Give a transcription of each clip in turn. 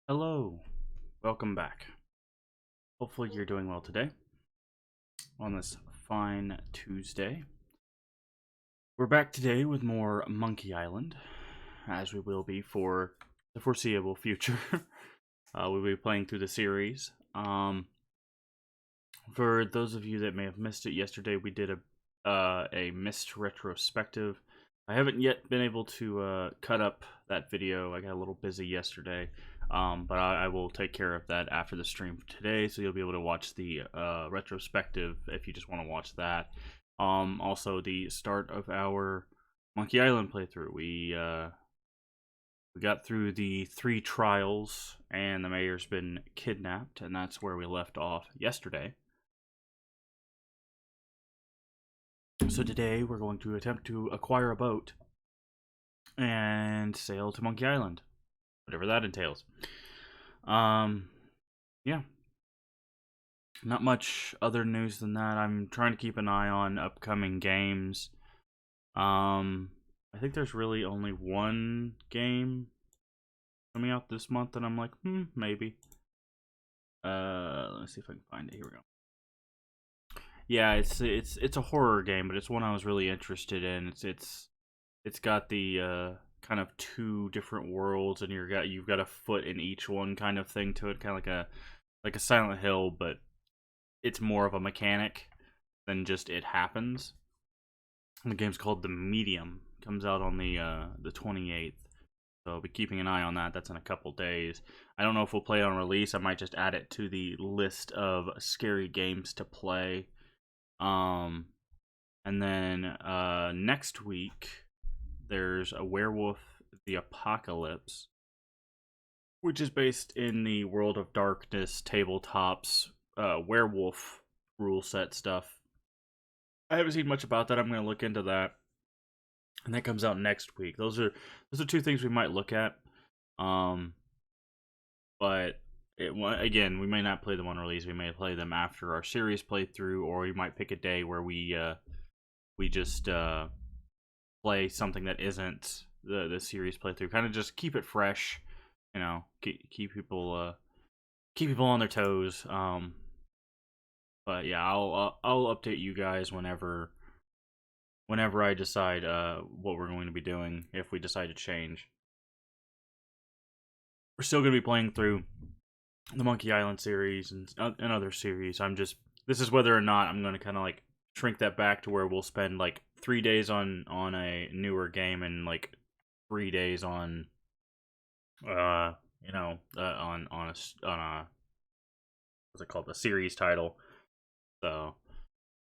Hello, welcome back. Hopefully you're doing well today on this fine Tuesday. We're back today with more Monkey Island, as we will be for the foreseeable future. We'll be playing through the series. For those of you that may have missed it, yesterday we did a missed retrospective. I haven't yet been able to cut up that video. I got a little busy yesterday. But I will take care of that after the stream today, so you'll be able to watch the retrospective if you just want to watch that. Also, the start of our Monkey Island playthrough. We got through the 3 trials, and the mayor's been kidnapped, and that's where we left off yesterday. So today we're going to attempt to acquire a boat and sail to Monkey Island, whatever that entails. Yeah. Not much other news than that. I'm trying to keep an eye on upcoming games. I think there's really only one game coming out this month, and I'm like, maybe. Let me see if I can find it. Here we go. Yeah, it's a horror game, but it's one I was really interested in. It's got the kind of 2 different worlds, and you've got a foot in each one kind of thing to it, kind of like a Silent Hill, but it's more of a mechanic than just it happens. And the game's called The Medium. It comes out on the 28th. So I'll be keeping an eye on that. That's in a couple days. I don't know if we'll play it on release. I might just add it to the list of scary games to play. And then next week there's a Werewolf the Apocalypse, which is based in the World of Darkness tabletops werewolf rule set stuff. I haven't seen much about that. I'm going to look into that, and that comes out next week. Those are 2 things we might look at. But again, we may not play them on release. We may play them after our series playthrough, or we might pick a day where we just play something that isn't the series playthrough. Kind of just keep it fresh, you know, keep people on their toes. But yeah, I'll update you guys whenever I decide what we're going to be doing, if we decide to change. We're still going to be playing through the Monkey Island series and other series. This is whether or not I'm going to kind of like shrink that back to where we'll spend like 3 days on a newer game and like 3 days on on a what's it called, the series title. So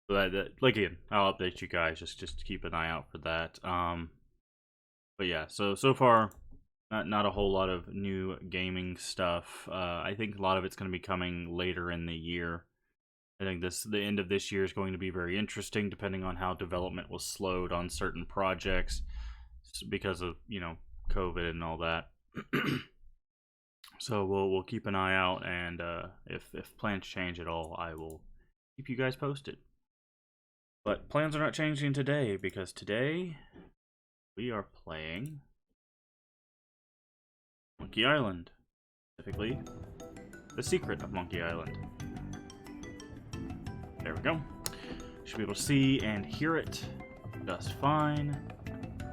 that like, again, I'll update you guys. Just keep an eye out for that. But yeah, so far, not a whole lot of new gaming stuff. I think a lot of it's going to be coming later in the year. I think the end of this year is going to be very interesting, depending on how development was slowed on certain projects because of COVID and all that. So we'll keep an eye out, and if plans change at all, I will keep you guys posted. But plans are not changing today, because today we are playing Monkey Island. Specifically, The Secret of Monkey Island. There we go. Should be able to see and hear it just fine.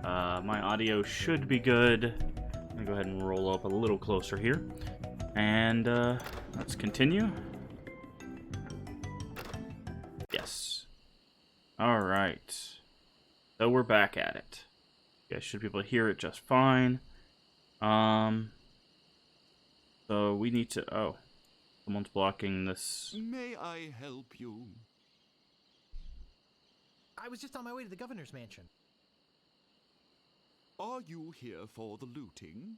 My audio should be good. I'm gonna go ahead and roll up a little closer here. And let's continue. Yes. Alright. So we're back at it. You guys should be able to hear it just fine. So we need to... Oh. Someone's blocking this. May I help you? I was just on my way to the governor's mansion. Are you here for the looting?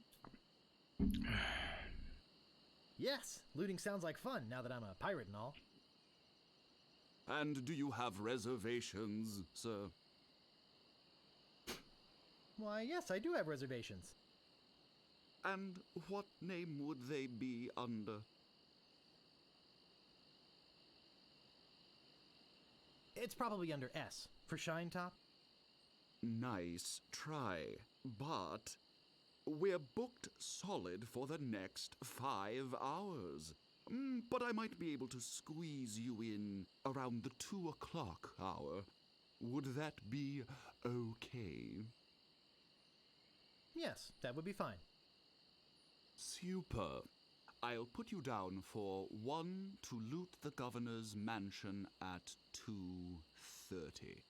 Yes, looting sounds like fun now that I'm a pirate and all. And do you have reservations, sir? Why, yes, I do have reservations. And what name would they be under? It's probably under S, for Shine Top. Nice try, but We're booked solid for the next 5 hours. But I might be able to squeeze you in around the 2 o'clock hour. Would that be okay? Yes, that would be fine. Super. I'll put you down for 1 to loot the governor's mansion at 2:30.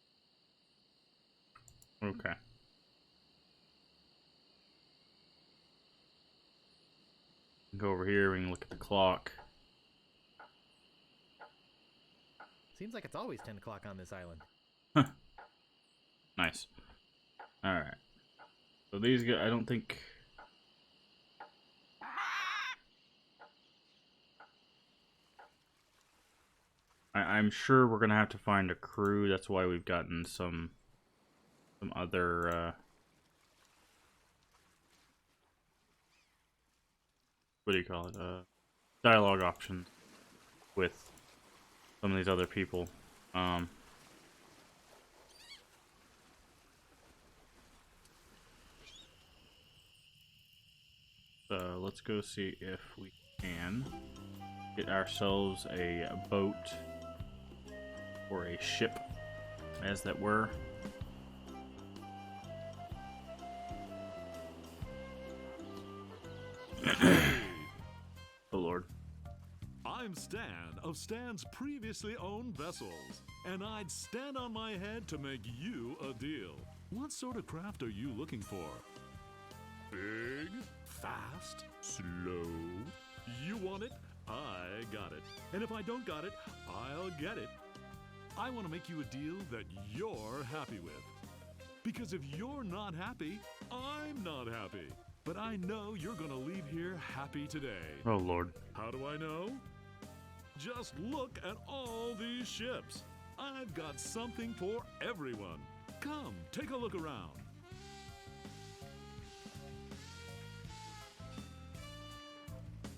Okay. Go over here. We can look at the clock. Seems like it's always 10 o'clock on this island. Nice. All right. So these guys, I don't think. I'm sure we're gonna have to find a crew. That's why we've gotten some other. What do you call it? Dialogue options with some of these other people. So let's go see if we can get ourselves a boat or a ship, as that were. Oh Lord. I'm Stan of Stan's previously owned vessels, and I'd stand on my head to make you a deal. What sort of craft are you looking for? Big, fast, slow? You want it? I got it. And if I don't got it, I'll get it. I want to make you a deal that you're happy with. Because if you're not happy, I'm not happy. But I know you're gonna leave here happy today. Oh Lord. How do I know? Just look at all these ships. I've got something for everyone. Come, take a look around.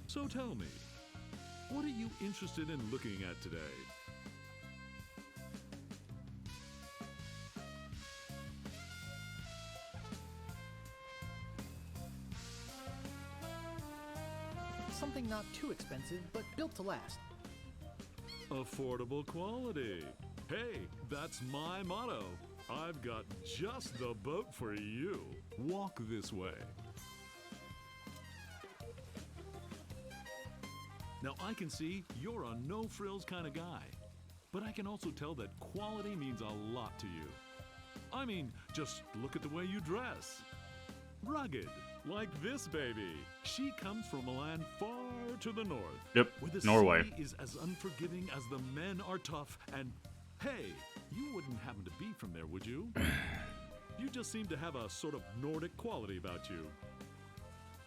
So tell me, what are you interested in looking at today? Something not too expensive, but built to last. Affordable quality. Hey, that's my motto. I've got just the boat for you. Walk this way. Now I can see you're a no-frills kind of guy, but I can also tell that quality means a lot to you. I mean, just look at the way you dress. Rugged, like this baby. She comes from a land far to the north. Yep, where the Norway. sea is as unforgiving as the men are tough, and hey, you wouldn't happen to be from there, would you? You just seem to have a sort of Nordic quality about you.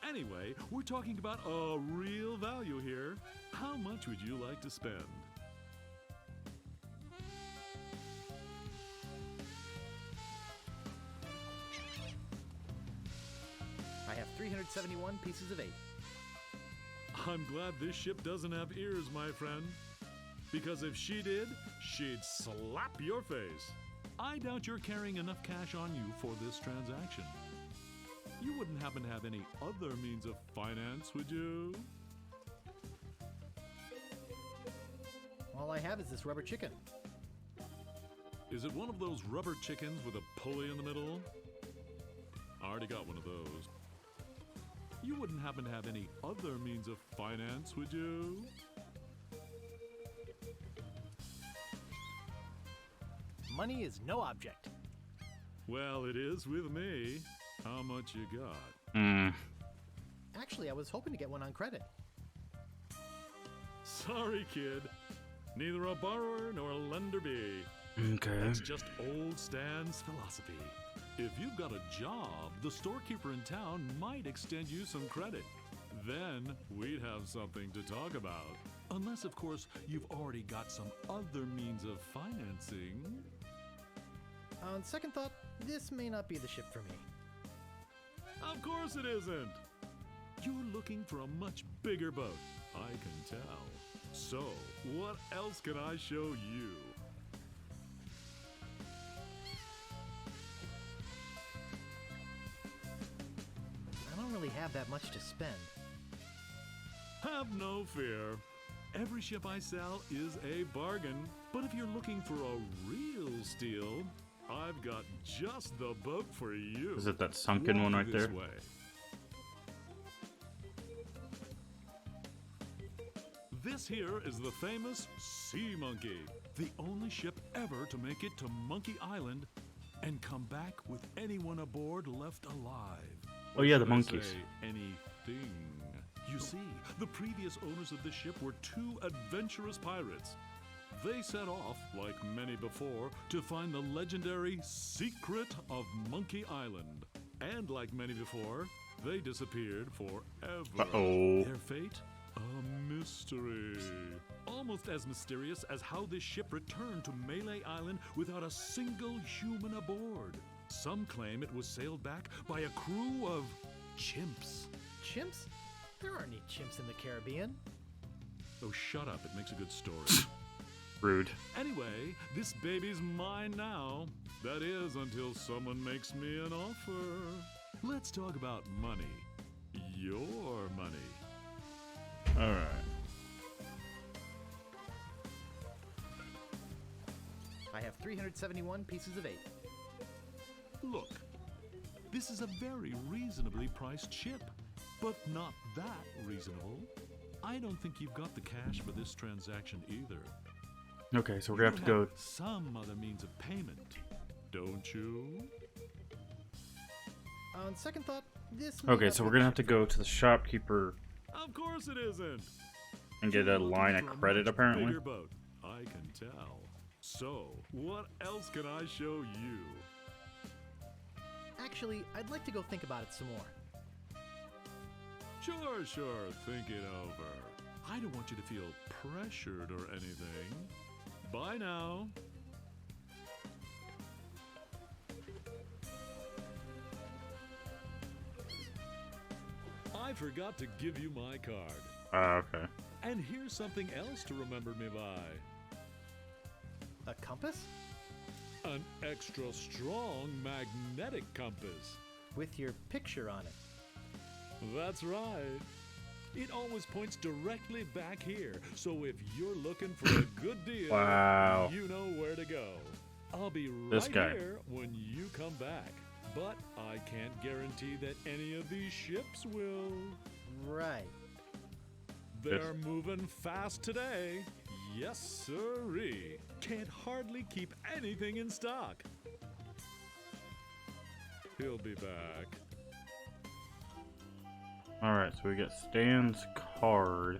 Anyway, we're talking about a real value here. How much would you like to spend? I have 371 pieces of 8. I'm glad this ship doesn't have ears, my friend. Because if she did, she'd slap your face. I doubt you're carrying enough cash on you for this transaction. You wouldn't happen to have any other means of finance, would you? All I have is this rubber chicken. Is it one of those rubber chickens with a pulley in the middle? I already got one of those. You wouldn't happen to have any other means of finance, would you? Money is no object. Well, it is with me. How much you got? Actually, I was hoping to get one on credit. Sorry, kid. Neither a borrower nor a lender be. Okay. That's just old Stan's philosophy. If you've got a job, the storekeeper in town might extend you some credit. Then we'd have something to talk about. Unless, of course, you've already got some other means of financing. On second thought, this may not be the ship for me. Of course it isn't. You're looking for a much bigger boat, I can tell. So, what else can I show you? I really have that much to spend. Have no fear. Every ship I sell is a bargain, but if you're looking for a real steal, I've got just the boat for you. Is it that sunken one right there? Walk this way. This here is the famous Sea Monkey, the only ship ever to make it to Monkey Island and come back with anyone aboard left alive. Oh yeah, the Should I monkeys. say anything. You see, the previous owners of the ship were two adventurous pirates. They set off, like many before, to find the legendary secret of Monkey Island. And like many before, they disappeared forever. Uh-oh. Their fate? A mystery. Almost as mysterious as how this ship returned to Malay Island without a single human aboard. Some claim it was sailed back by a crew of chimps. Chimps? There aren't any chimps in the Caribbean. Oh, shut up. It makes a good story. Rude. Anyway, this baby's mine now. That is, until someone makes me an offer. Let's talk about money. Your money. Alright. I have 371 pieces of 8. Look, this is a very reasonably priced ship, but not that reasonable. I don't think you've got the cash for this transaction either. Okay, so we're gonna have to go. Some other means of payment, don't you? On second thought, this may Okay, not so be we're gonna the have to ship go to the shopkeeper Of course it isn't. and get a You're looking line of for a credit, much apparently. Bigger boat, I can tell. So, what else can I show you? Actually, I'd like to go think about it some more. Sure, think it over. I don't want you to feel pressured or anything. Bye now. I forgot to give you my card. Okay. And here's something else to remember me by. A compass? An extra strong magnetic compass. With your picture on it. That's right. It always points directly back here, so if you're looking for a good deal, Wow. you know where to go. I'll be This right guy. here when you come back, but I can't guarantee that any of these ships will. Right. They're moving fast today. Yes, sirree. Can't hardly keep anything in stock. He'll be back. Alright, so we get Stan's card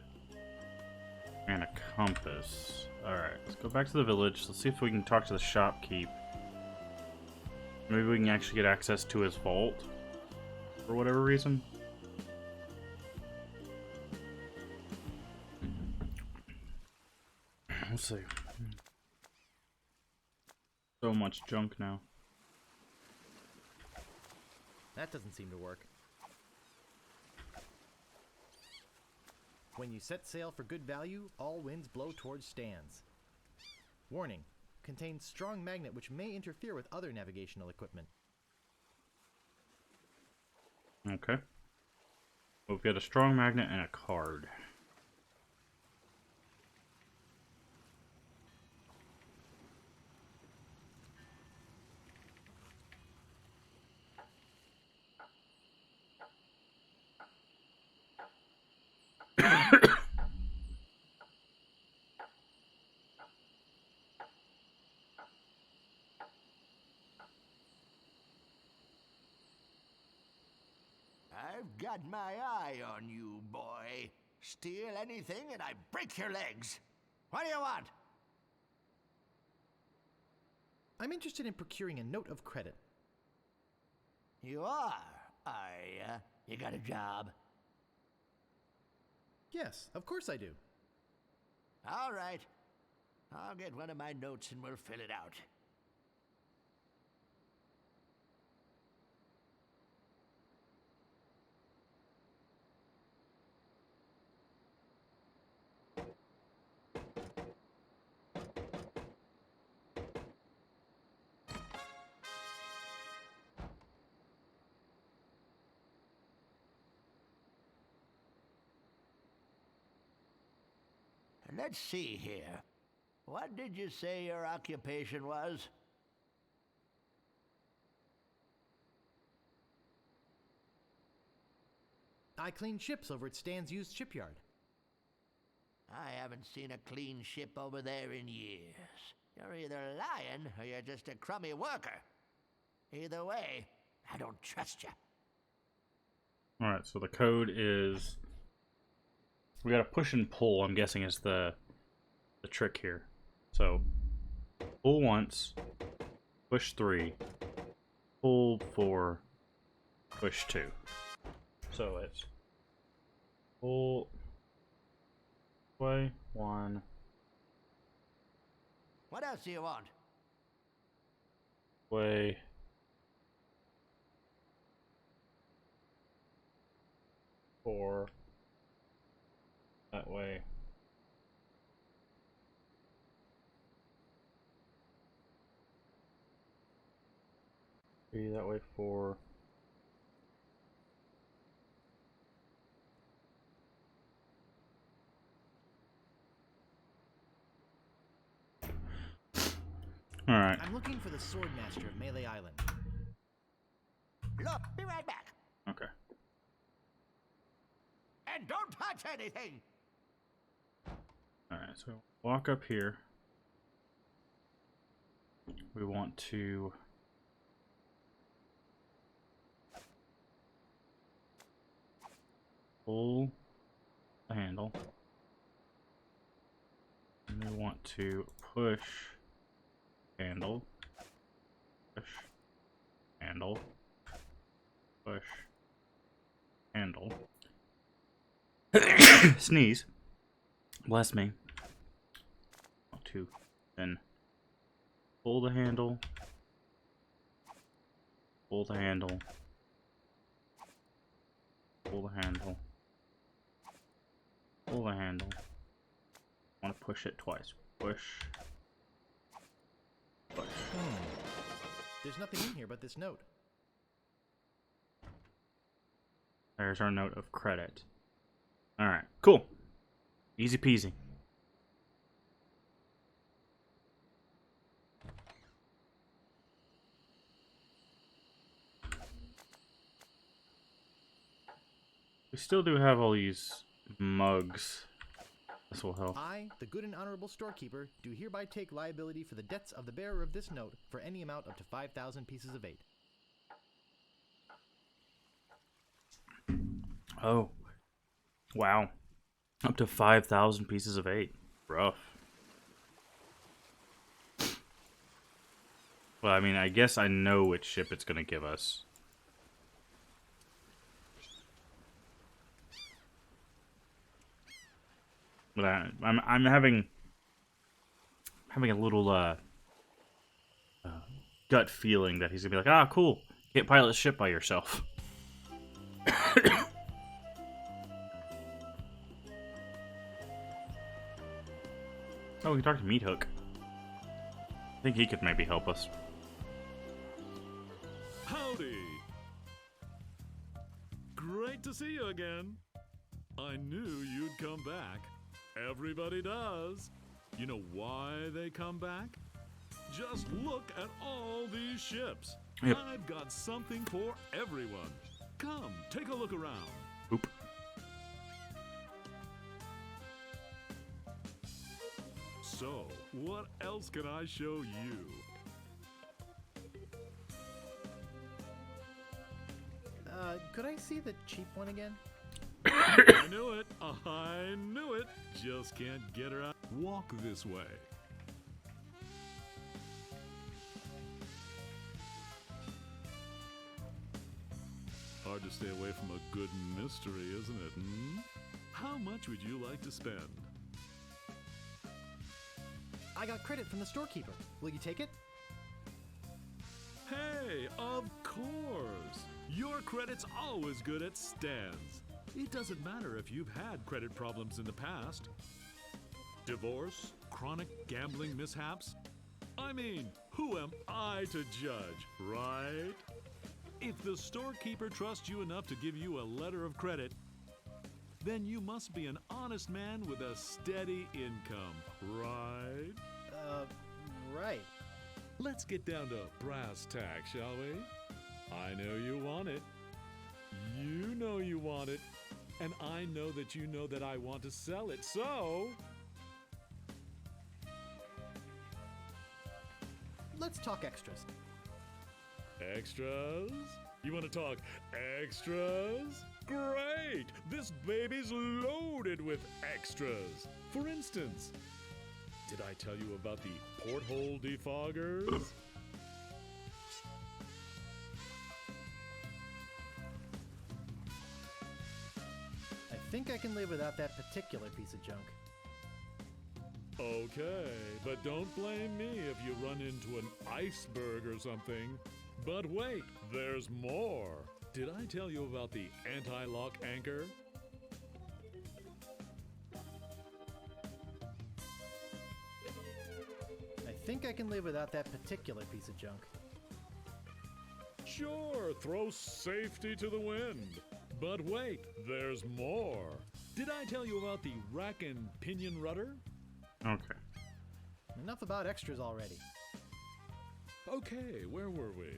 and a compass. Alright, let's go back to the village. Let's see if we can talk to the shopkeep. Maybe we can actually get access to his vault for whatever reason. Let's see. So much junk now. That doesn't seem to work. When you set sail for good value, all winds blow towards Stan's. Warning. Contains strong magnet which may interfere with other navigational equipment. Okay. We've got a strong magnet and a card. I've got my eye on you, boy. Steal anything and I break your legs. What do you want? I'm interested in procuring a note of credit. You are, are ya? You got a job? Yes, of course I do. All right. I'll get one of my notes and we'll fill it out. let's see here. What did you say your occupation was? I clean ships over at Stan's used shipyard. I haven't seen a clean ship over there in years. You're either lying or you're just a crummy worker. Either way, I don't trust you. Alright, so the code is... We gotta push and pull, I'm guessing is the trick here. So, pull once, push 3, pull 4, push 2. So it's pull way 1. What else do you want? Way 4. That way. Be that way 4. Alright. I'm looking for the Sword Master of Melee Island. Look, be right back. Okay. And don't touch anything. Alright, so walk up here. We want to pull the handle. And we want to push handle. Push handle. Push handle. Sneeze. Bless me. To then pull the handle. Pull the handle. Pull the handle. Pull the handle. I want to push it twice. Push. Push. There's nothing in here but this note. There's our note of credit. Alright, cool. Easy peasy. We still do have all these mugs. This will help. I, the good and honorable storekeeper, do hereby take liability for the debts of the bearer of this note for any amount up to 5,000 pieces of 8. Oh. Wow. Up to 5,000 pieces of 8. Rough. Well, I mean, I guess I know which ship it's going to give us. But I'm having a little gut feeling that he's gonna be like, ah, cool, can't pilot a ship by yourself. Oh, we can talk to Meat Hook. I think he could maybe help us. Howdy! Great to see you again. I knew you'd come back. Everybody does. You know why they come back? Just look at all these ships. Yep. I've got something for everyone. Come, take a look around. Oop. So, what else can I show you? Could I see the cheap one again? I knew it. I knew it. Just can't get her out. Walk this way. Hard to stay away from a good mystery, isn't it? Hmm? How much would you like to spend? I got credit from the storekeeper. Will you take it? Hey, of course! Your credit's always good at Stan's. It doesn't matter if you've had credit problems in the past. Divorce, chronic gambling mishaps. I mean, who am I to judge, right? If the storekeeper trusts you enough to give you a letter of credit, then you must be an honest man with a steady income, right? Right. Let's get down to brass tacks, shall we? I know you want it. You know you want it. And I know that you know that I want to sell it, so... Let's talk extras. Extras? You want to talk extras? Great! This baby's loaded with extras. For instance, did I tell you about the porthole defoggers? I think I can live without that particular piece of junk. Okay, but don't blame me if you run into an iceberg or something. But wait, there's more. Did I tell you about the anti-lock anchor? I think I can live without that particular piece of junk. Sure, throw safety to the wind. But wait, there's more. Did I tell you about the rack and pinion rudder? Okay. Enough about extras already. Okay, where were we?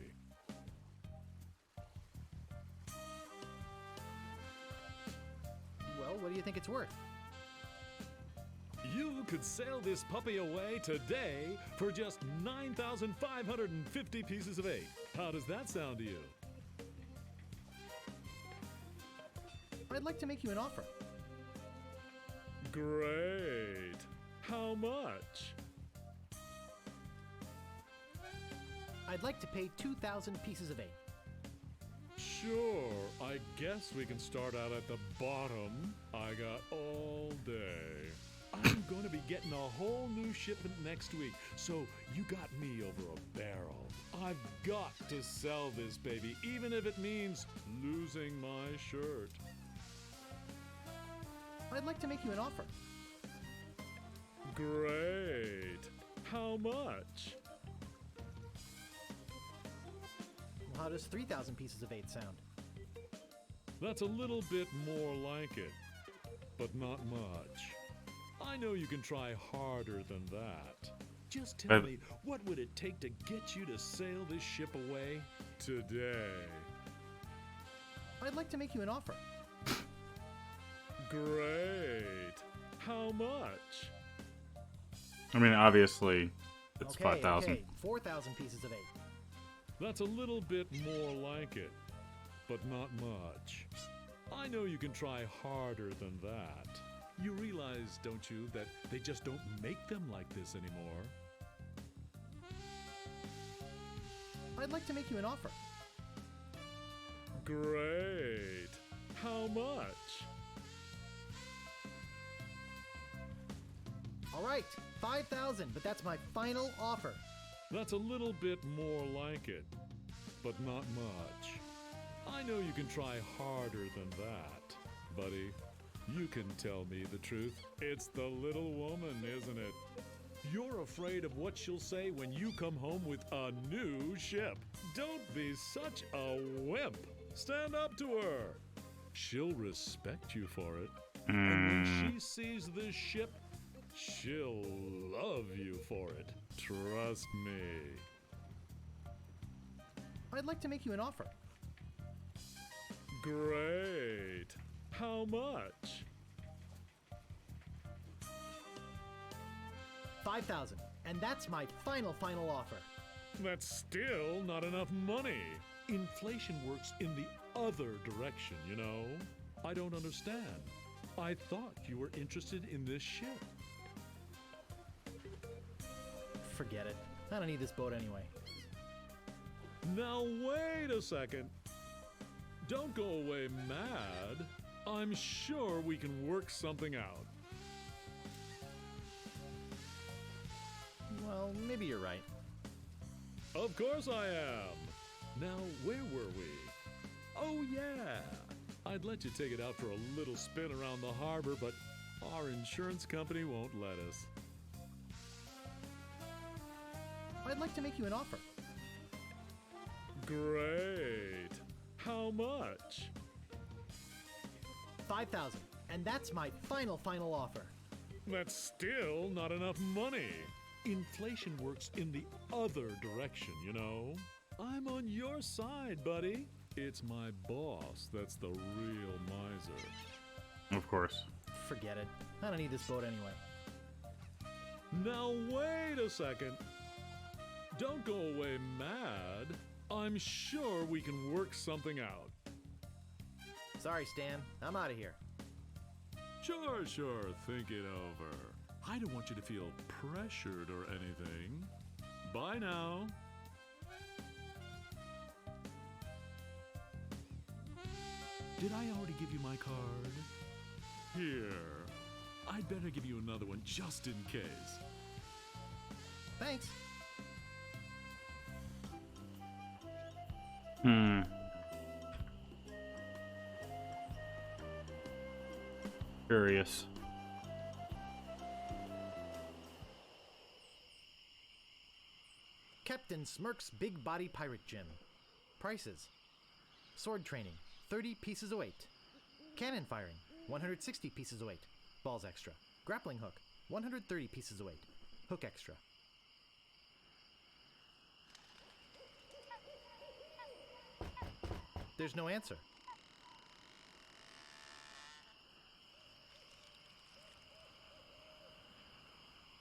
Well, what do you think it's worth? You could sail this puppy away today for just 9,550 pieces of 8. How does that sound to you? I'd like to make you an offer. Great. How much? I'd like to pay 2,000 pieces of 8. Sure, I guess we can start out at the bottom. I got all day. I'm going to be getting a whole new shipment next week, so you got me over a barrel. I've got to sell this baby, even if it means losing my shirt. I'd like to make you an offer. Great. How much? Well, how does 3,000 pieces of 8 sound? That's a little bit more like it, but not much. I know you can try harder than that. Just tell me, what would it take to get you to sail this ship away today? I'd like to make you an offer. Great. How much? I mean, obviously, it's Okay, 5,000. okay, 4,000 pieces of 8. That's a little bit more like it, but not much. I know you can try harder than that. You realize, don't you, that they just don't make them like this anymore? I'd like to make you an offer. Great. How much? All right, 5,000, but that's my final offer. That's a little bit more like it, but not much. I know you can try harder than that, buddy. You can tell me the truth. It's the little woman, isn't it? You're afraid of what she'll say when you come home with a new ship. Don't be such a wimp. Stand up to her. She'll respect you for it. And when she sees this ship, she'll love you for it. Trust me. I'd like to make you an offer. Great. How much? 5,000, and that's my final offer. That's still not enough money. Inflation works in the other direction, you know? I don't understand. I thought you were interested in this ship. Forget it. I don't need this boat anyway. Now wait a second. Don't go away mad. I'm sure we can work something out. Well, maybe you're right. Of course I am. Now, where were we? Oh, yeah. I'd let you take it out for a little spin around the harbor, but our insurance company won't let us. I'd like to make you an offer. Great. How much? 5,000, And that's my final offer. That's still not enough money. Inflation works in the other direction, you know? I'm on your side, buddy. It's my boss that's the real miser. Of course. Forget it. I don't need this boat anyway. Now wait a second. Don't go away mad. I'm sure we can work something out. Sorry, Stan. I'm out of here. Sure, think it over. I don't want you to feel pressured or anything. Bye now. Did I already give you my card? Here. I'd better give you another one just in case. Thanks. Curious. Captain Smirk's Big Body Pirate Gym. Prices. Sword training, 30 pieces of weight. Cannon firing, 160 pieces of weight. Balls extra. Grappling hook, 130 pieces of weight. Hook extra. There's no answer.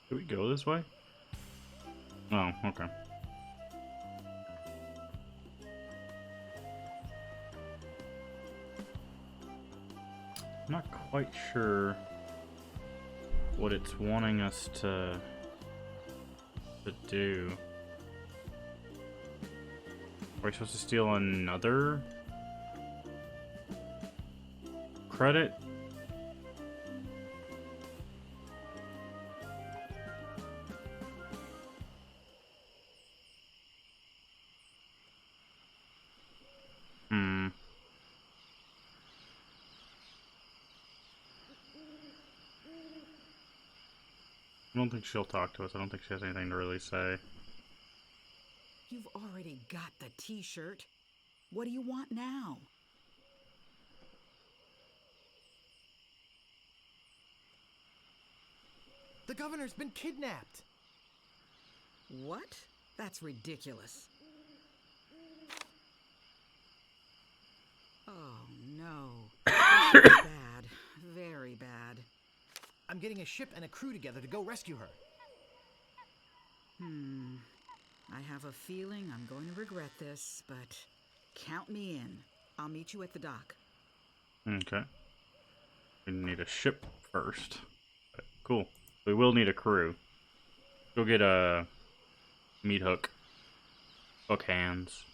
Do we go this way? Oh, okay. I'm not quite sure what it's wanting us to do. Are we supposed to steal another credit? I don't think she'll talk to us. I don't think she has anything to really say. You've already got the t-shirt. What do you want now? The governor's been kidnapped. What? That's ridiculous. Oh, no. This is bad. Very bad. I'm getting a ship and a crew together to go rescue her. I have a feeling I'm going to regret this, but count me in. I'll meet you at the dock. Okay. We need a ship first. Okay, cool. We will need a crew. Go get a meat hook. Hook hands.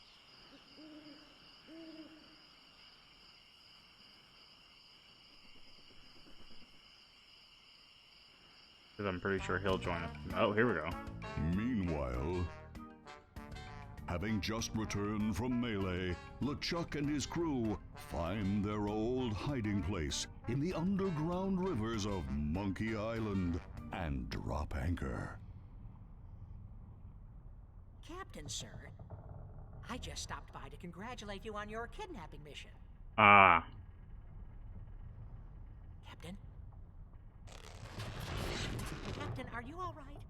Because I'm pretty sure he'll join us. Oh, here we go. Meanwhile, having just returned from Melee, LeChuck and his crew find their old hiding place in the underground rivers of Monkey Island and drop anchor. Captain, sir, I just stopped by to congratulate you on your kidnapping mission. Ah. Captain? Captain, are you all right?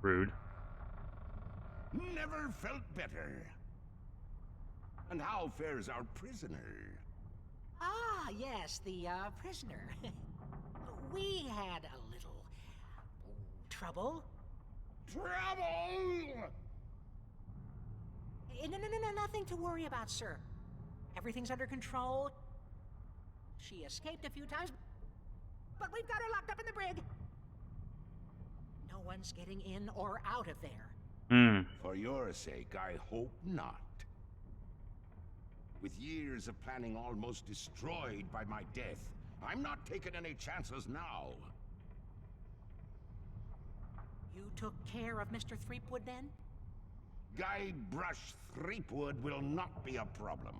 Rude. Never felt better. And how fares our prisoner? Ah, yes, the prisoner. We had a little trouble. Trouble! No, nothing to worry about, sir. Everything's under control. She escaped a few times, but we've got her locked up in the brig. No one's getting in or out of there. For your sake, I hope not. With years of planning almost destroyed by my death, I'm not taking any chances now. You took care of Mr. Threepwood then? Guybrush Threepwood will not be a problem.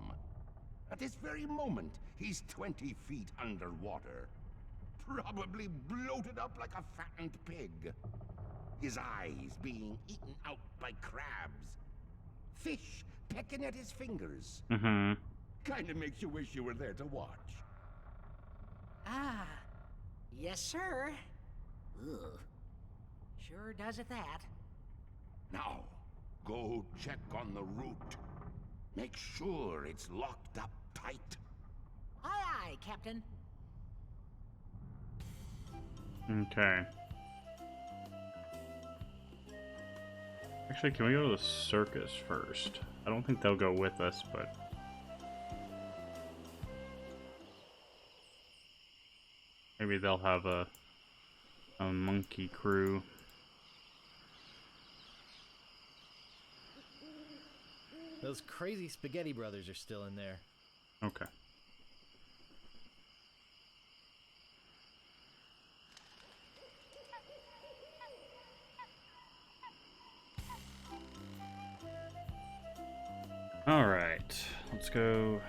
At this very moment, he's 20 feet underwater. Probably bloated up like a fattened pig. His eyes being eaten out by crabs. Fish pecking at his fingers. Mm-hmm. Kinda makes you wish you were there to watch. Ah, yes, sir. Ugh. Sure does at that. Now, go check on the route. Make sure it's locked up tight. Aye, aye, Captain. Okay. Actually, can we go to the circus first? I don't think they'll go with us, but... maybe they'll have a monkey crew. Those crazy spaghetti brothers are still in there. Okay. Alright, let's go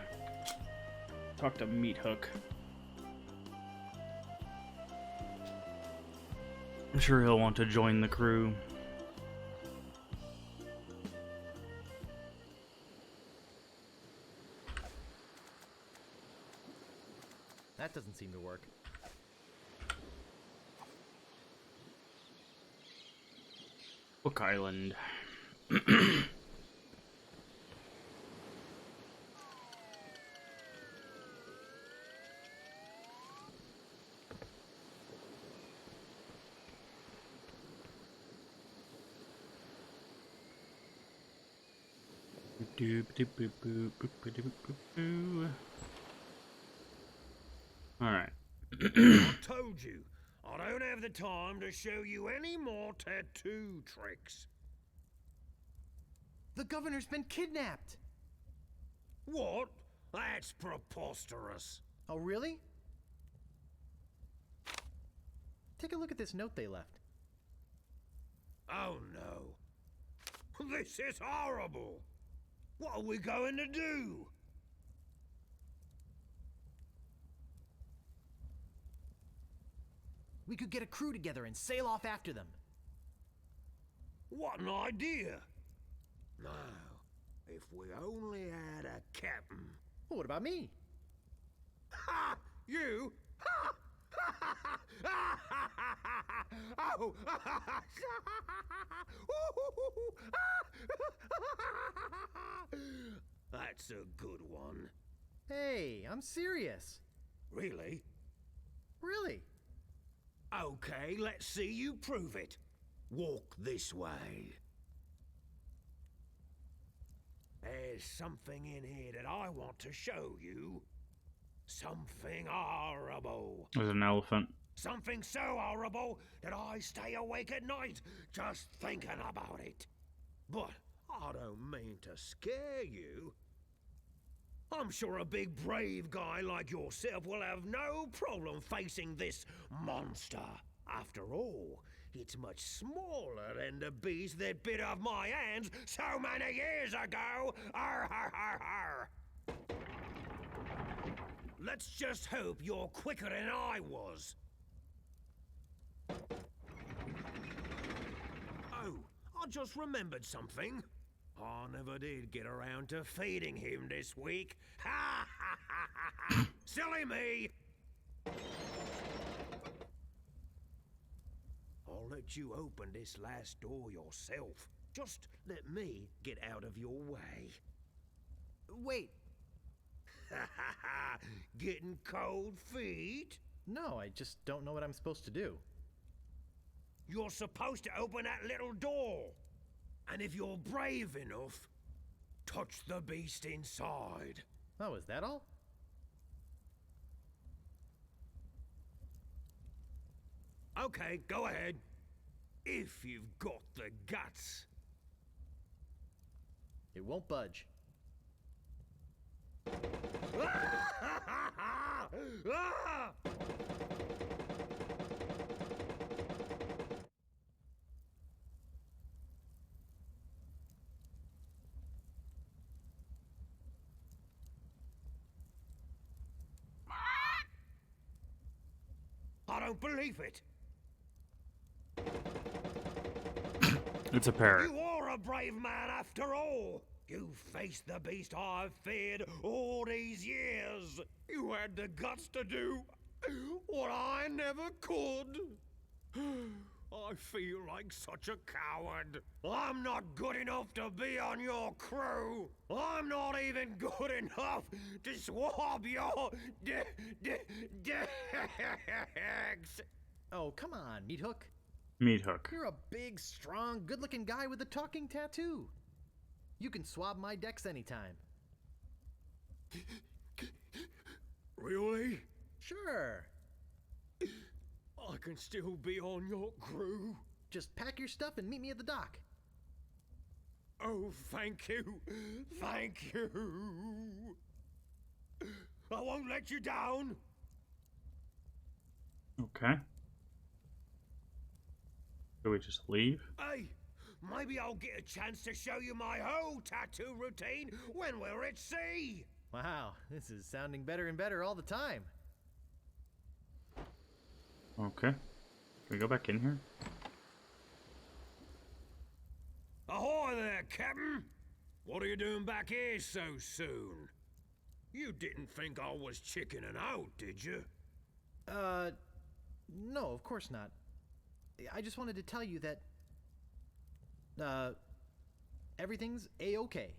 talk to Meat Hook. I'm sure he'll want to join the crew. That doesn't seem to work. Hook Island. Alright. I told you, I don't have the time to show you any more tattoo tricks. The governor's been kidnapped! What? That's preposterous. Oh, really? Take a look at this note they left. Oh no. This is horrible. What are we going to do? We could get a crew together and sail off after them. What an idea. Now, if we only had a captain. Well, what about me? Ha! You? Ha! Oh! That's a good one. Hey, I'm serious. Really? Really? Okay, let's see you prove it. Walk this way. There's something in here that I want to show you. Something horrible. There's an elephant. Something so horrible that I stay awake at night just thinking about it. But I don't mean to scare you. I'm sure a big brave guy like yourself will have no problem facing this monster. After all, it's much smaller than the beast that bit off my hands so many years ago. Arr, har, har, har. Let's just hope you're quicker than I was. Oh, I just remembered something. I never did get around to feeding him this week. Ha ha ha ha ha! Silly me! I'll let you open this last door yourself. Just let me get out of your way. Wait. Ha ha ha! Getting cold feet? No, I just don't know what I'm supposed to do. You're supposed to open that little door. And if you're brave enough, touch the beast inside. Oh, is that all? Okay, go ahead. If you've got the guts. It won't budge. Ah! I don't believe it. It's a parrot. You are a brave man after all. You faced the beast I've feared all these years. You had the guts to do what I never could. I feel like such a coward. I'm not good enough to be on your crew. I'm not even good enough to swab your decks. Oh, come on, Meat Hook. Meat Hook. You're a big, strong, good-looking guy with a talking tattoo. You can swab my decks anytime. Really? Sure. I can still be on your crew. Just pack your stuff and meet me at the dock. Oh, thank you. Thank you. I won't let you down. Okay. Do we just leave? Hey, maybe I'll get a chance to show you my whole tattoo routine when we're at sea. Wow, this is sounding better and better all the time. Okay. Can we go back in here? Ahoy there, Captain. What are you doing back here so soon? You didn't think I was chickening out, did you? No, of course not. I just wanted to tell you that, everything's A-okay.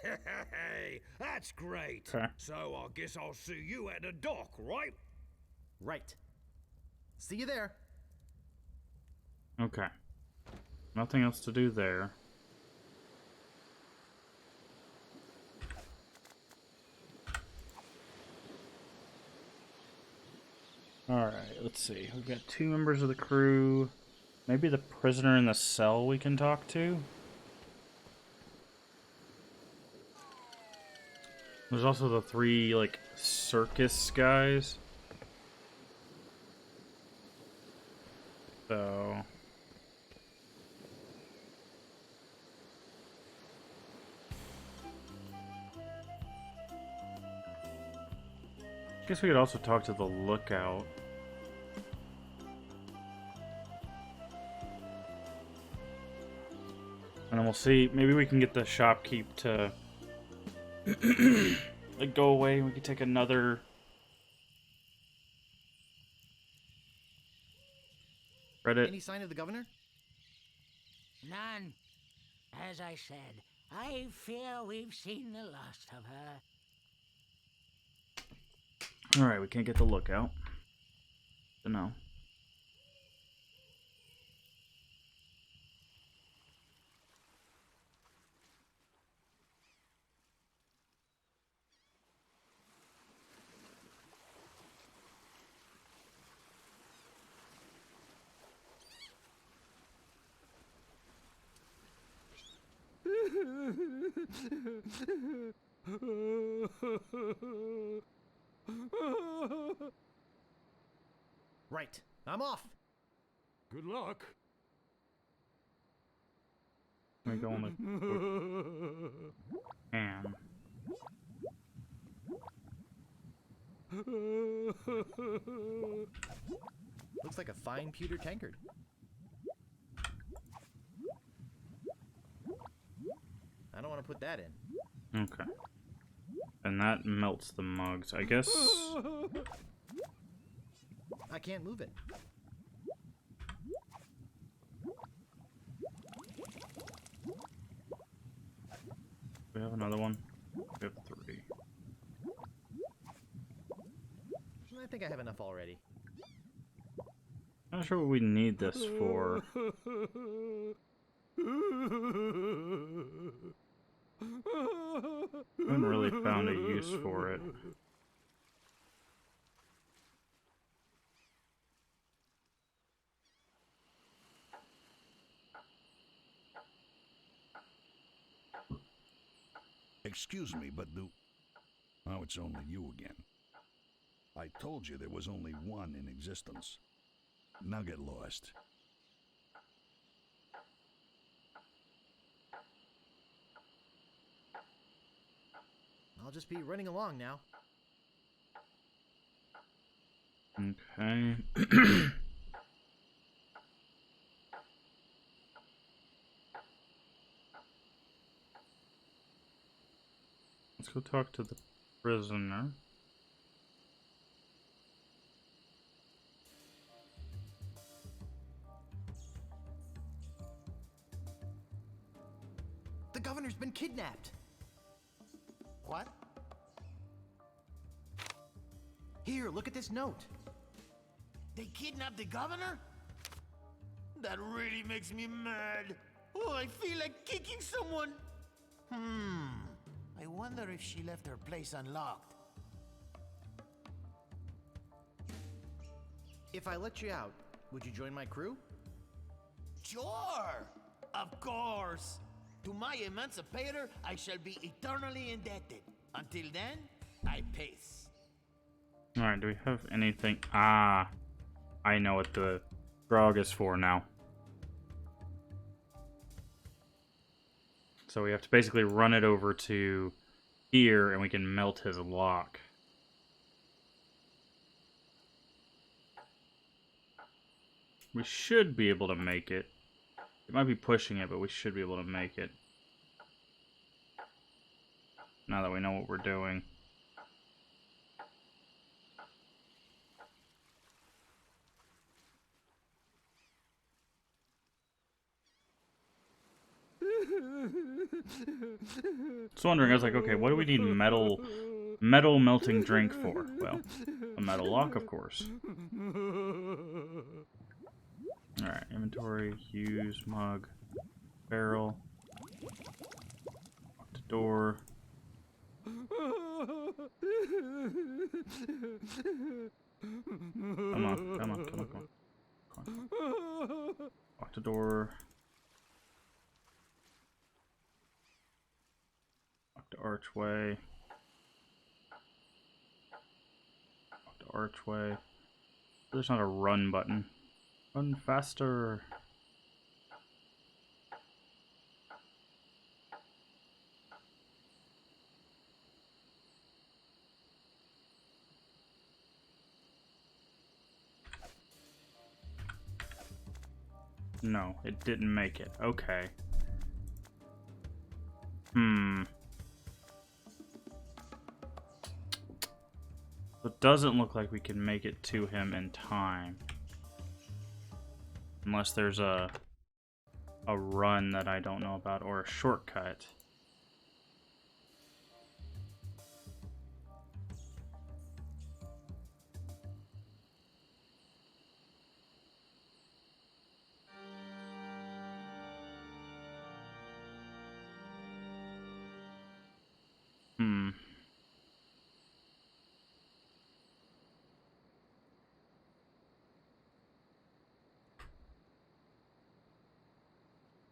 Hey, that's great. Okay. So I guess I'll see you at the dock, right? Right. See you there. Okay. Nothing else to do there. Alright, let's see. We've got 2 members of the crew. Maybe the prisoner in the cell we can talk to? There's also the 3, like, circus guys. So... guess we could also talk to the lookout. And then we'll see, maybe we can get the shopkeep to like go away. We could take another credit. Any sign of the governor? None. As I said, I fear we've seen the last of her. Alright, we can't get the lookout. So no. Right. I'm off. Good luck. Let me go on the can. Looks like a fine pewter tankard. I don't want to put that in. Okay. And that melts the mugs, I guess. I can't move it. We have another one. We have 3. I think I have enough already. Not sure what we need this for. Haven't really found a use for it. Excuse me, but oh, it's only you again. I told you there was only one in existence. Now get lost. I'll just be running along now. Okay. Let's go talk to the prisoner. The governor's been kidnapped. What? Here, look at this note. They kidnapped the governor? That really makes me mad. Oh, I feel like kicking someone. I wonder if she left her place unlocked. If I let you out, would you join my crew? Sure! Of course! To my emancipator, I shall be eternally indebted. Until then, I pace. Alright, do we have anything? Ah, I know what the grog is for now. So we have to basically run it over to here, and we can melt his lock. We should be able to make it. It might be pushing it, but we should be able to make it. Now that we know what we're doing. So wondering, I was like, okay, what do we need metal melting drink for? Well, a metal lock, of course. Alright, inventory, use, mug, barrel, lock the door. Come on. Lock the door. Lock the archway. Lock the archway. There's not a run button. Run faster. No, it didn't make it. Okay. It doesn't look like we can make it to him in time. Unless there's a run that I don't know about, or a shortcut.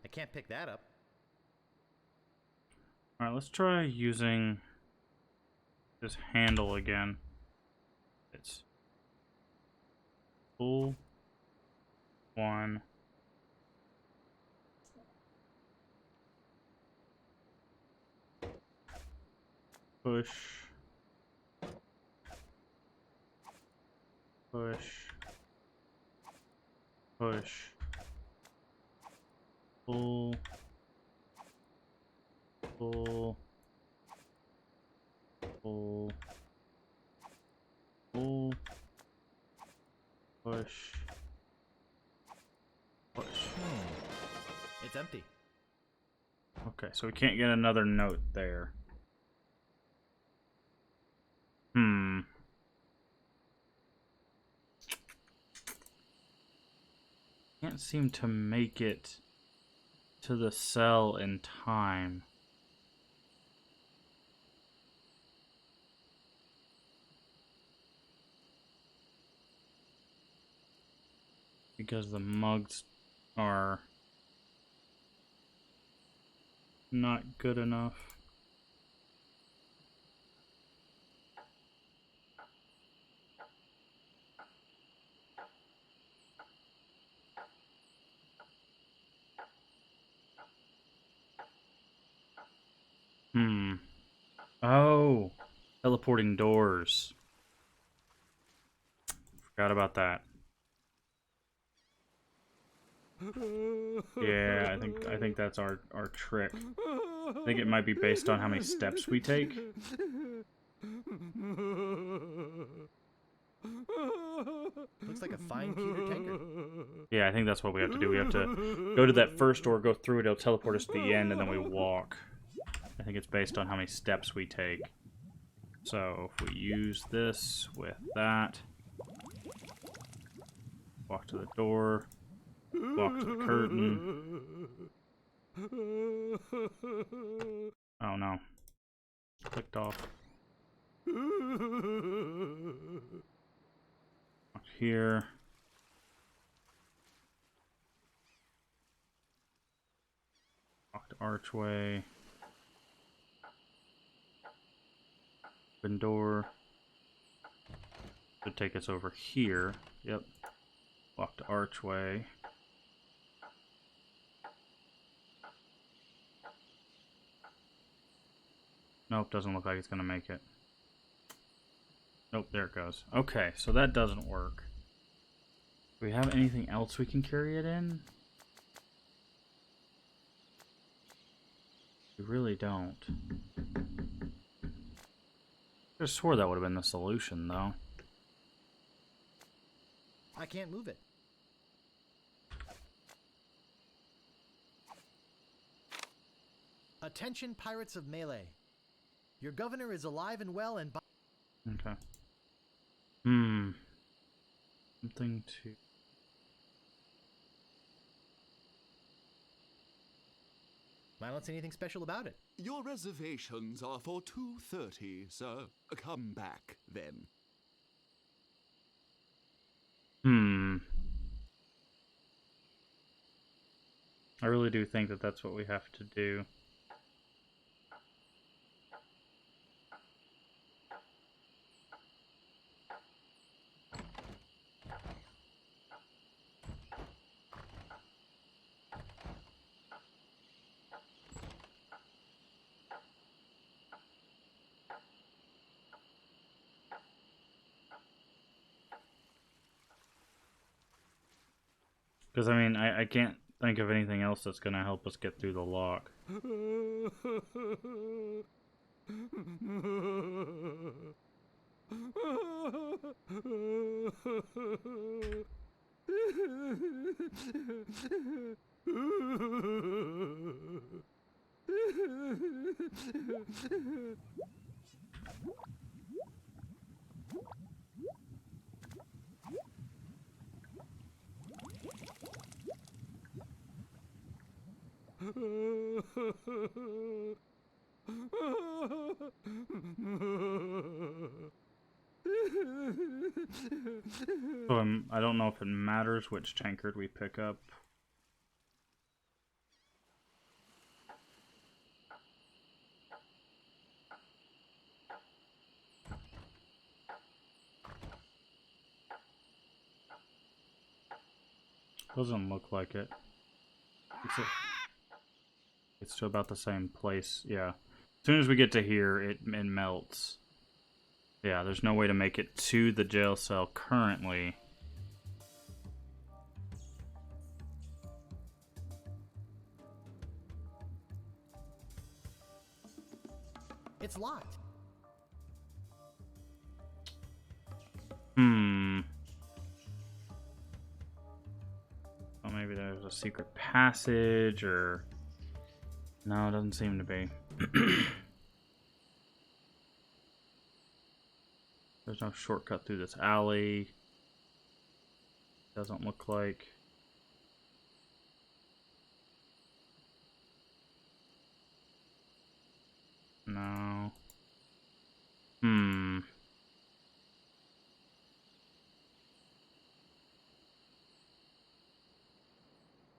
I can't pick that up. Alright, let's try using this handle again. It's pull, one, push, push, push, pull, pull, pull, pull, push, push. It's empty. Okay, so we can't get another note there. Can't seem to make it to the cell in time. Because the mugs are not good enough. Oh, teleporting doors. Forgot about that. Yeah, I think that's our trick. I think it might be based on how many steps we take. Looks like a fine pewter tankard. Yeah, I think that's what we have to do. We have to go to that first door, go through it, it'll teleport us to the end, and then we walk. I think it's based on how many steps we take. So if we use this with that, walk to the door, walk to the curtain. Oh no. Clicked off. Walk here. Walk to archway. Open door. Should take us over here. Yep. Walk to archway. Nope, doesn't look like it's gonna make it. Nope, there it goes. Okay, so that doesn't work. Do we have anything else we can carry it in? We really don't. I just swore that would have been the solution, though. I can't move it. Attention, pirates of Melee. Your governor is alive and well and... Okay. Something to... I don't see anything special about it. Your reservations are for 2:30, sir. Come back, then. I really do think that that's what we have to do. Because, I mean, I can't think of anything else that's going to help us get through the lock. So I don't know if it matters which tankard we pick up. Doesn't look like it. It's to about the same place, yeah. As soon as we get to here, it melts. Yeah, there's no way to make it to the jail cell currently. It's locked. Well, maybe there's a secret passage, or... No, it doesn't seem to be. There's no shortcut through this alley. Doesn't look like. No.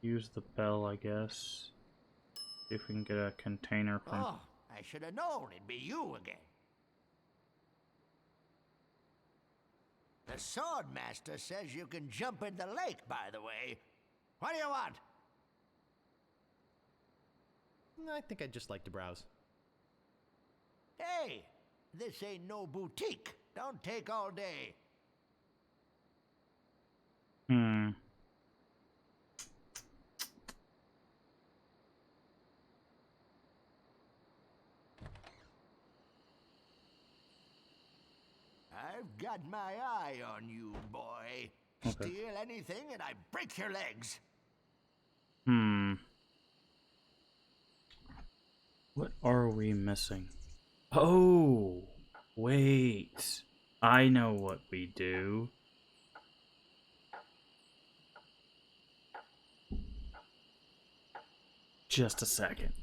Use the bell, I guess. See if we can get a container from... Oh, I should have known it'd be you again. The sword master says you can jump in the lake, by the way. What do you want? I think I'd just like to browse. Hey, this ain't no boutique. Don't take all day. I've got my eye on you, boy. Okay. Steal anything and I break your legs. What are we missing? Oh, wait. I know what we do. Just a second.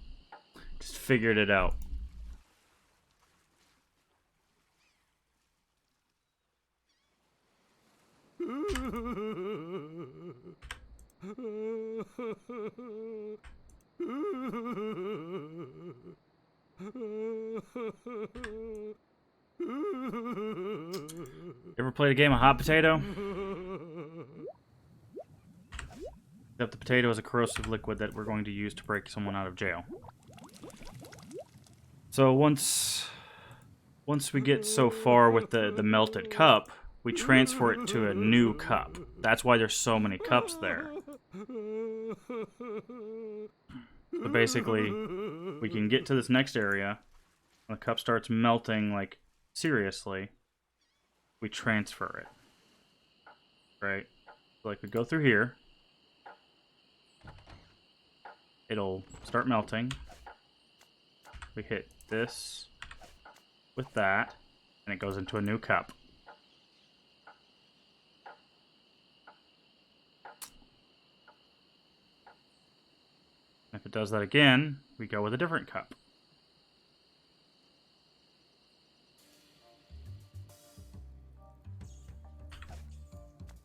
Just figured it out. Ever played a game of hot potato? Except the potato is a corrosive liquid that we're going to use to break someone out of jail. So once we get so far with the melted cup, we transfer it to a new cup. That's why there's so many cups there. So basically, we can get to this next area. When the cup starts melting, like, seriously, we transfer it. Right? So, like, we go through here. It'll start melting. We hit this with that, and it goes into a new cup. If it does that again, we go with a different cup.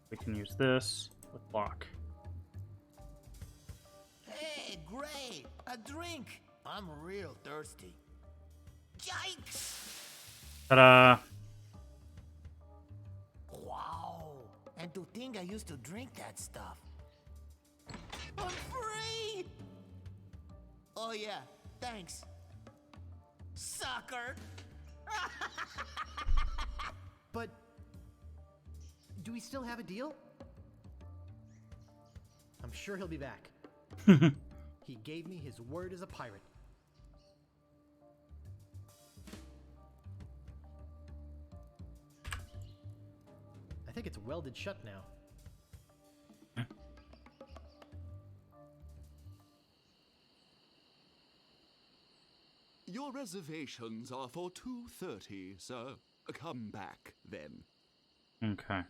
We can use this with lock. Hey, great! A drink! I'm real thirsty. Yikes! Ta-da! Wow! And to think I used to drink that stuff. I'm free! Oh yeah, thanks. Sucker! But do we still have a deal? I'm sure he'll be back. He gave me his word as a pirate. I think it's welded shut now. Your reservations are for 2:30, sir. Come back, then. Okay.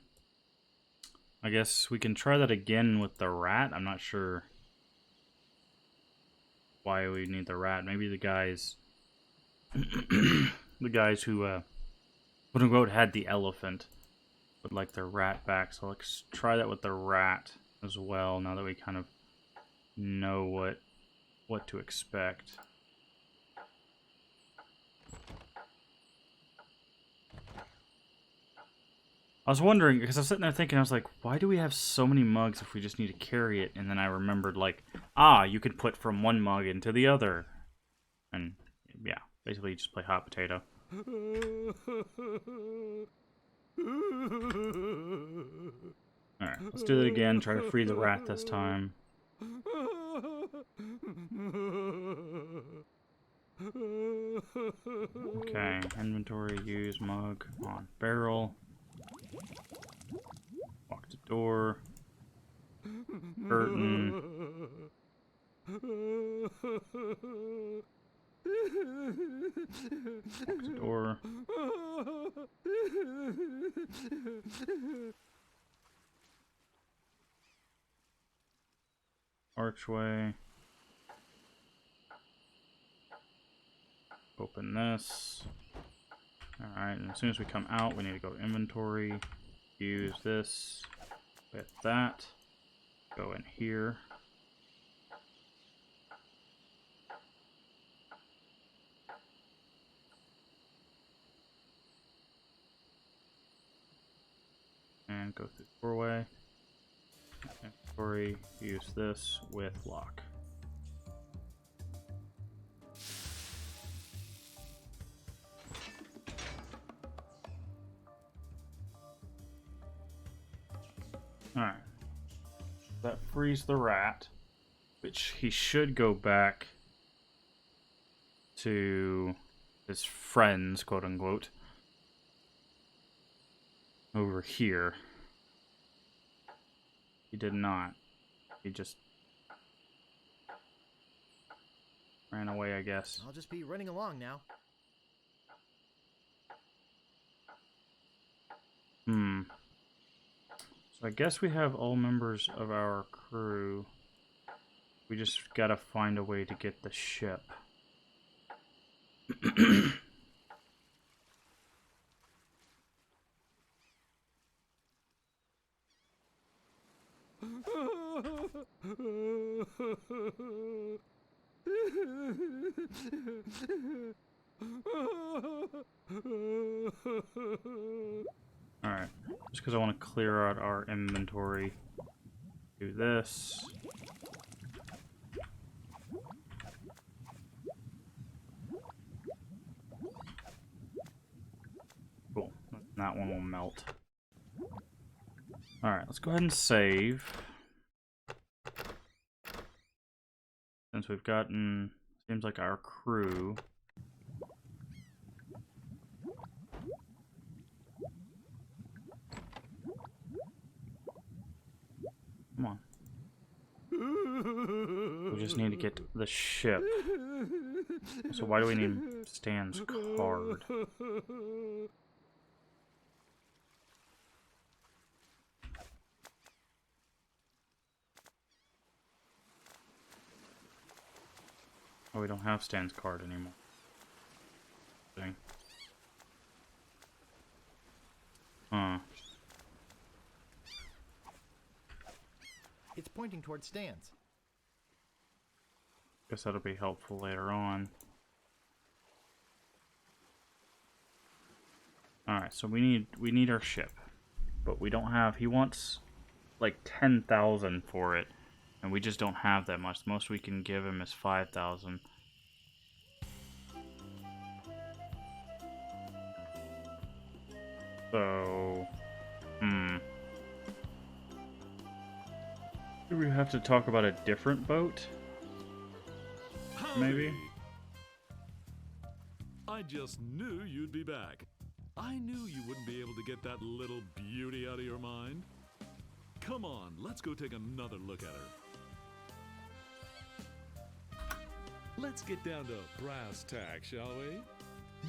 I guess we can try that again with the rat. I'm not sure why we need the rat. Maybe the guys... the guys who, quote unquote, had the elephant would like their rat back. So let's try that with the rat as well, now that we kind of know what to expect. I was wondering, because I was sitting there thinking, I was like, why do we have so many mugs if we just need to carry it? And then I remembered, like, you could put from one mug into the other. And, yeah, basically you just play hot potato. Alright, let's do it again. Try to free the rat this time. Okay, inventory, use mug on barrel. Walk to door. Curtain. Walk to door. Archway. Open this. Alright, and as soon as we come out, we need to go to inventory. Use this with that. Go in here. And go through the doorway. Inventory, use this with lock. Alright. That frees the rat, which he should go back to his friends, quote unquote. over here. He did not. He just ran away, I guess. I'll just be running along now. So I guess we have all members of our crew. We just gotta find a way to get the ship. Alright, just because I want to clear out our inventory. Do this. Cool. That one will melt. Alright, let's go ahead and save. Since we've gotten, seems like our crew. Come on. We just need to get the ship. So why do we need Stan's card? Oh, we don't have Stan's card anymore. Dang. Huh. It's pointing towards Stan's. Guess that'll be helpful later on. Alright, so we need our ship. But we don't have, he wants like 10,000 for it. And we just don't have that much. The most we can give him is 5,000. So, do we have to talk about a different boat? Maybe? I just knew you'd be back. I knew you wouldn't be able to get that little beauty out of your mind. Come on, let's go take another look at her. Let's get down to brass tacks, shall we?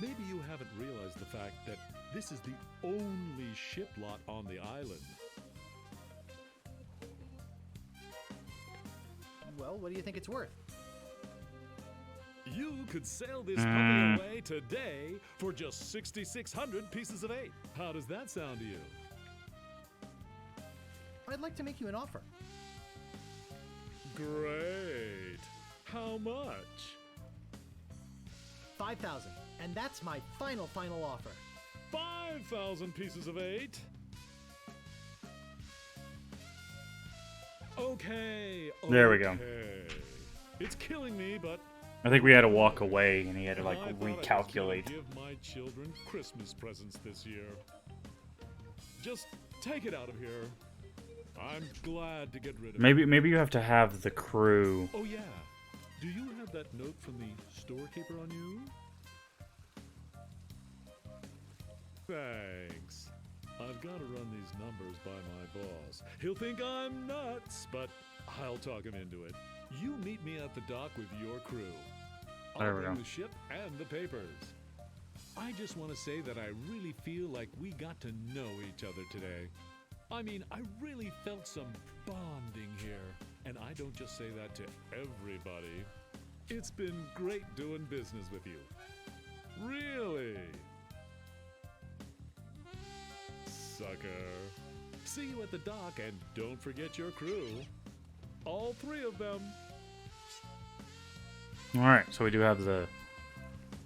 Maybe you haven't realized the fact that this is the only ship lot on the island. Well, what do you think it's worth? You could sail this puppy away today for just 6,600 pieces of 8. How does that sound to you? I'd like to make you an offer. Great. How much? 5,000, and that's my final offer. 5,000 pieces of 8? Okay. There we go. It's killing me, but I think we had to walk away and he had to like I thought I was recalculate. gonna give my children Christmas presents this year. Just take it out of here. I'm glad to get rid of it. Maybe you have to have the crew. Oh yeah. Do you have that note from the storekeeper on you? Thanks. I've got to run these numbers by my boss. He'll think I'm nuts, but I'll talk him into it. You meet me at the dock with your crew. There I'll we bring go. the ship and the papers. I just want to say that I really feel like we got to know each other today. I mean, I really felt some bonding here. And I don't just say that to everybody. It's been great doing business with you. Really. Sucker. See you at the dock, and don't forget your crew. All 3 of them. Alright, so we do have the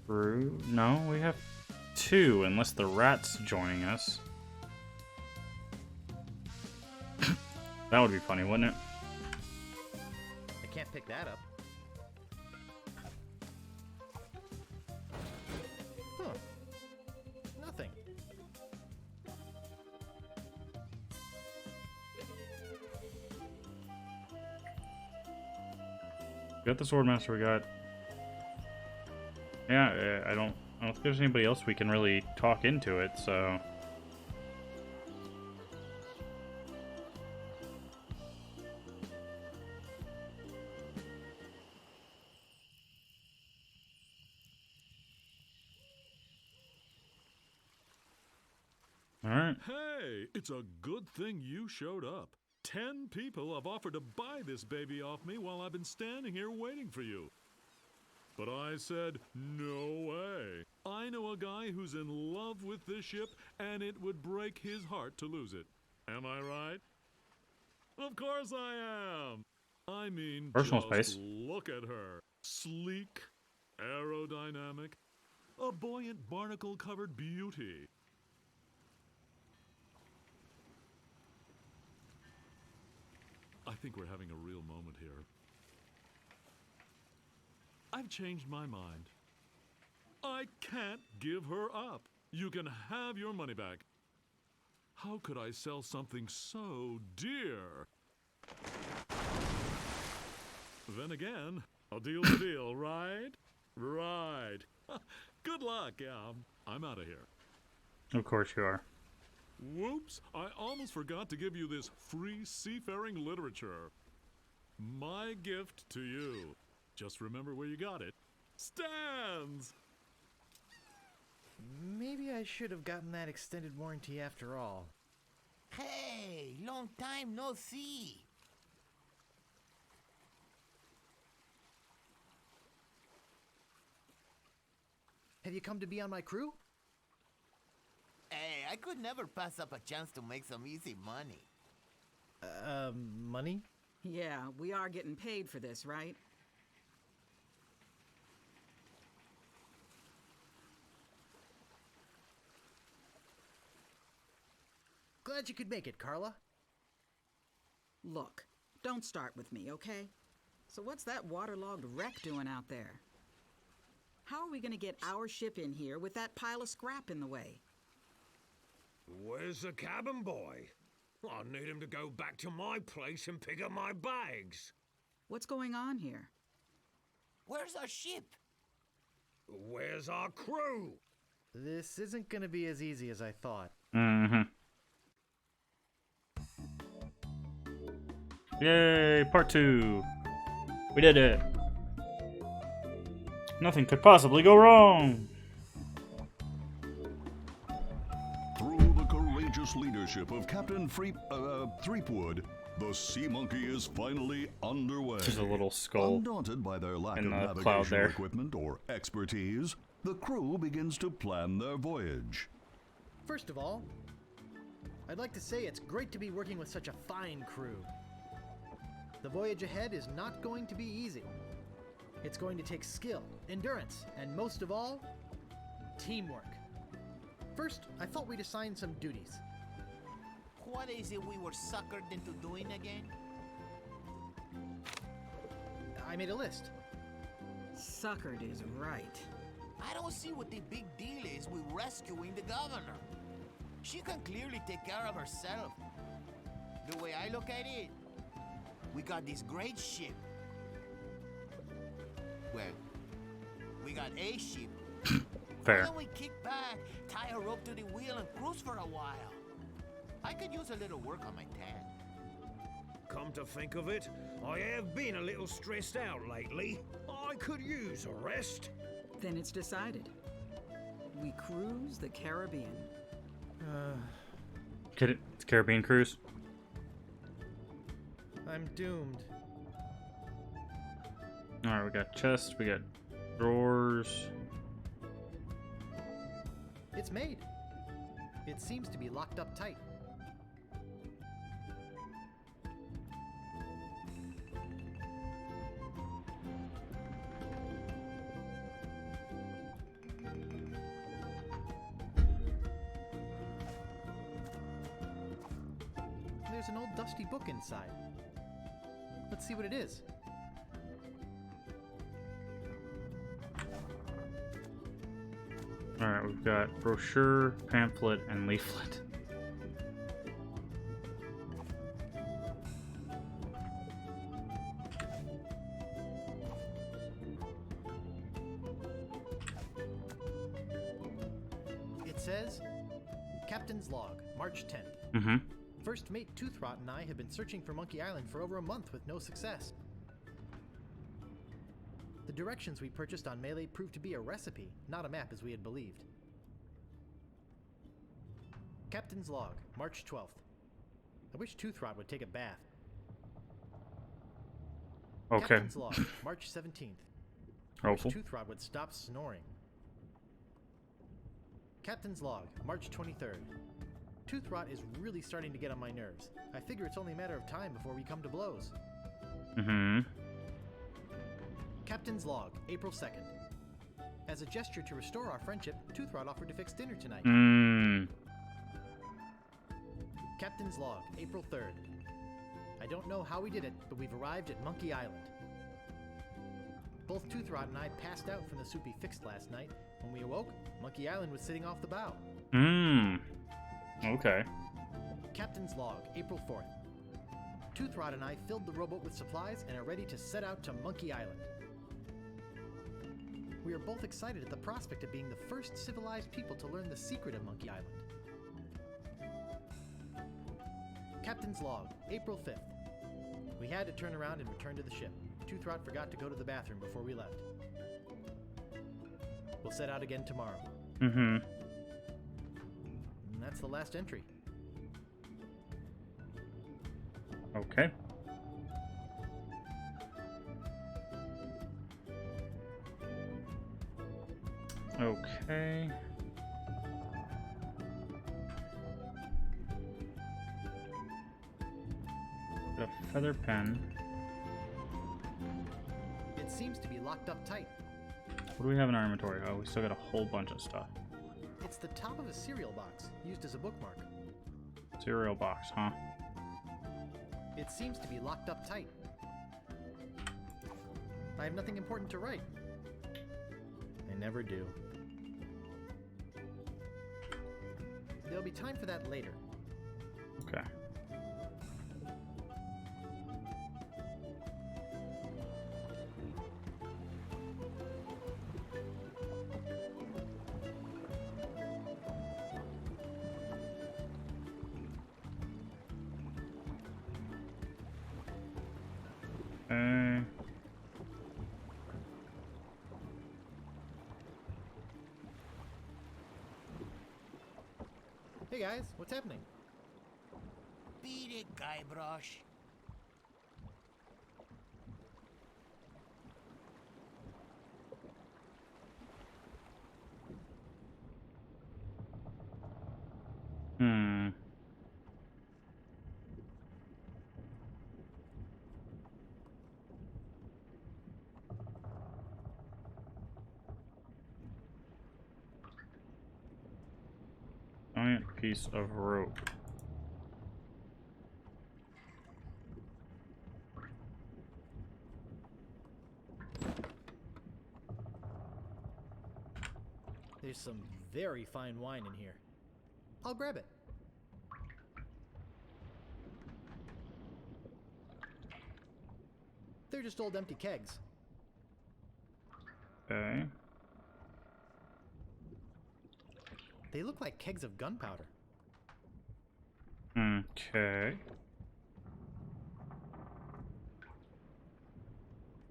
crew. No, we have 2, unless the rat's joining us. That would be funny, wouldn't it? I can't pick that up. Huh. Nothing. We got the Swordmaster, we got... Yeah, I don't think there's anybody else we can really talk into it, so... Alright. Hey, it's a good thing you showed up. 10 people have offered to buy this baby off me while I've been standing here waiting for you. But I said, no way. I know a guy who's in love with this ship, and it would break his heart to lose it. Am I right? Of course I am. I mean, Personal just space. look at her. Sleek, aerodynamic, a buoyant barnacle-covered beauty. I think we're having a real moment here. I've changed my mind. I can't give her up. You can have your money back. How could I sell something so dear? Then again, a deal's a deal, right? Right. Good luck, yeah. I'm out of here. Of course you are. Whoops, I almost forgot to give you this free seafaring literature. My gift to you. Just remember where you got it. Stands! Maybe I should have gotten that extended warranty after all. Hey, long time no see. Have you come to be on my crew? Hey, I could never pass up a chance to make some easy money. Money? Yeah, we are getting paid for this, right? Glad you could make it, Carla. Look, don't start with me, okay? So what's that waterlogged wreck doing out there? How are we gonna get our ship in here with that pile of scrap in the way? Where's the cabin boy? I need him to go back to my place and pick up my bags. What's going on here? Where's our ship? Where's our crew? This isn't gonna be as easy as I thought. Mm-hmm. Yay, part 2. We did it. Nothing could possibly go wrong. Through the courageous leadership of Captain Threepwood, the Sea Monkey is finally underway. There's a little skull Undaunted by their lack of in the cloud navigational there. equipment or expertise, the crew begins to plan their voyage. First of all, I'd like to say it's great to be working with such a fine crew. The voyage ahead is not going to be easy. It's going to take skill, endurance, and most of all, teamwork. First, I thought we'd assign some duties. What is it we were suckered into doing again? I made a list. Suckered is right. I don't see what the big deal is with rescuing the governor. She can clearly take care of herself. The way I look at it, we got this great ship. Well, we got a ship. Fair. Why don't we kick back, tie a rope to the wheel, and cruise for a while? I could use a little work on my tan. Come to think of it, I have been a little stressed out lately. I could use a rest. Then it's decided. We cruise the Caribbean. Get it? It's Caribbean cruise. I'm doomed. Alright, we got chests, we got drawers. It's made. It seems to be locked up tight. There's an old dusty book inside. Let's see what it is. Alright, we've got brochure, pamphlet, and leaflet. It says, Captain's Log, March 10th. Mm-hmm. First Mate Toothrot and I have been searching for Monkey Island for over a month with no success. The directions we purchased on Melee proved to be a recipe, not a map as we had believed. Captain's log, March 12th. I wish Toothrot would take a bath. Okay. Captain's log, March 17th. I wish Hopeful. Toothrot would stop snoring. Captain's log, March 23rd. Toothrot is really starting to get on my nerves. I figure it's only a matter of time before we come to blows. Mm-hmm. Captain's log, April 2nd. As a gesture to restore our friendship, Toothrot offered to fix dinner tonight. Captain's log, April 3rd. I don't know how we did it, but we've arrived at Monkey Island. Both Toothrot and I passed out from the soup he fixed last night. When we awoke, Monkey Island was sitting off the bow. Okay. Captain's log, April 4th. Toothrot and I filled the rowboat with supplies and are ready to set out to Monkey Island. We are both excited at the prospect of being the first civilized people to learn the secret of Monkey Island. Captain's log, April 5th. We had to turn around and return to the ship. Toothrot forgot to go to the bathroom before we left. We'll set out again tomorrow. Mm-hmm. And that's the last entry. Okay. Okay. Got a feather pen. It seems to be locked up tight. What do we have in our inventory? Oh, we still got a whole bunch of stuff. It's the top of a cereal box, used as a bookmark. Cereal box, huh? It seems to be locked up tight. I have nothing important to write. I never do. There'll be time for that later. Okay. Hey guys, what's happening? Beat it, Guybrush. Giant piece of rope. There's some very fine wine in here. I'll grab it. They're just old empty kegs. Okay. They look like kegs of gunpowder. Okay.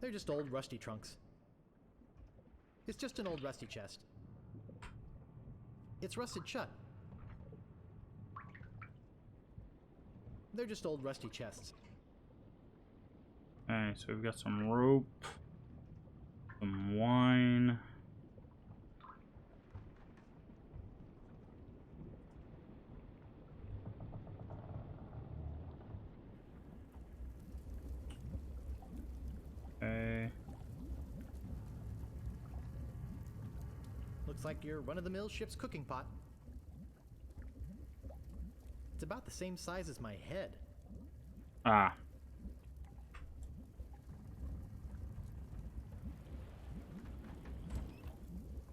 They're just old rusty trunks. It's just an old rusty chest. It's rusted shut. They're just old rusty chests. Alright, so we've got some rope, some wine. Okay. Looks like your run-of-the-mill ship's cooking pot. It's about the same size as my head. Ah.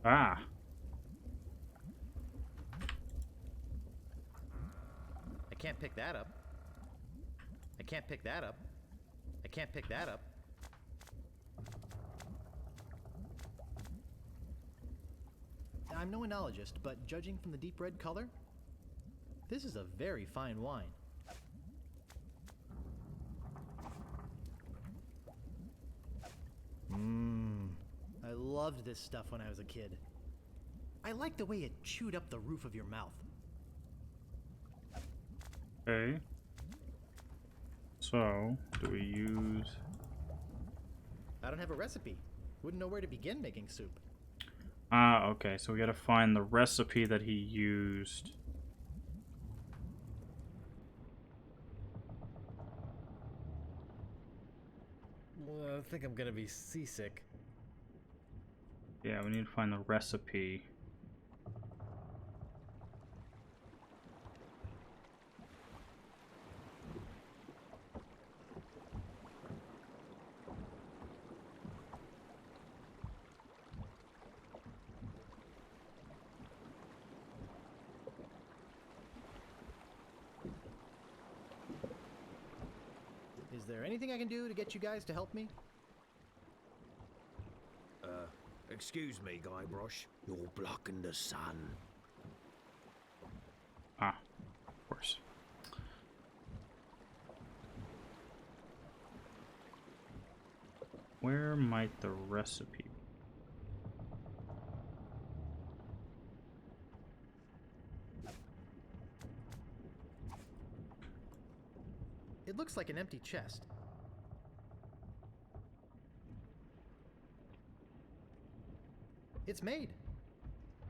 Ah. I can't pick that up. I can't pick that up. I can't pick that up. I'm no enologist, but judging from the deep red color, this is a very fine wine. I loved this stuff when I was a kid. I liked the way it chewed up the roof of your mouth. Okay. So, do we use... I don't have a recipe. Wouldn't know where to begin making soup. Ah, okay. So we gotta find the recipe that he used. Well, I think I'm gonna be seasick. Yeah, we need to find the recipe. Is there anything I can do to get you guys to help me? Excuse me, Guybrush. You're blocking the sun. Ah, of course. Where might the recipe be? It looks like an empty chest. It's made.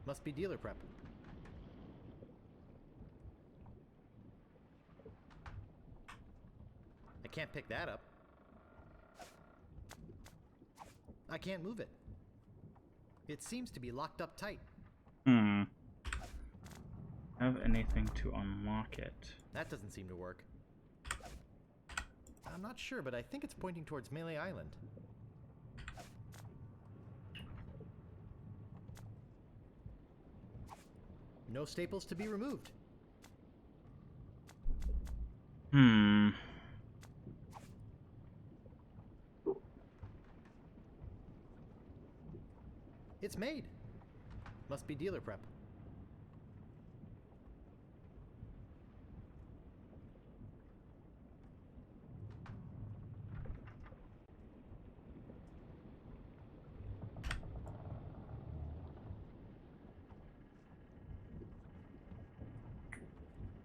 Must be dealer prep. I can't pick that up. I can't move it. It seems to be locked up tight. Have anything to unlock it? That doesn't seem to work. I'm not sure, but I think it's pointing towards Melee Island. No staples to be removed. It's made. Must be dealer prep.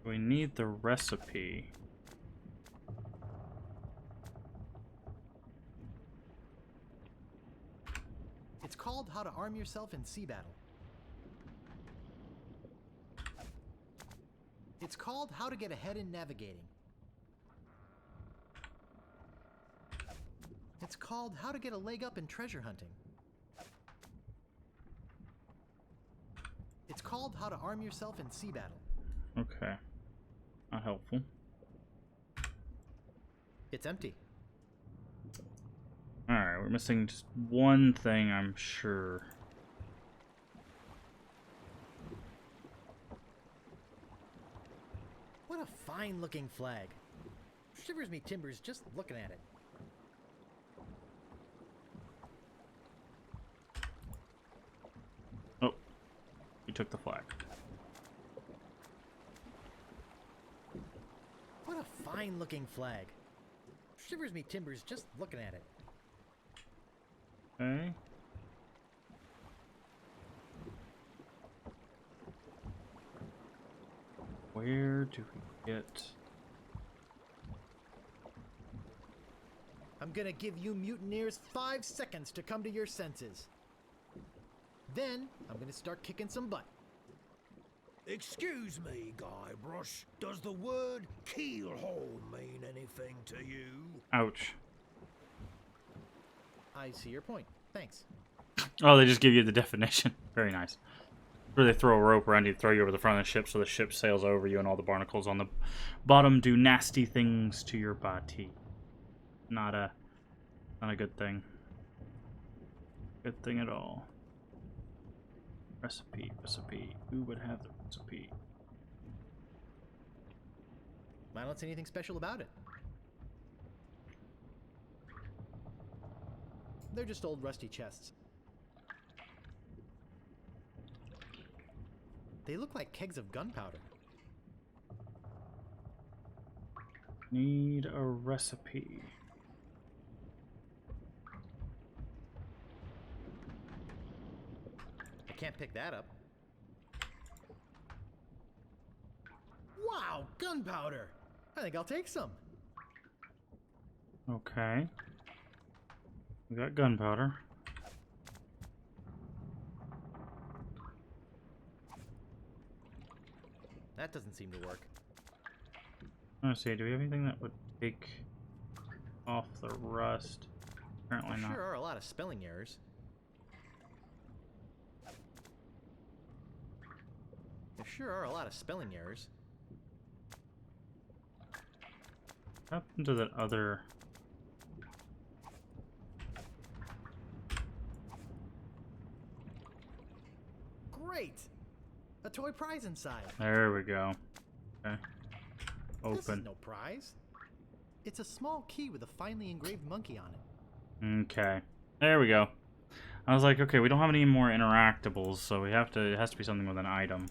We need the recipe. It's called How to Arm Yourself in Sea Battle. It's called How to Get Ahead in Navigating. It's called How to Get a Leg Up in Treasure Hunting. It's called How to Arm Yourself in Sea Battle. Okay. Not helpful. It's empty. Alright, we're missing just one thing, I'm sure. What a fine-looking flag. Shivers me timbers just looking at it. Oh, we took the flag. What a fine-looking flag. Shivers me timbers just looking at it. Okay. Where do we get... I'm gonna give you mutineers 5 seconds to come to your senses. Then, I'm gonna start kicking some butt. Excuse me, Guybrush. Does the word keelhole mean anything to you? Ouch. I see your point. Thanks. Oh, they just give you the definition. Very nice. Where they throw a rope around you, throw you over the front of the ship so the ship sails over you and all the barnacles on the bottom do nasty things to your body. Not a good thing. Good thing at all. Recipe. Who would have the recipe? I don't see anything special about it. They're just old rusty chests. They look like kegs of gunpowder. Need a recipe. I can't pick that up. Wow, gunpowder! I think I'll take some. Okay. We got gunpowder. That doesn't seem to work. Let's see, do we have anything that would take off the rust? Apparently There not. sure are a lot of spelling errors. There sure are a lot of spelling errors. What happened to that other... Great! A toy prize inside. There we go. Okay. This is Open. no prize. It's a small key with a finely engraved monkey on it. Okay. There we go. I was like, okay, we don't have any more interactables, so we have to. It has to be something with an item.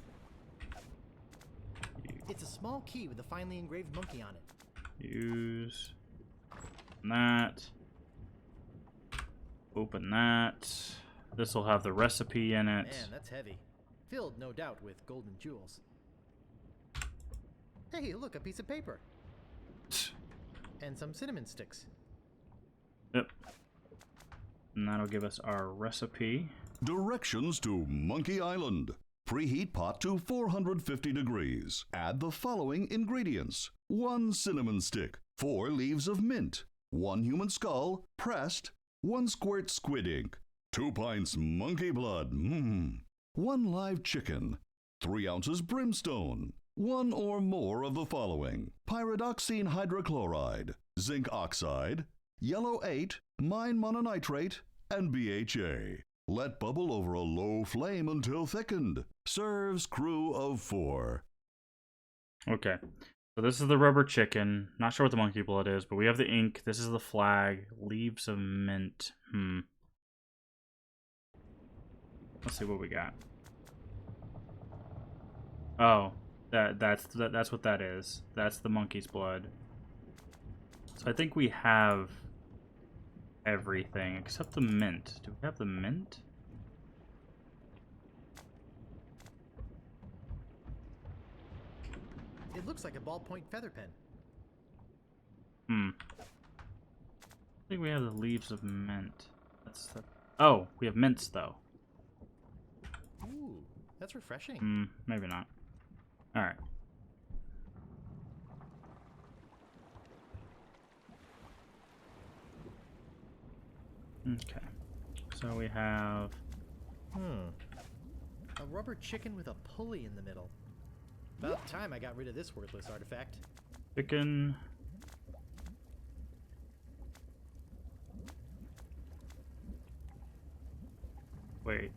It's a small key with a finely engraved monkey on it. Use that. Open that. This will have the recipe in it. Man, that's heavy. Filled, no doubt, with golden jewels. Hey, look, a piece of paper. And some cinnamon sticks. Yep. And that'll give us our recipe. Directions to Monkey Island. Preheat pot to 450 degrees. Add the following ingredients. 1 cinnamon stick, 4 leaves of mint, 1 human skull, pressed, 1 squirt squid ink, 2 pints monkey blood, 1 live chicken, 3 ounces brimstone, 1 or more of the following. Pyridoxine hydrochloride, zinc oxide, yellow 8, mine mononitrate, and BHA. Let bubble over a low flame until thickened. Serves crew of 4. Okay. So this is the rubber chicken. Not sure what the monkey blood is, but we have the ink. This is the flag. Leaves of mint. Let's see what we got. Oh, that's what that is. That's the monkey's blood. So I think we have everything except the mint. Do we have the mint? It looks like a ballpoint feather pen. I think we have the leaves of mint. That's the... Oh, we have mints though. Ooh, that's refreshing. Maybe not. Alright. Okay. So we have... A rubber chicken with a pulley in the middle. About time I got rid of this worthless artifact. chicken. Wait.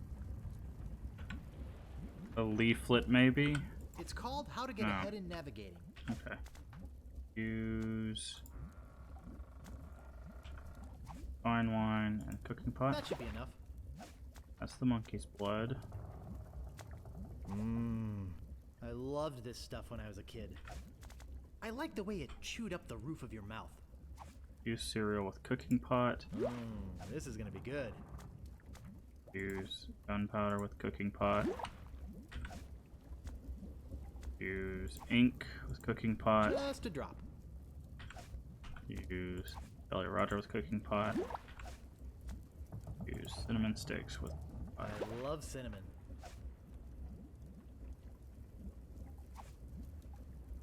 A leaflet, maybe? It's called How to Get No. Ahead in Navigating. Okay. Use... fine wine and cooking pot. That should be enough. That's the monkey's blood. I loved this stuff when I was a kid. I liked the way it chewed up the roof of your mouth. Use cereal with cooking pot. This is gonna be good. Use gunpowder with cooking pot. Use ink with cooking pot. Just a drop. Use Jolly Roger with cooking pot. Use cinnamon sticks with pot. I love cinnamon.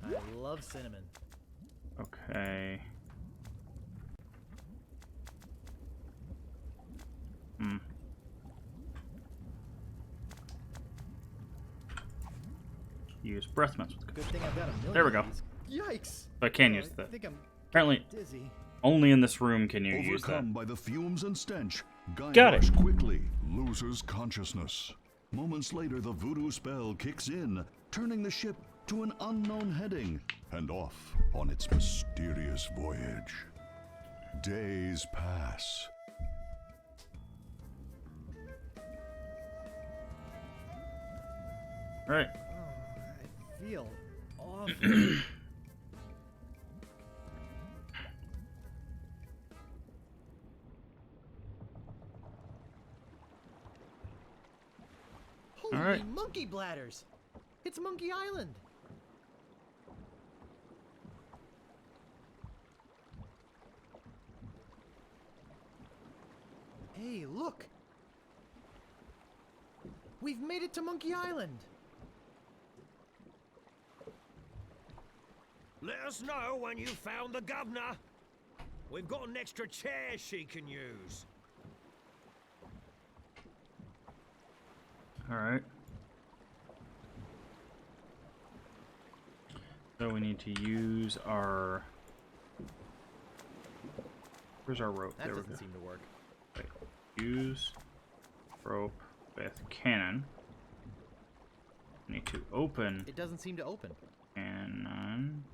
I love cinnamon. Okay. Use breath mints with Good cooking thing I've got a million. There we go. of these. Yikes! So I can Oh, use I that. think I'm Apparently, dizzy. only in this room can you use that. Overcome by the fumes and stench, Guy Got it. Rush quickly loses consciousness. Moments later, the voodoo spell kicks in, turning the ship to an unknown heading and off on its mysterious voyage. Days pass. Right. I feel awful. Holy Alright. monkey bladders! It's Monkey Island! Hey, look! We've made it to Monkey Island! Let us know when you found the governor. We've got an extra chair she can use. Alright. So we need to use our... Where's our rope? That there we doesn't go. seem to work. Wait. Use rope with cannon. Need to open It doesn't seem to open. cannon.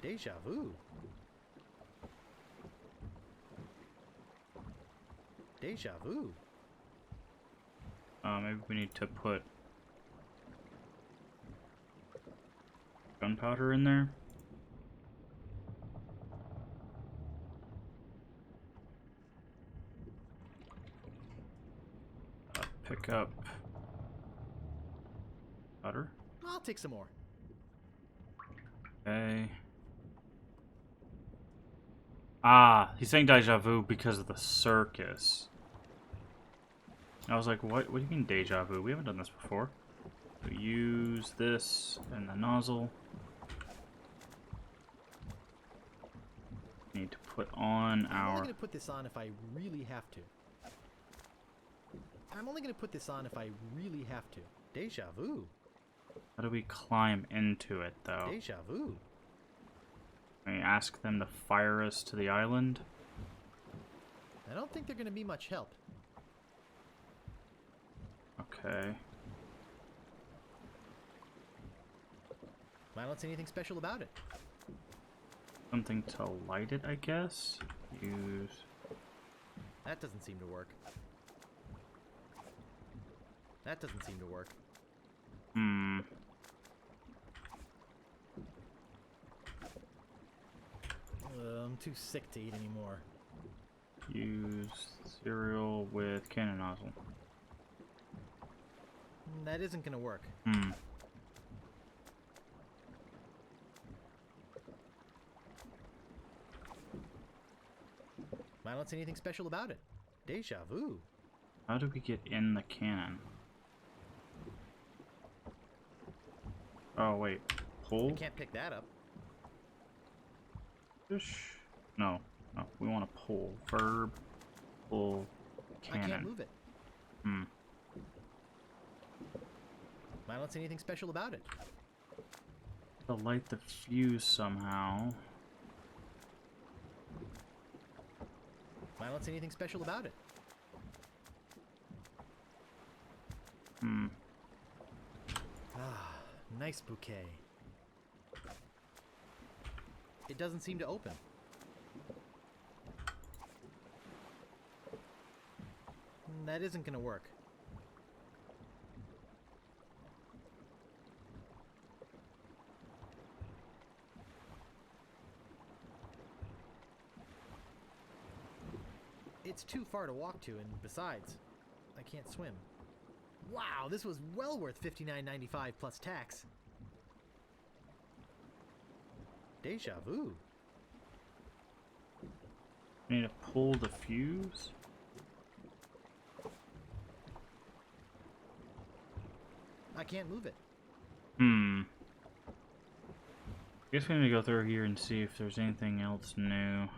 Deja vu. Deja vu. Maybe we need to put gunpowder in there. Pick up powder. I'll take some more. Okay. Ah, he's saying deja vu because of the circus. I was like, what do you mean deja vu? We haven't done this before. So use this and the nozzle. Need to put on I'm only our... going to put this on if I really have to. I'm only going to put this on if I really have to. Deja vu. How do we climb into it, though? Deja vu. Can we ask them to fire us to the island? I don't think they're going to be much help. Okay. I don't see anything special about it. Something to light it, I guess? Use... That doesn't seem to work. That doesn't seem to work. I'm too sick to eat anymore. Use cereal with cannon nozzle. That isn't gonna work. I don't see anything special about it. Deja vu. How do we get in the cannon? Oh, wait. Pull? I can't pick that up. Push? No. No, we want to pull. Verb. Pull. Cannon. I can't move it. I don't see anything special about it. To light the fuse somehow. I don't see anything special about it. Ah, nice bouquet. It doesn't seem to open. That isn't gonna work. It's too far to walk to, and besides, I can't swim. Wow, this was well worth $59.95 plus tax. Deja vu. We need to pull the fuse? I can't move it. I guess we need to go through here and see if there's anything else new.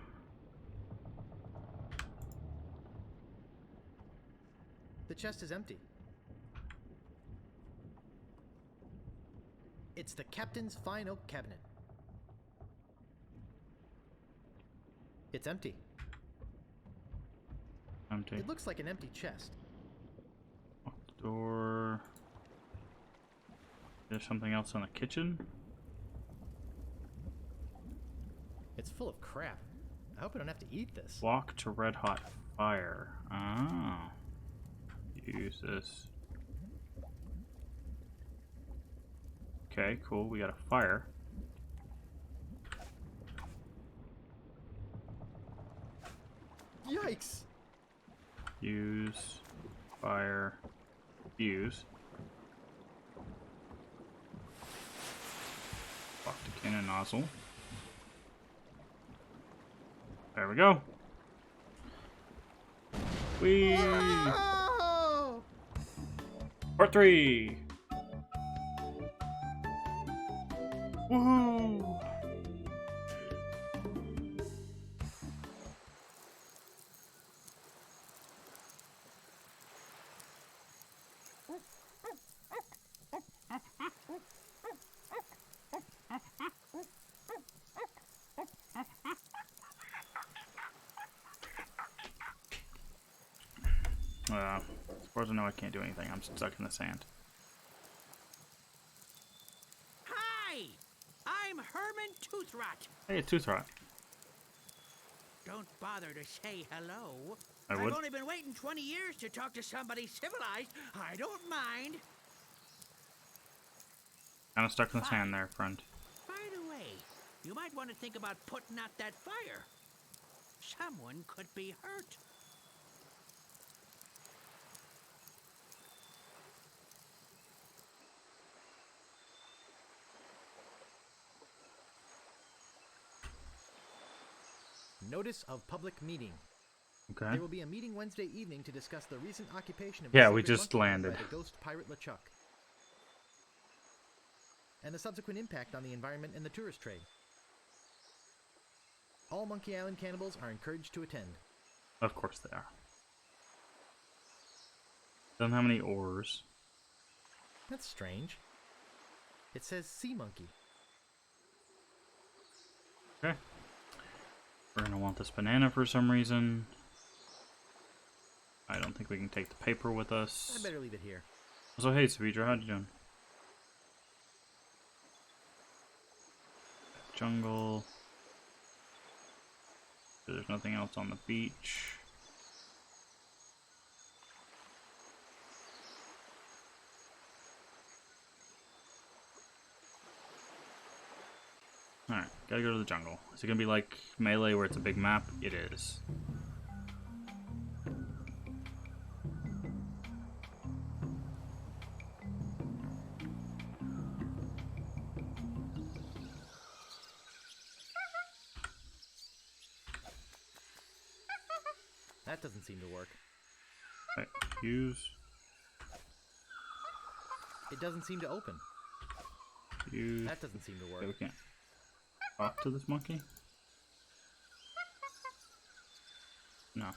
The chest is empty. It's the captain's fine oak cabinet. It's empty. Empty. It looks like an empty chest. Lock the door. There's something else in the kitchen? It's full of crap. I hope I don't have to eat this. Walk to red hot fire. Ah. Use this. Okay, cool. We got a fire. Yikes! Use fire. Fuse. Lock the cannon nozzle. There we go. Whee! Part 3! Woohoo! As far as I know, I can't do anything. I'm stuck in the sand. Hi! I'm Herman Toothrot. Hey, Toothrot. Don't bother to say hello. I would. I've only been waiting 20 years to talk to somebody civilized. I don't mind. Kind of stuck in the sand there, friend. By the way, you might want to think about putting out that fire. Someone could be hurt. Notice of public meeting. Okay. There will be a meeting Wednesday evening to discuss the recent occupation of Yeah, the we sacred just monkey landed. by the ghost pirate LeChuck, and the subsequent impact on the environment and the tourist trade. All Monkey Island cannibals are encouraged to attend. Of course they are. Doesn't have any oars. That's strange. It says sea monkey. Okay. We're gonna want this banana for some reason. I don't think we can take the paper with us. I better leave it here. So hey, Savidra, how you doing? Jungle. There's nothing else on the beach. Alright, gotta go to the jungle. Is it gonna be like Melee where it's a big map? It is. That doesn't seem to work. Right, use. It doesn't seem to open. Use. That doesn't seem to work. Okay, we can't talk to this monkey? No.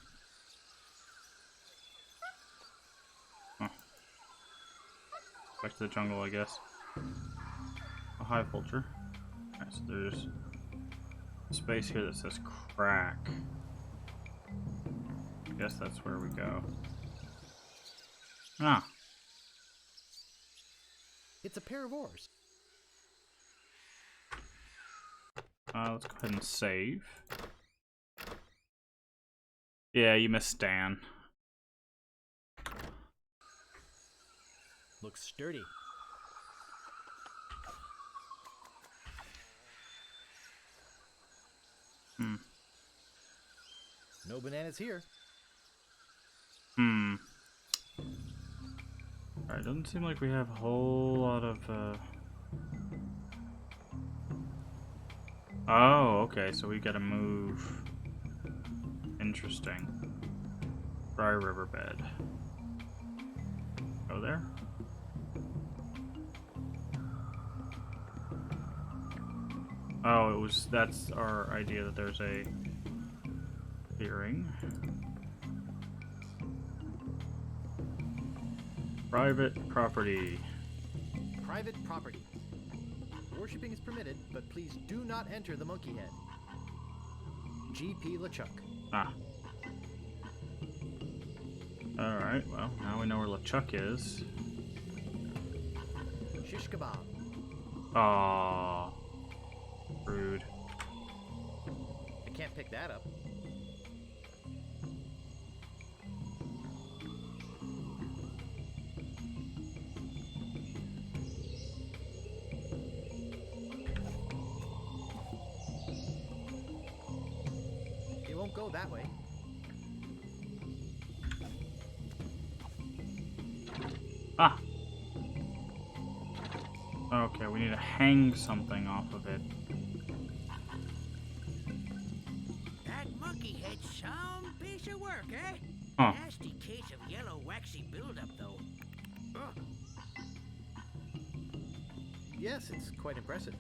Huh. Back to the jungle, I guess. A hive vulture. Alright, so there's a space here that says crack. I guess that's where we go. Ah. It's a pair of oars. Let's go ahead and save. Yeah, you missed Stan. Looks sturdy. No bananas here. Alright, doesn't seem like we have a whole lot of, Oh, okay, so we gotta move. Interesting. Dry riverbed. Go there? Oh, that's our idea that there's a clearing. Private property. Private property. Worshipping is permitted, but please do not enter the monkey head. G.P. LeChuck. Ah. Alright, well, now we know where LeChuck is. Shish kebab. Aww. Rude. I can't pick that up. It won't go that way. Ah! Okay, we need to hang something off of it. That monkey monkey head, some piece of work, eh? Huh. Nasty case of yellow waxy buildup, though. Ugh. Yes, it's quite impressive.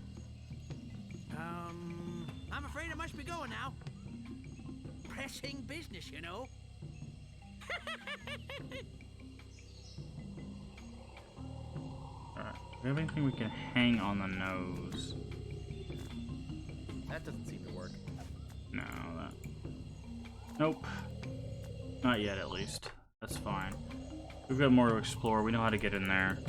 I'm afraid I must be going now. Pressing business, you know. Alright. Do we have anything we can hang on the nose? That doesn't seem to work. No, that... Nope. Not yet, at least. That's fine. We've got more to explore. We know how to get in there.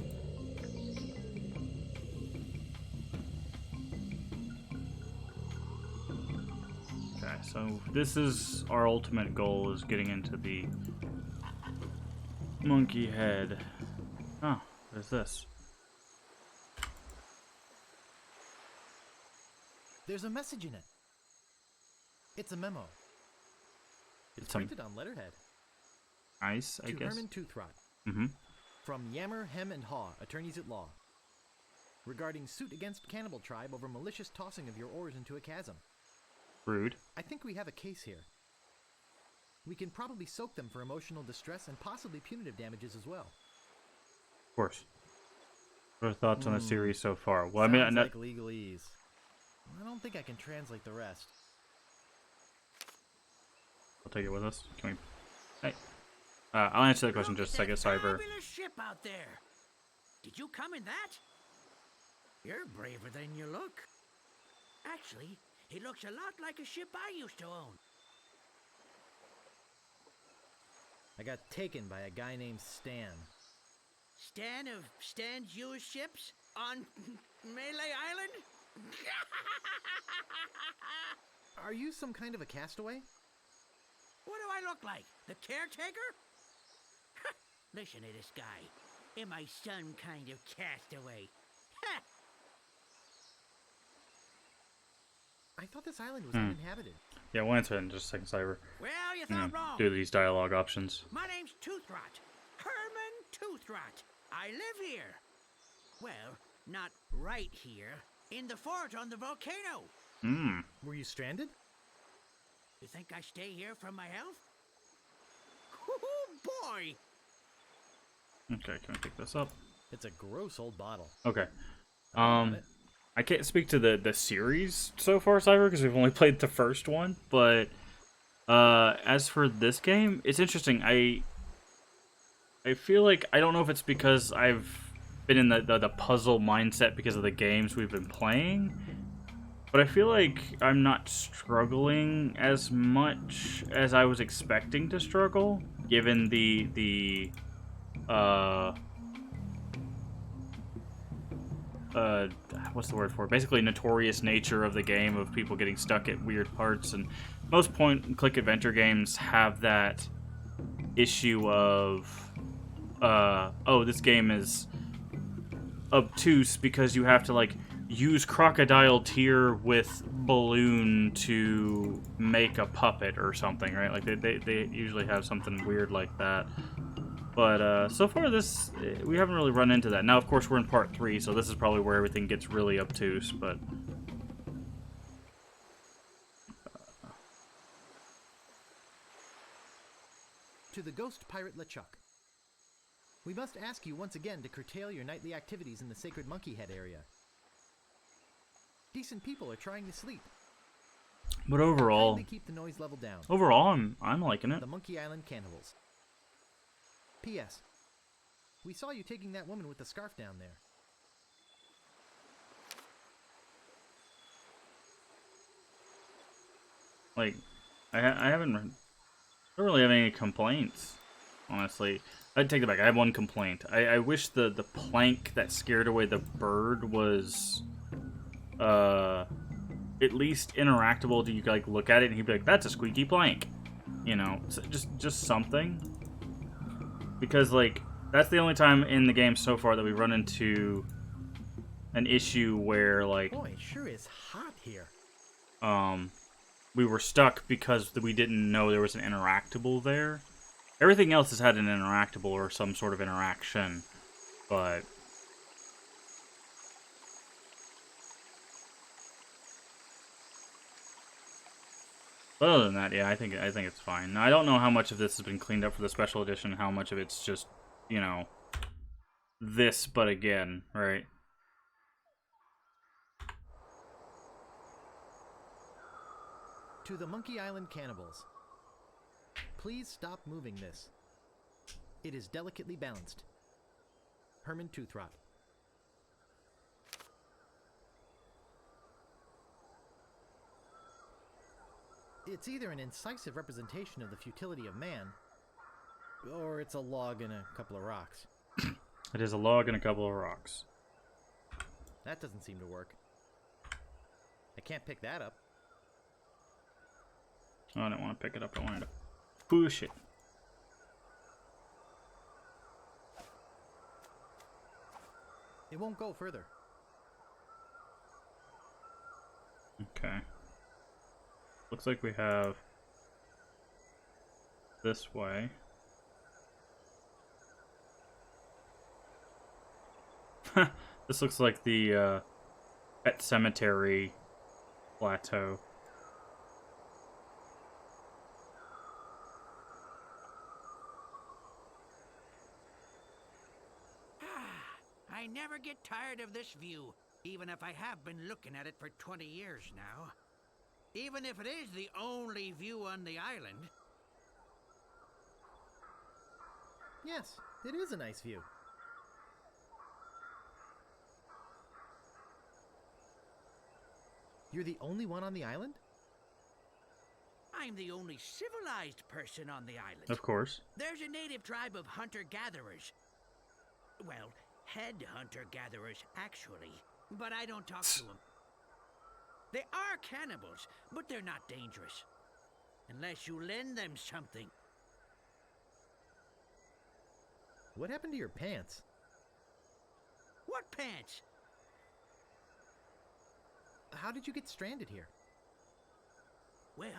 Okay, so this is our ultimate goal, is getting into the monkey head. Oh, what is this? There's a message in it. It's a memo. It's Some printed on letterhead. ice, I To guess. Herman Toothrot. Mm-hmm. From Yammer, Hem, and Haw, attorneys at law. Regarding suit against cannibal tribe over malicious tossing of your oars into a chasm. Rude. I think we have a case here. We can probably soak them for emotional distress and possibly punitive damages as well. Of course. What are thoughts on the series so far? Well, I mean, Sounds like legalese. I don't think I can translate the rest. I'll take it with us. Can we? Hey. I'll answer that question just a second, Cyber. Fabulous ship out there. Did you come in that? You're braver than you look. Actually, it looks a lot like a ship I used to own. I got taken by a guy named Stan. Stan of Stan's used ships on Melee Island? Are you some kind of a castaway? What do I look like? The caretaker? Listen to this guy. Am I some kind of castaway? I thought this island was uninhabited. Yeah, we'll answer that in just a second, Cyber. Well, you thought wrong. Do these dialogue options. My name's Toothrot. Herman Toothrot. I live here. Well, not right here. In the fort on the volcano. Hmm. Were you stranded? You think I stay here for my health? Oh, boy! Okay, can I pick this up? It's a gross old bottle. Okay. I can't speak to the series so far, Cyber, because we've only played the first one. But as for this game, it's interesting. I feel like, I don't know if it's because I've been in the puzzle mindset because of the games we've been playing, but I feel like I'm not struggling as much as I was expecting to struggle, given the what's the word for it? Basically notorious nature of the game, of people getting stuck at weird parts, and most point-and-click adventure games have that issue of oh, this game is obtuse because you have to like use crocodile tear with balloon to make a puppet or something, right? Like they usually have something weird like that. But so far we haven't really run into that. Now, of course, we're in part 3, so this is probably where everything gets really obtuse, but... To the ghost pirate LeChuck. We must ask you once again to curtail your nightly activities in the sacred monkey head area. Decent people are trying to sleep. But overall... Kindly keep the noise level down. Overall, I'm liking it. The Monkey Island Cannibals. P.S. We saw you taking that woman with the scarf down there. Like, I don't really have any complaints, honestly. I'd take it back. I have one complaint. I wish the plank that scared away the bird was at least interactable. You could like look at it and he'd be like, "That's a squeaky plank," you know. So just something. Because like that's the only time in the game so far that we run into an issue where like, boy, it sure is hot here. We were stuck because we didn't know there was an interactable there. Everything else has had an interactable or some sort of interaction, but But other than that, yeah, I think it's fine. Now, I don't know how much of this has been cleaned up for the special edition, how much of it's just, you know, this, but again, right? To the Monkey Island cannibals. Please stop moving this. It is delicately balanced. Herman Toothrot. It's either an incisive representation of the futility of man, or it's a log and a couple of rocks. It is a log and a couple of rocks. That doesn't seem to work. I can't pick that up. Oh, I don't want to pick it up. I wanted to push it. It won't go further. Okay. Looks like we have this way. This looks like the Pet Cemetery plateau. I never get tired of this view, even if I have been looking at it for 20 years now. Even if it is the only view on the island. Yes, it is a nice view. You're the only one on the island? I'm the only civilized person on the island. Of course. There's a native tribe of hunter-gatherers. Well, head hunter-gatherers, actually. But I don't talk to them. They are cannibals, but they're not dangerous. Unless you lend them something. What happened to your pants? What pants? How did you get stranded here? Well,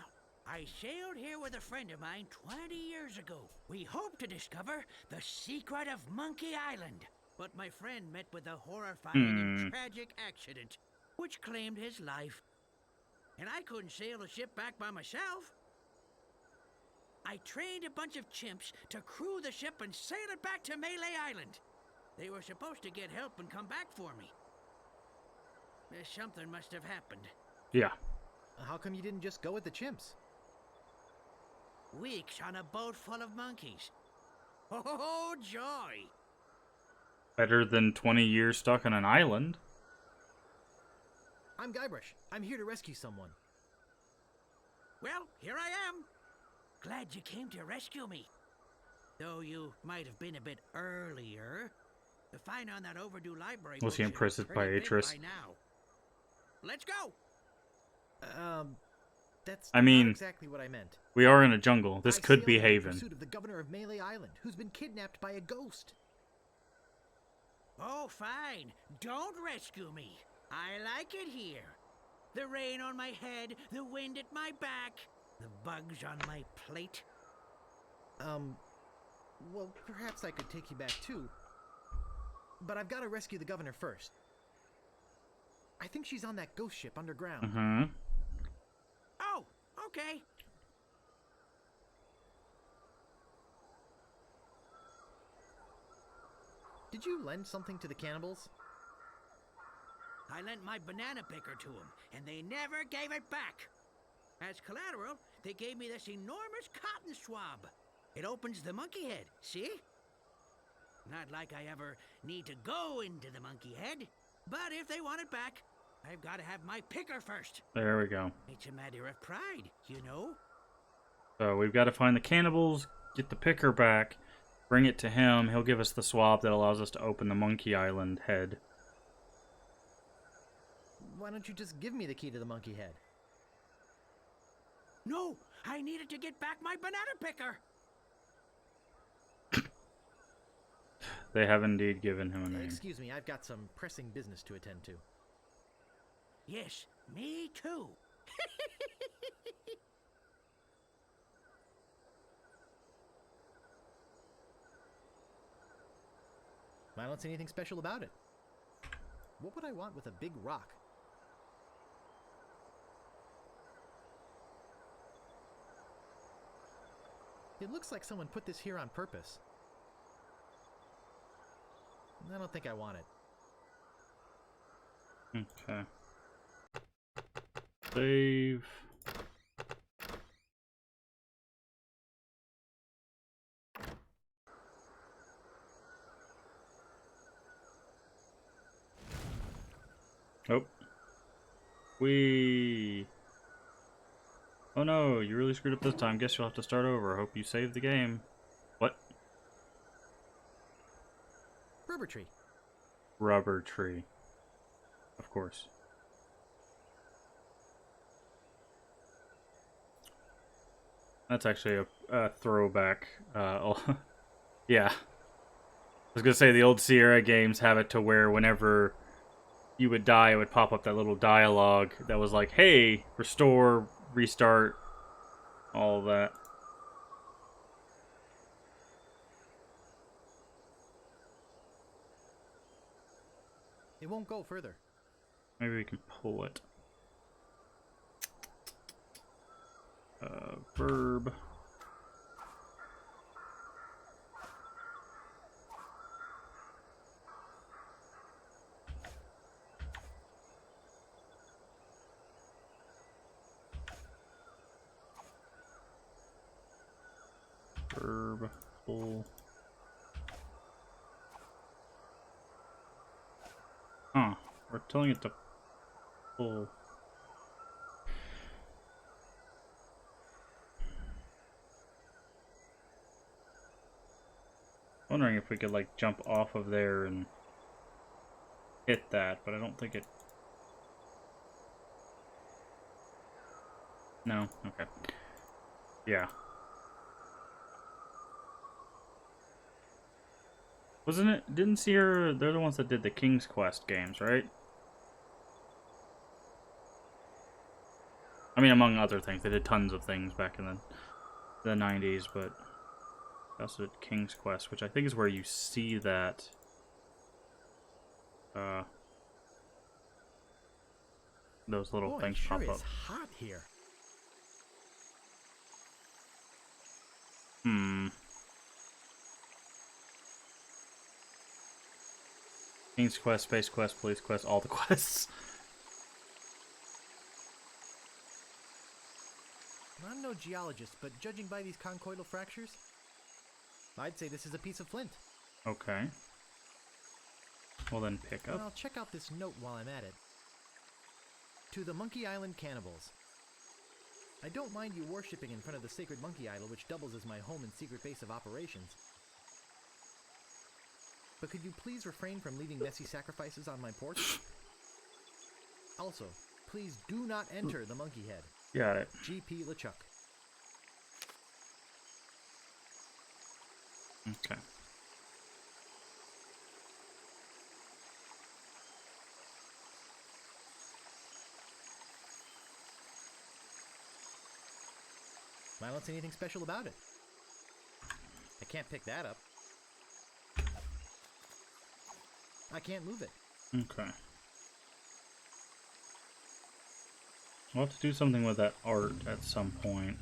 I sailed here with a friend of mine 20 years ago. We hoped to discover the secret of Monkey Island. But my friend met with a horrifying and tragic accident, which claimed his life. And I couldn't sail the ship back by myself. I trained a bunch of chimps to crew the ship and sail it back to Melee Island. They were supposed to get help and come back for me. Something must have happened. Yeah. How come you didn't just go with the chimps? Weeks on a boat full of monkeys. Oh, joy! Better than 20 years stuck on an island. I'm Guybrush. I'm here to rescue someone. Well, here I am. Glad you came to rescue me. Though you might have been a bit earlier. The fine on that overdue library Was he book should imprisoned be by pretty big Atris? by now. Let's go. That's I mean, not exactly what I meant. We are in a jungle. This I could sailed be in Haven. pursuit of the governor of Melee Island, who's been kidnapped by a ghost. Oh, fine. Don't rescue me. I like it here. The rain on my head, the wind at my back, the bugs on my plate. Well, perhaps I could take you back too. But I've got to rescue the governor first. I think she's on that ghost ship underground. Mm-hmm. Oh, okay. Did you lend something to the cannibals? I lent my banana picker to them, and they never gave it back. As collateral, they gave me this enormous cotton swab. It opens the monkey head, see? Not like I ever need to go into the monkey head, but if they want it back, I've got to have my picker first. There we go. It's a matter of pride, you know? So we've got to find the cannibals, get the picker back, bring it to him. He'll give us the swab that allows us to open the Monkey Island head. Why don't you just give me the key to the monkey head? No, I needed to get back my banana picker. They have indeed given him a name. Excuse me, I've got some pressing business to attend to. Yes, me too. I don't see anything special about it. What would I want with a big rock? It looks like someone put this here on purpose. I don't think I want it. Okay. Save. Oh. Oh no, you really screwed up this time. Guess you'll have to start over. Hope you saved the game. What? Rubber tree. Rubber tree. Of course. That's actually a throwback. Yeah. I was gonna say the old Sierra games have it to where whenever you would die, it would pop up that little dialogue that was like, hey, restore, restart, all of that. It won't go further. Maybe we can pull it. Verb. Verb. Pull. Huh. We're telling it to pull. Wondering if we could like jump off of there and hit that, but I don't think it. No? Okay. Yeah. Wasn't it? Didn't Sierra? They're the ones that did the King's Quest games, right? I mean, among other things, they did tons of things back in the 90s, but they also did King's Quest, which I think is where you see that. Those little Boy, things it sure pop up. is hot here. King's Quest, Space Quest, Police Quest, all the quests. I'm no geologist, but judging by these conchoidal fractures, I'd say this is a piece of flint. Okay. Well then pick And up. I'll check out this note while I'm at it. To the Monkey Island Cannibals. I don't mind you worshipping in front of the sacred monkey idol, which doubles as my home and secret base of operations. But could you please refrain from leaving messy sacrifices on my porch? Also, please do not enter the monkey head. Got it. G.P. LeChuck. Okay. I don't see anything special about it. I can't pick that up. I can't move it. Okay. We'll have to do something with that art at some point.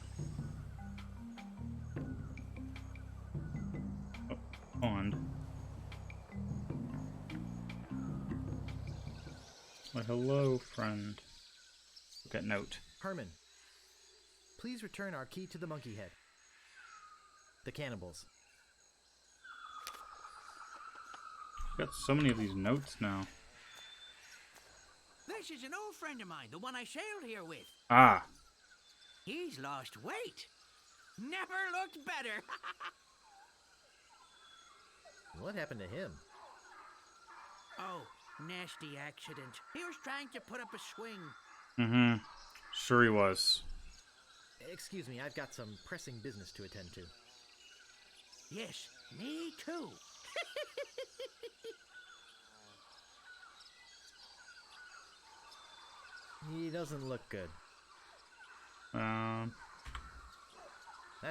Oh, pond. Why, hello, friend. Look at note. Herman, please return our key to the monkey head. The cannibals. Got so many of these notes now. This is an old friend of mine, the one I sailed here with. Ah. He's lost weight. Never looked better. What happened to him? Oh, nasty accident. He was trying to put up a swing. Mm-hmm. Sure he was. Excuse me, I've got some pressing business to attend to. Yes, me too. He doesn't look good. That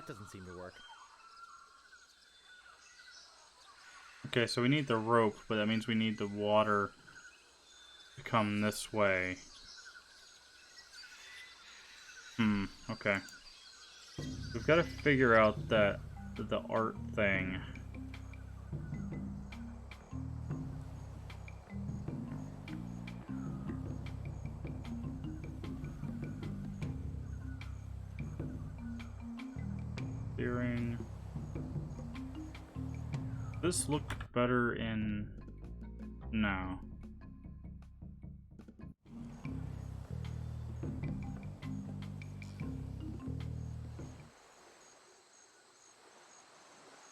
doesn't seem to work. Okay, so we need the rope, but that means we need the water to come this way. Okay. We've got to figure out the art thing. Clearing. Does this look better in... No.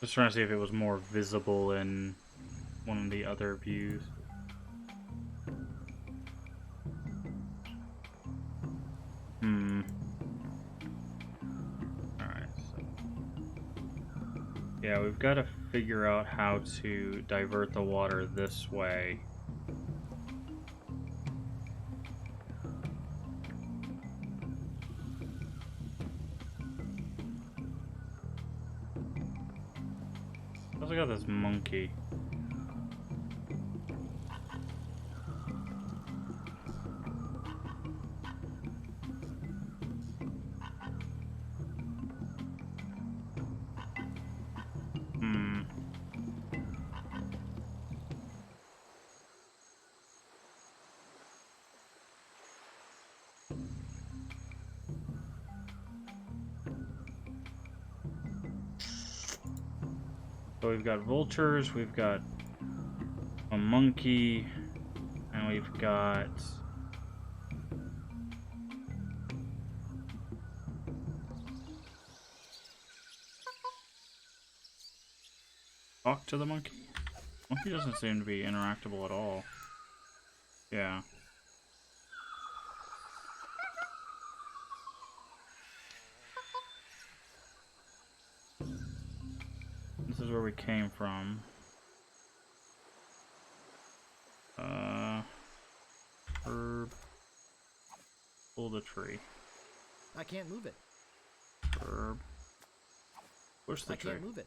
Just trying to see if it was more visible in one of the other views. Alright, so... yeah, we've got to figure out how to divert the water this way. I also got this monkey. So we've got vultures, we've got a monkey, and we've got... talk to the monkey? Monkey doesn't seem to be interactable at all. Yeah. This is where we came from. Herb. Pull the tree. I can't move it. Herb. Push the tree. I can't move it.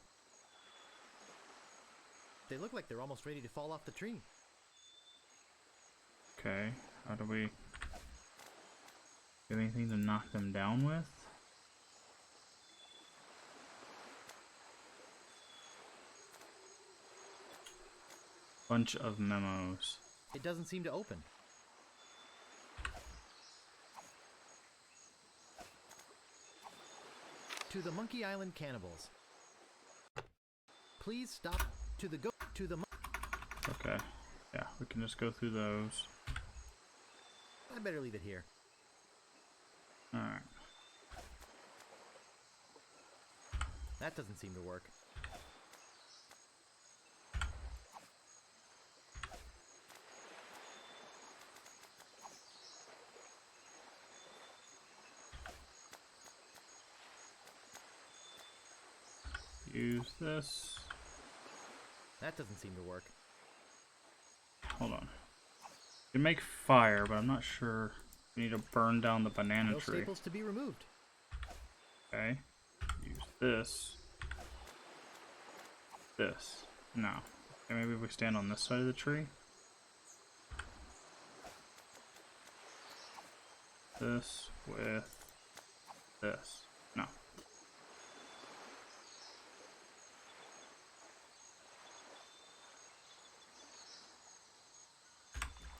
They look like they're almost ready to fall off the tree. Okay, how do we... do anything to knock them down with? Bunch of memos. It doesn't seem to open. To the Monkey Island cannibals. Please stop to the Okay. Yeah, we can just go through those. I better leave it here. Alright. That doesn't seem to work. Use this. That doesn't seem to work. Hold on. You can make fire, but I'm not sure. We need to burn down the banana No tree. staples to be removed. Okay. Use this. This. No. Okay, maybe we stand on this side of the tree. This with this. No.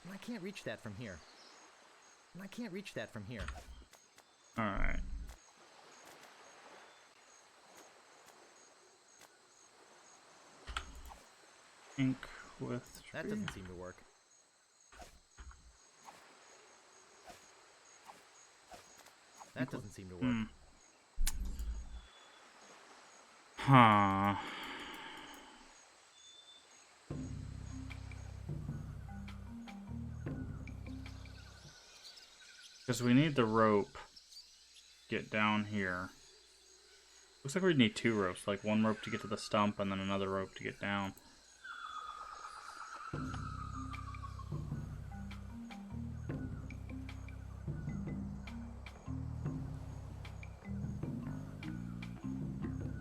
I can't reach that from here. I can't reach that from here. Alright. Ink with tree. That doesn't seem to work. That doesn't seem to work. Huh. Because we need the rope. Get down here. Looks like we need two ropes. Like one rope to get to the stump and then another rope to get down.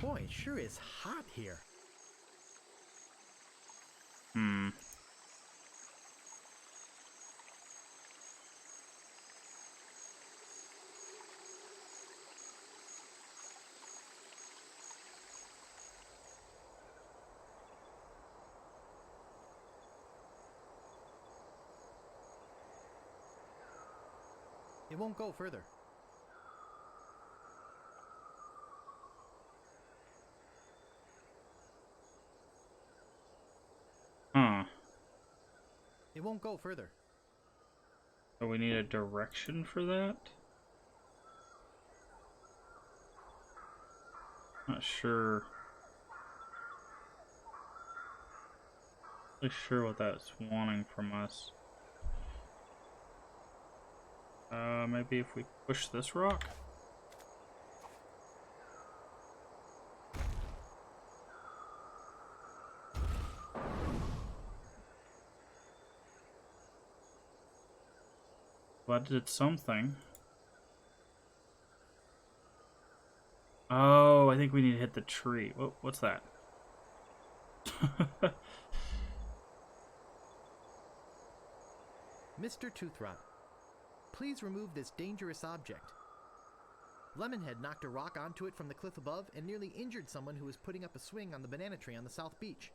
Boy, it sure is hot here. It won't go further. Huh. It won't go further. So we need a direction for that? Not sure. Not sure what that's wanting from us. Maybe if we push this rock? Well, that did something. Oh, I think we need to hit the tree. What's that? Mr. Toothrot, please remove this dangerous object. Lemonhead knocked a rock onto it from the cliff above and nearly injured someone who was putting up a swing on the banana tree on the South Beach.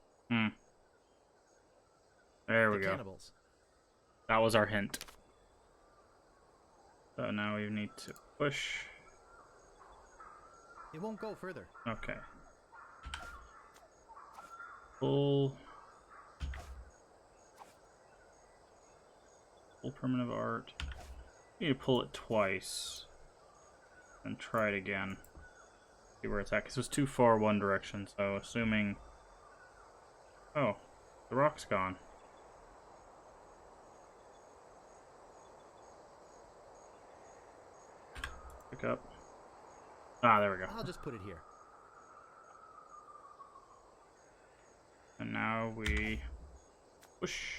There we go. Cannibals. That was our hint. So now we need to push. It won't go further. Okay. Full primitive art. You need to pull it twice. And try it again. See where it's at. Because it was too far one direction, so assuming... Oh, the rock's gone. Pick up. Ah, there we go. I'll just put it here. And now we push.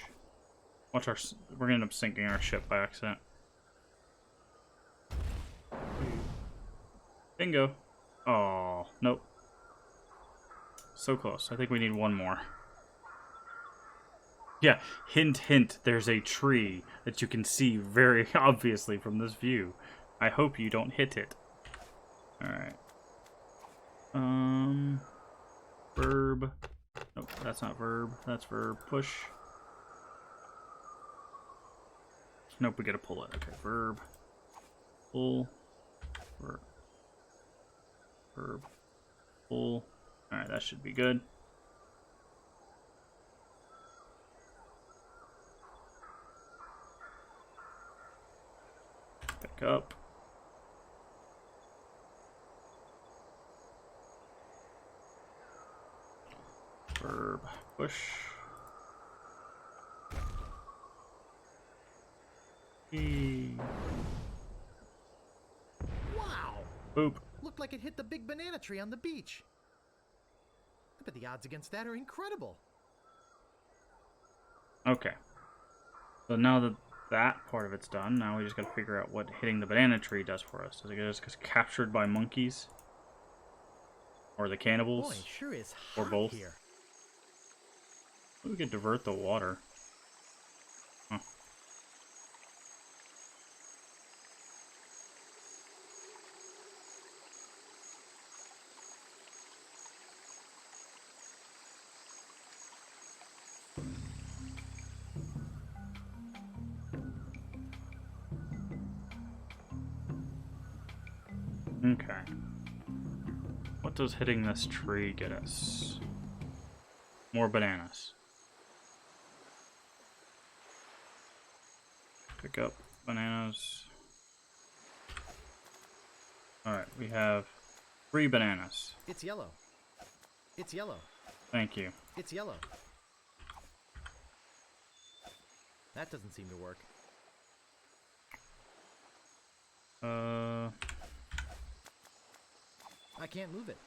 Watch our. We're gonna end up sinking our ship by accident. Bingo. Oh, nope. So close. I think we need one more. Yeah, hint, hint. There's a tree that you can see very obviously from this view. I hope you don't hit it. Alright. Verb. Nope, that's not verb. That's verb. Push. Nope, we gotta pull it. Okay, verb. Pull. Verb. Verb. Pull. Alright, that should be good. Pick up. Verb. Push. Wow! Boop. Looked like it hit the big banana tree on the beach. I bet the odds against that are incredible. Okay. So now that that part of it's done, now we just gotta figure out what hitting the banana tree does for us. Does it get us captured by monkeys? Or the cannibals? Boy, it sure is or hot both? here. We could divert the water. Huh. Okay. What does hitting this tree get us? More bananas. Pick up bananas. Alright, we have 3 bananas. It's yellow. It's yellow. Thank you. It's yellow. That doesn't seem to work. I can't move it.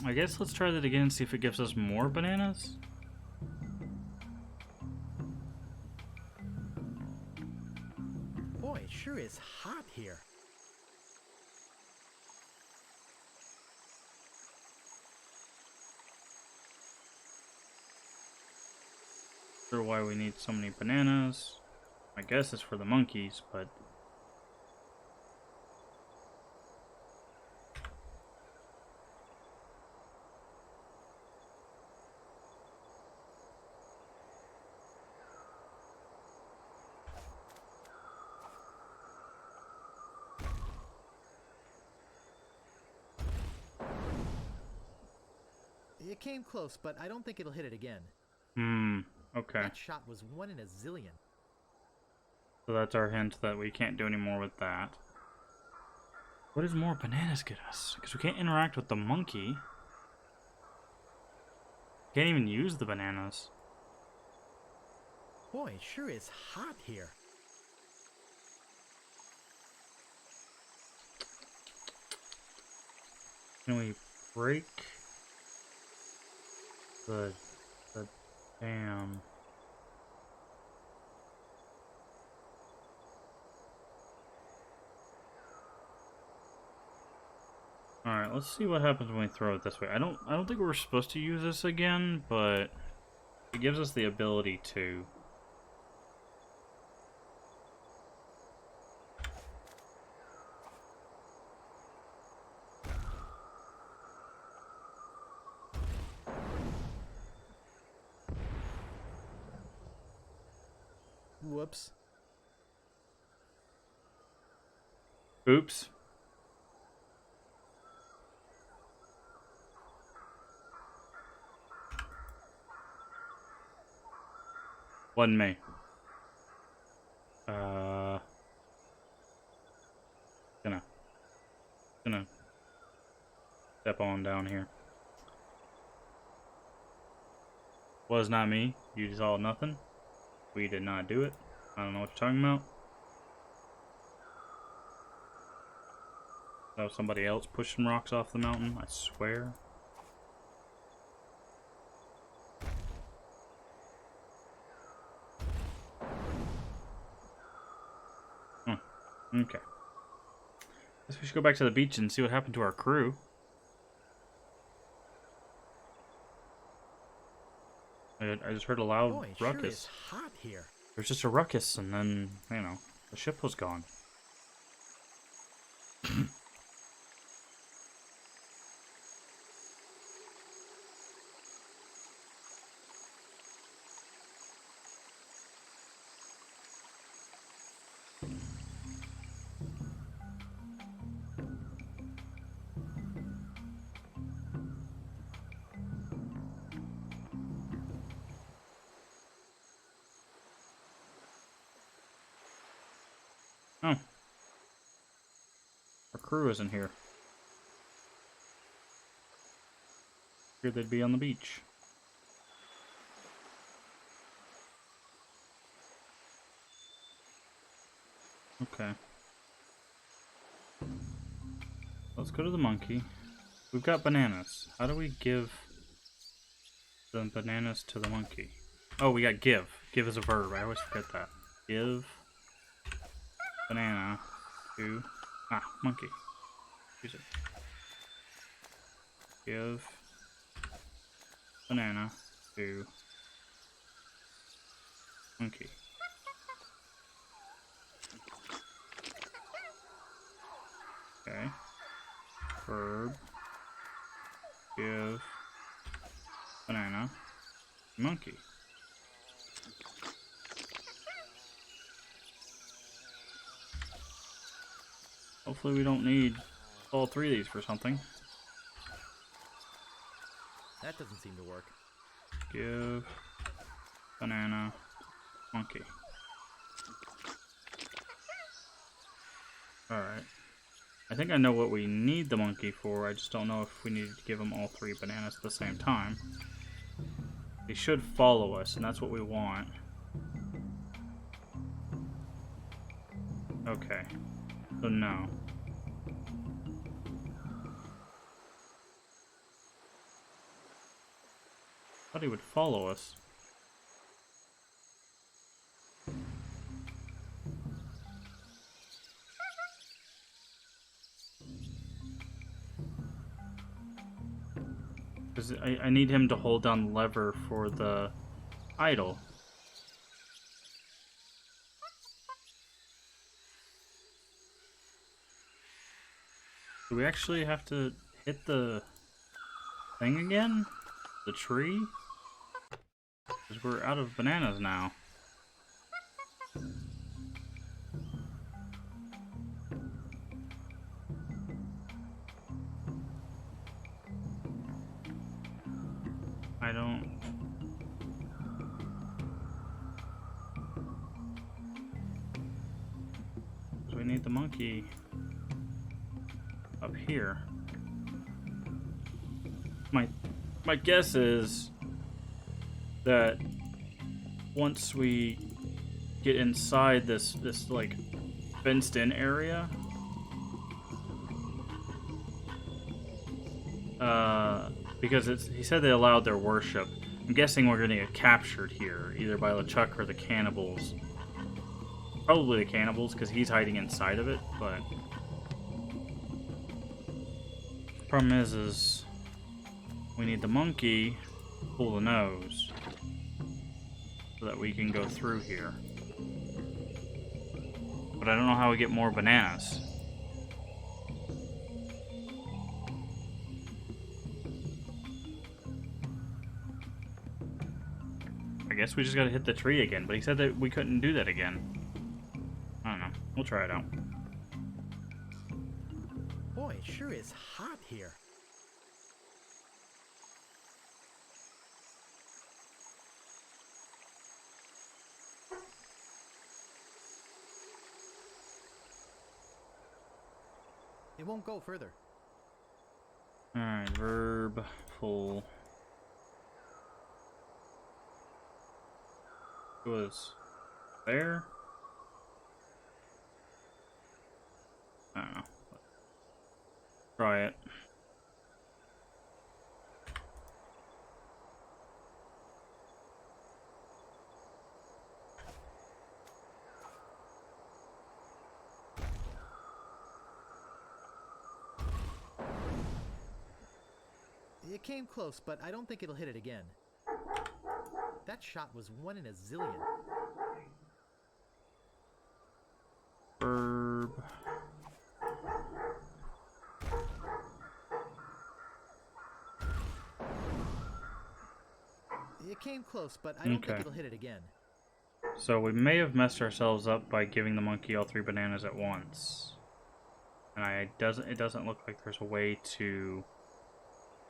I guess let's try that again and see if it gives us more bananas. Boy, it sure is hot here. Not sure why we need so many bananas. I guess it's for the monkeys, but... It came close, but I don't think it'll hit it again. Okay. That shot was 1 in a zillion. So that's our hint that we can't do any more with that. What does more bananas get us? Because we can't interact with the monkey. Can't even use the bananas. Boy, it sure is hot here. Can we break the dam? Alright, let's see what happens when we throw it this way. I don't think we're supposed to use this again, but it gives us the ability to. Whoops. Oops. Wasn't me. Gonna step on down here. Was not me. You saw nothing. We did not do it. I don't know what you're talking about. That was somebody else pushing rocks off the mountain, I swear. Okay. Guess we should go back to the beach and see what happened to our crew. I just heard a loud ruckus. Sure is hot here. There's just a ruckus, and then, you know, the ship was gone. Oh. Our crew isn't here. Here they'd be on the beach. Okay. Let's go to the monkey. We've got bananas. How do we give the bananas to the monkey? Oh, we got give. Give is a verb. I always forget that. Give banana to monkey. Use it. Give banana to monkey. Okay. Verb. Give banana to monkey. Hopefully we don't need all 3 of these for something. That doesn't seem to work. Give banana monkey. Alright. I think I know what we need the monkey for. I just don't know if we need to give him all 3 bananas at the same time. He should follow us, and that's what we want. Okay. So no. Thought he would follow us. Because I need him to hold down the lever for the idol. Do we actually have to hit the thing again? The tree? Because we're out of bananas now. need the monkey up here. My guess is that once we get inside this like fenced in area, because he said they allowed their worship. I'm guessing we're gonna get captured here, either by LeChuck or the cannibals. Probably the cannibals, because he's hiding inside of it, but problem is we need the monkey to pull the nose so that we can go through here. But I don't know how we get more bananas. I guess we just gotta hit the tree again, but he said that we couldn't do that again. I don't know. We'll try it out. Boy, it sure is hot here. It won't go further. Alright, verb, full. It was there? I don't know. Try it. It came close, but I don't think it'll hit it again. That shot was 1 in a zillion. Verb. It came close, but I don't think it'll hit it again. So we may have messed ourselves up by giving the monkey all 3 bananas at once. And it doesn't look like there's a way to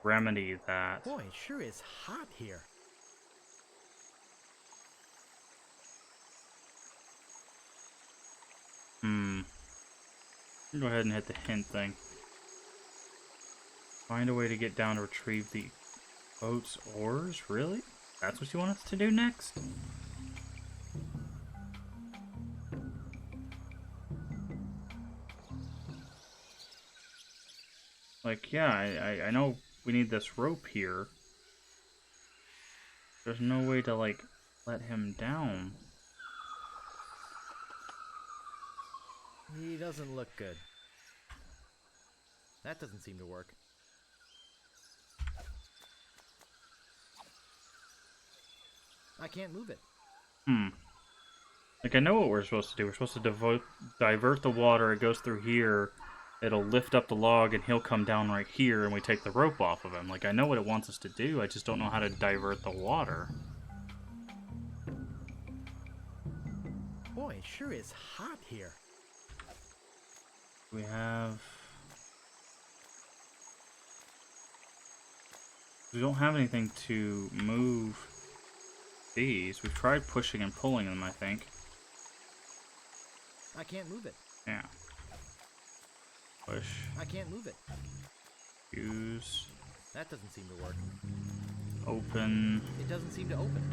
remedy that. Boy, it sure is hot here. Go ahead and hit the hint thing. Find a way to get down to retrieve the boat's oars? Really? That's what you want us to do next? Like, yeah, I know we need this rope here. There's no way to, like, let him down. He doesn't look good. That doesn't seem to work. I can't move it. Like, I know what we're supposed to do. We're supposed to divert the water. It goes through here. It'll lift up the log, and he'll come down right here, and we take the rope off of him. Like, I know what it wants us to do. I just don't know how to divert the water. Boy, it sure is hot here. We don't have anything to move these. We've tried pushing and pulling them, I think. I can't move it. Yeah. Push. I can't move it. Use. That doesn't seem to work. Open. It doesn't seem to open.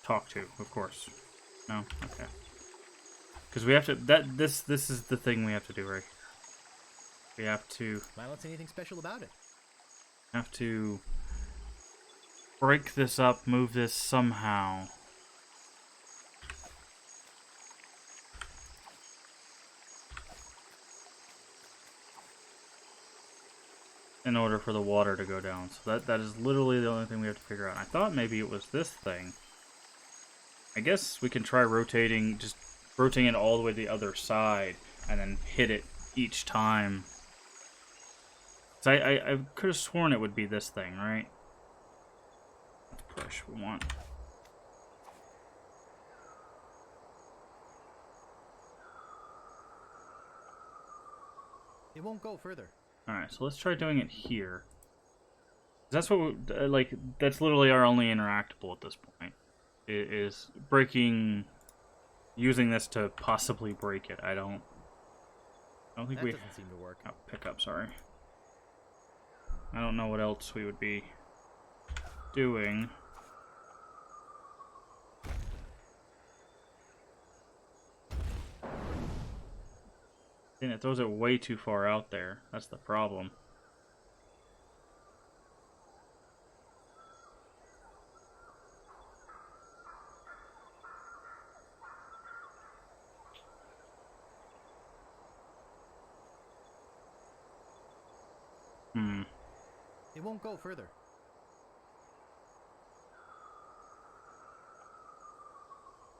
Talk to, of course. No? Okay. Because we have to, this is the thing we have to do right here. We have to... I don't see anything special about it. Have to break this up, move this somehow. In order for the water to go down. So that is literally the only thing we have to figure out. I thought maybe it was this thing. I guess we can try rotating, just rotating it all the way to the other side, and then hit it each time. So I could have sworn it would be this thing, right? Let's push. We want. It won't go further. All right, so let's try doing it here. That's what we, like. That's literally our only interactable at this point. Is breaking using this to possibly break it. I don't think That we... doesn't seem to work. Oh, pickup, sorry. I don't know what else we would be doing. And it throws it way too far out there. That's the problem. It won't go further.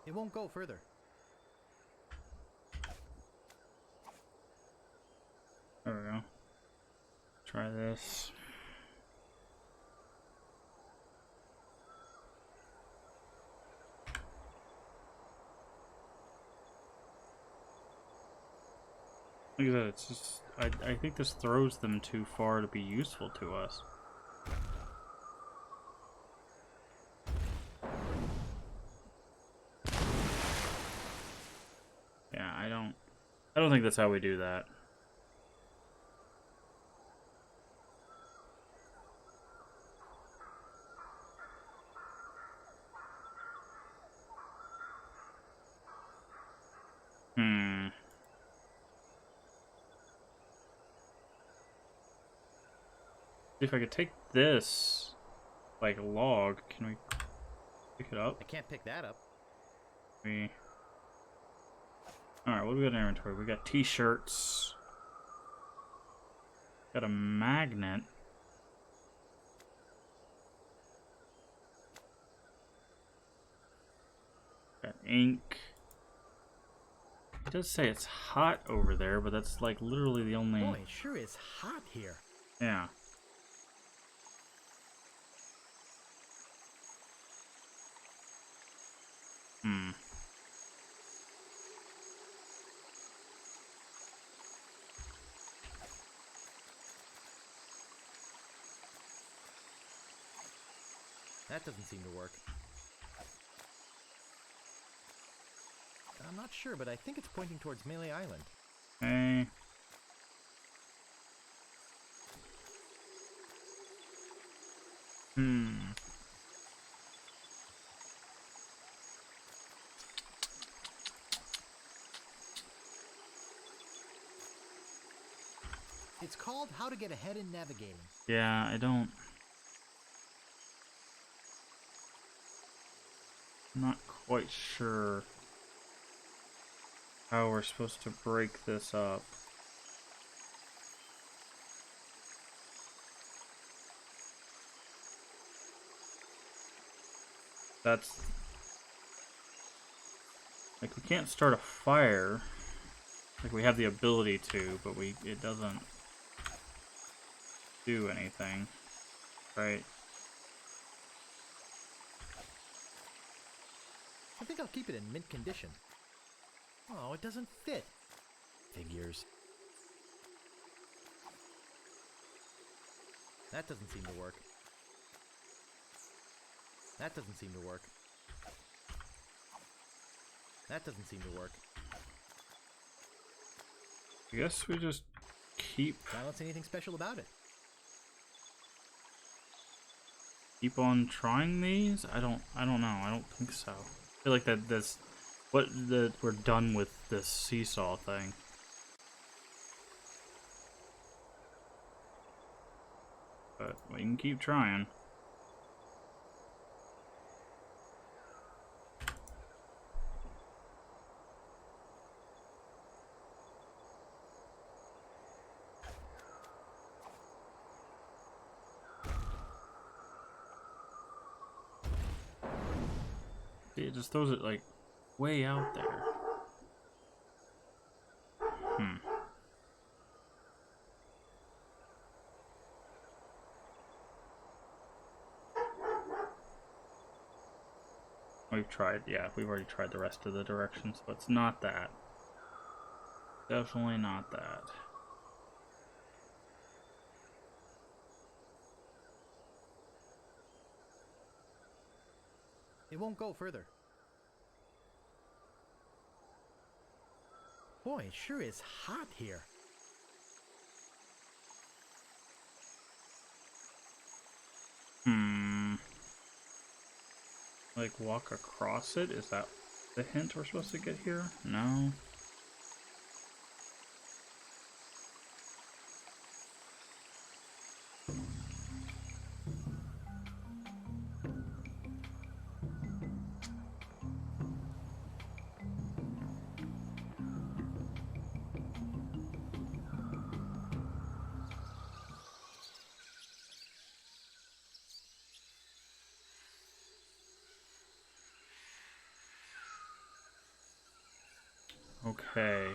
It won't go further. There we go. Try this. Look at that, it's just... I think this throws them too far to be useful to us. Yeah, I don't think that's how we do that. If I could take this, like, log, can we pick it up? I can't pick that up. Alright, what do we got in inventory? We got t-shirts. Got a magnet. Got ink. It does say it's hot over there, but that's like literally the only... Boy, it sure is hot here. Yeah. That doesn't seem to work. I'm not sure, but I think it's pointing towards Melee Island. Hey. It's called How to Get Ahead in Navigating. Yeah, I don't... I'm not quite sure how we're supposed to break this up. That's... like, we can't start a fire. Like, we have the ability to, but it doesn't do anything. Right? I think I'll keep it in mint condition. Oh, it doesn't fit. Figures. That doesn't seem to work. That doesn't seem to work. That doesn't seem to work. I guess we just keep... I don't see anything special about it. Keep on trying these? I don't know. I don't think so. I feel like that's we're done with this seesaw thing. But we can keep trying. It just throws it like way out there. We've tried, yeah, we've already tried the rest of the directions, but it's not that. Definitely not that. It won't go further. Boy, it sure is hot here. Like, walk across it? Is that the hint we're supposed to get here? No. Okay.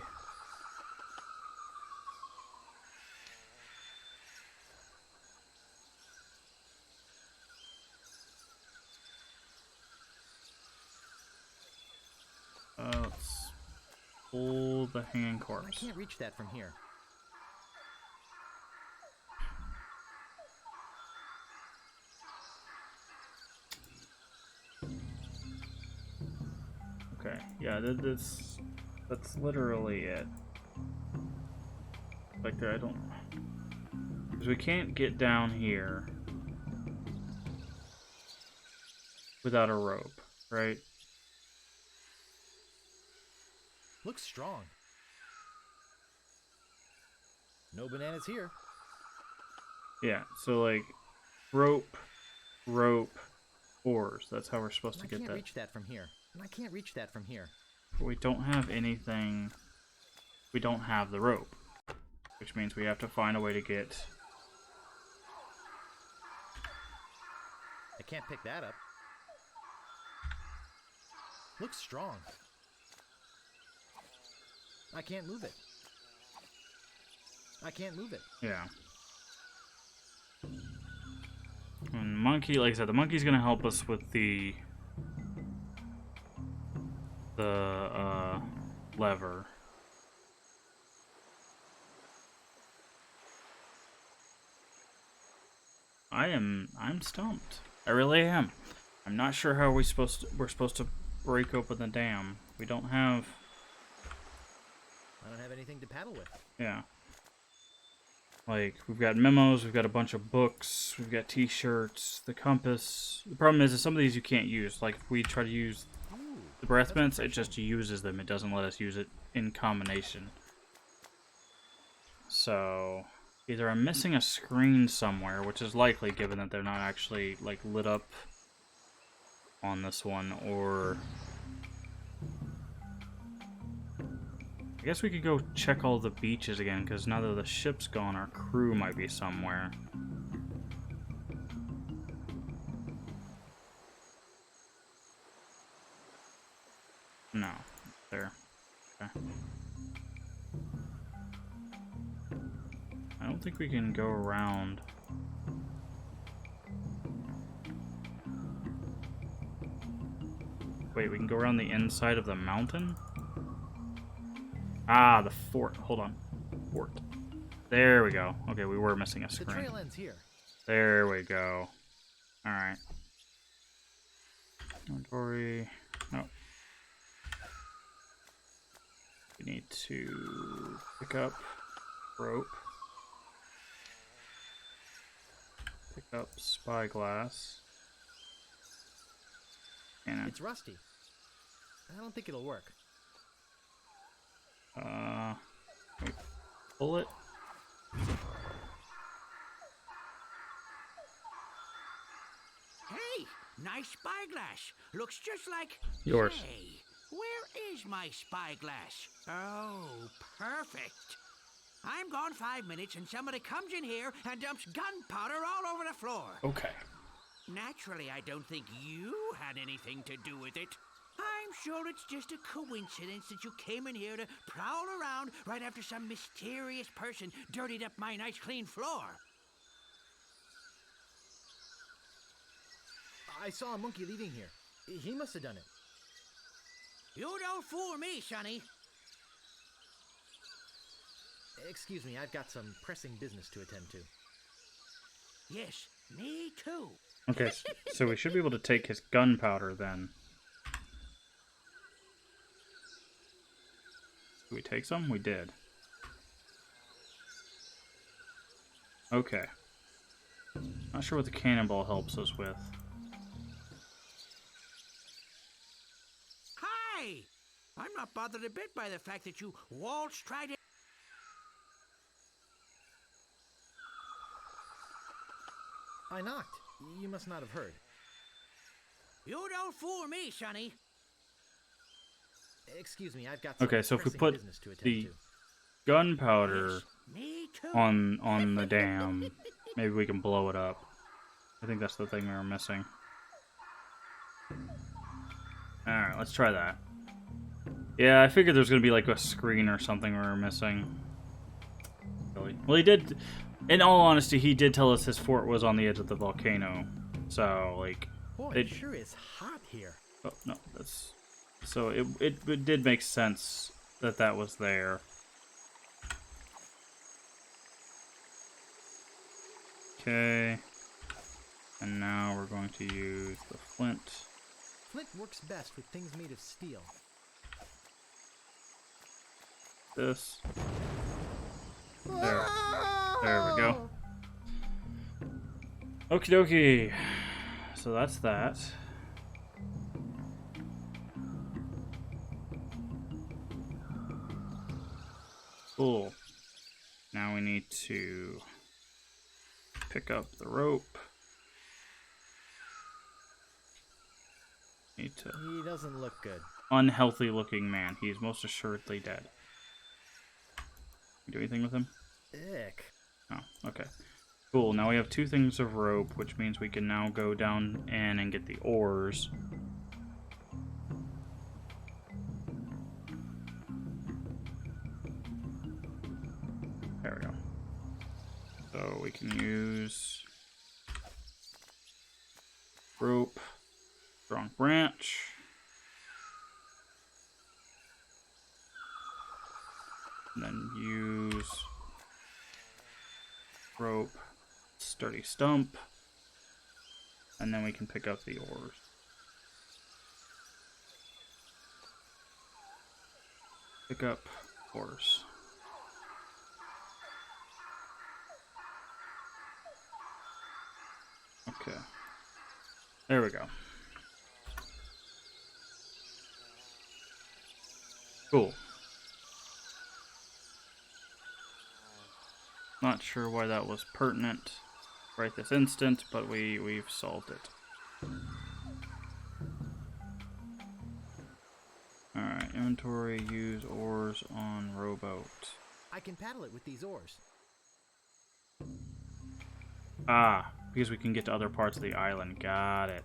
Let's pull the hanging I corpse. can't reach that from here. Okay, yeah, that's literally it. Like, I don't... Because we can't get down here without a rope, right? Looks strong. No bananas here. Yeah, so like, rope, oars. That's how we're supposed to I get can't that. reach that from here. I can't reach that from here. But we don't have anything. We don't have the rope, which means we have to find a way to get. I can't pick that up. Looks strong. I can't move it. I can't move it. Yeah. And monkey, like I said, the monkey's gonna help us with the lever. I'm stumped. I really am. I'm not sure how we're supposed to break open the dam. We don't have. I don't have anything to paddle with. Yeah. Like, we've got memos, we've got a bunch of books, we've got t-shirts, the compass. The problem is some of these you can't use. Like, if we try to use the breath mints, it just uses them. It doesn't let us use it in combination. So, either I'm missing a screen somewhere, which is likely given that they're not actually, like, lit up on this one, or... I guess we could go check all the beaches again, because now that the ship's gone, our crew might be somewhere. No. There. Okay. I don't think we can go around. Wait, we can go around the inside of the mountain? Ah, the fort. Hold on. Fort. There we go. Okay, we were missing a screen. The trail ends here. There we go. Alright. Inventory. No. We need to pick up rope. Pick up spyglass. And It's rusty. I don't think it'll work. wait, pull it. Hey, nice spyglass. Looks just like Yours. Hey, where is my spyglass? Oh, perfect. I'm gone 5 minutes and somebody comes in here and dumps gunpowder all over the floor. Okay. Naturally, I don't think you had anything to do with it. I'm sure it's just a coincidence that you came in here to prowl around right after some mysterious person dirtied up my nice clean floor. I saw a monkey leaving here. He must have done it. You don't fool me, Sonny. Excuse me, I've got some pressing business to attend to. Yes, me too. Okay, so we should be able to take his gunpowder then. Did we take some? We did. Okay. Not sure what the cannonball helps us with. Hi! I'm not bothered a bit by the fact that you waltzed right in. I knocked. You must not have heard. You don't fool me, Sonny. Excuse me, I've got some Okay, so if we pressing put business to attend the to. gunpowder Yes, me too. on the dam, maybe we can blow it up. I think that's the thing we were missing. Alright, let's try that. Yeah, I figured there's gonna be like a screen or something we were missing. Really? Well, he did, in all honesty, he did tell us his fort was on the edge of the volcano. So, like... Boy, it sure is hot here. Oh, no, that's... So, it did make sense that that was there. Okay. And now we're going to use the flint. Flint works best with things made of steel. This. There. There we go. Okie dokie. So that's that. Cool. Now we need to pick up the rope. Need to... He doesn't look good. Unhealthy looking man. He's most assuredly dead. Do anything with him? Ick. Oh, okay. Cool, now we have 2 things of rope, which means we can now go down in and get the ores. There we go. So we can use rope, strong branch. And then use rope, sturdy stump, and then we can pick up the ores. Pick up ores. Okay. There we go. Cool. Not sure why that was pertinent right this instant, but we've solved it. Alright, inventory, use ores on rowboat. I can paddle it with these oars. Ah, because we can get to other parts of the island. Got it.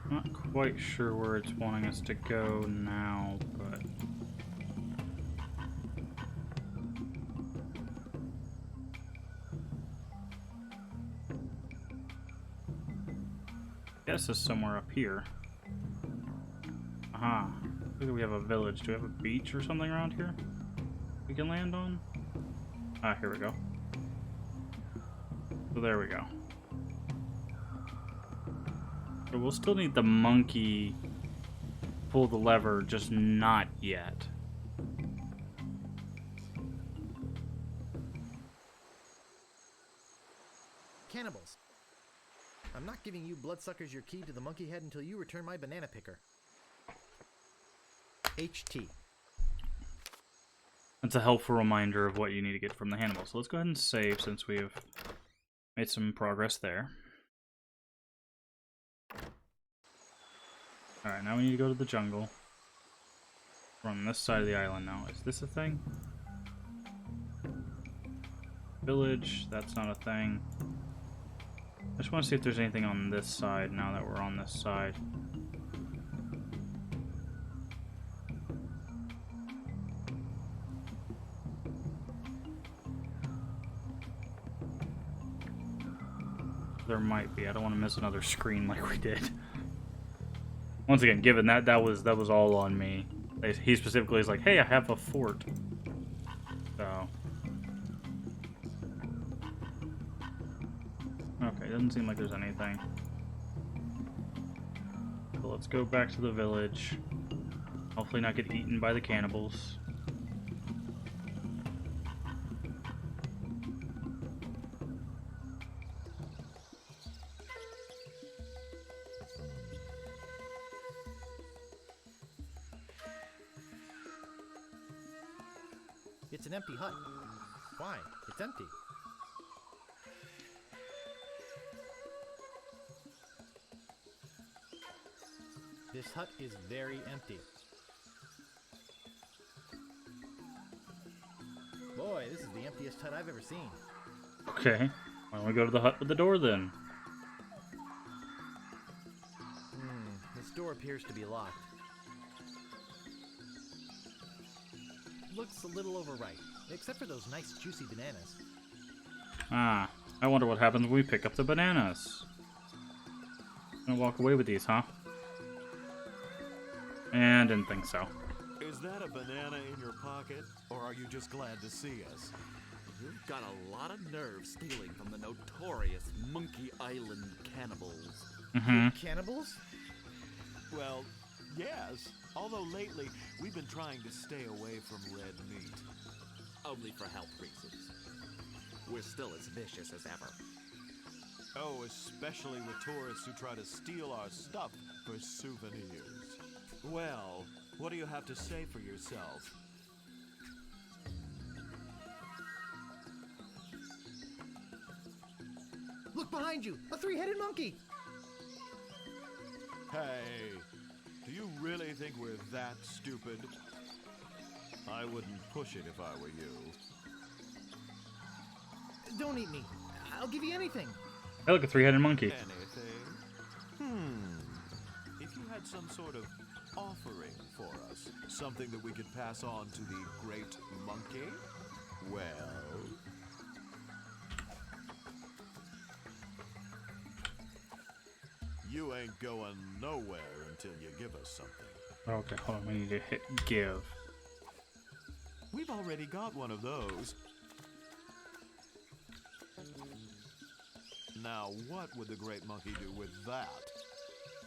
Not quite sure where it's wanting us to go now, but... I guess it's somewhere up here. Aha. Look at, we have a village. Do we have a beach or something around here we can land on? Ah, here we go. So there we go. But we'll still need the monkey pull the lever, just not yet. Cannibals. I'm not giving you bloodsuckers your key to the monkey head until you return my banana picker. HT. That's a helpful reminder of what you need to get from the Hannibal. So let's go ahead and save since we have made some progress there. Alright, now we need to go to the jungle. We're on this side of the island now. Is this a thing? Village, that's not a thing. I just want to see if there's anything on this side now that we're on this side. There might be. I don't want to miss another screen like we did. Once again, given that was all on me. He specifically is like, "Hey, I have a fort." So, okay, doesn't seem like there's anything. So let's go back to the village. Hopefully, not get eaten by the cannibals. It's an empty hut. Why? It's empty. This hut is very empty. Boy, this is the emptiest hut I've ever seen. Okay, why don't we go to the hut with the door then? This door appears to be locked. Looks a little overripe, except for those nice juicy bananas. Ah, I wonder what happens when we pick up the bananas. Gonna walk away with these, huh? And didn't think so. Is that a banana in your pocket, or are you just glad to see us? You've got a lot of nerve stealing from the notorious Monkey Island cannibals. Mm-hmm. Cannibals? Well, yes. Although lately, we've been trying to stay away from red meat. Only for health reasons. We're still as vicious as ever. Oh, especially with tourists who try to steal our stuff for souvenirs. Well, what do you have to say for yourself? Look behind you! A three-headed monkey! Hey, do you really think we're that stupid? I wouldn't push it if I were you. Don't eat me. I'll give you anything. Hey, look, a three-headed monkey. Anything? If you had some sort of offering for us, something that we could pass on to the great monkey, well... You ain't going nowhere until you give us something. Okay, hold on. We need to hit give. We've already got one of those. Now, what would the great monkey do with that?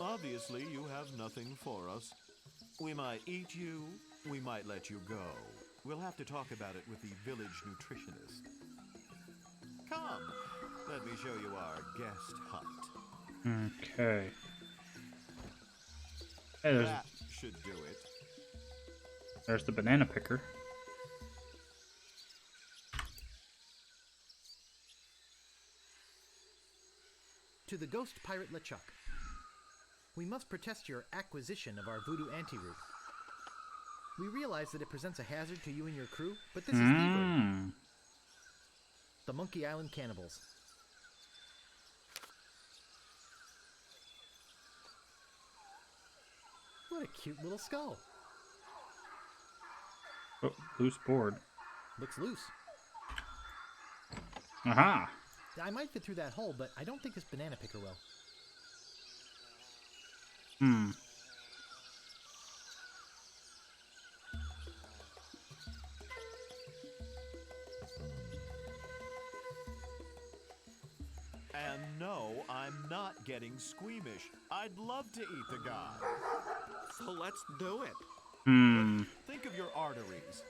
Obviously, you have nothing for us. We might eat you, we might let you go. We'll have to talk about it with the village nutritionist. Come, let me show you our guest hut. Okay. Hey, That should do it. there's the banana picker. To the ghost pirate LeChuck. We must protest your acquisition of our voodoo antiroot. We realize that it presents a hazard to you and your crew, but this is thievery. The Monkey Island Cannibals. What a cute little skull. Oh, loose board. Looks loose. Aha! I might fit through that hole, but I don't think this banana picker will. And no, I'm not getting squeamish. I'd love to eat the guy. So let's do it. Think of your arteries.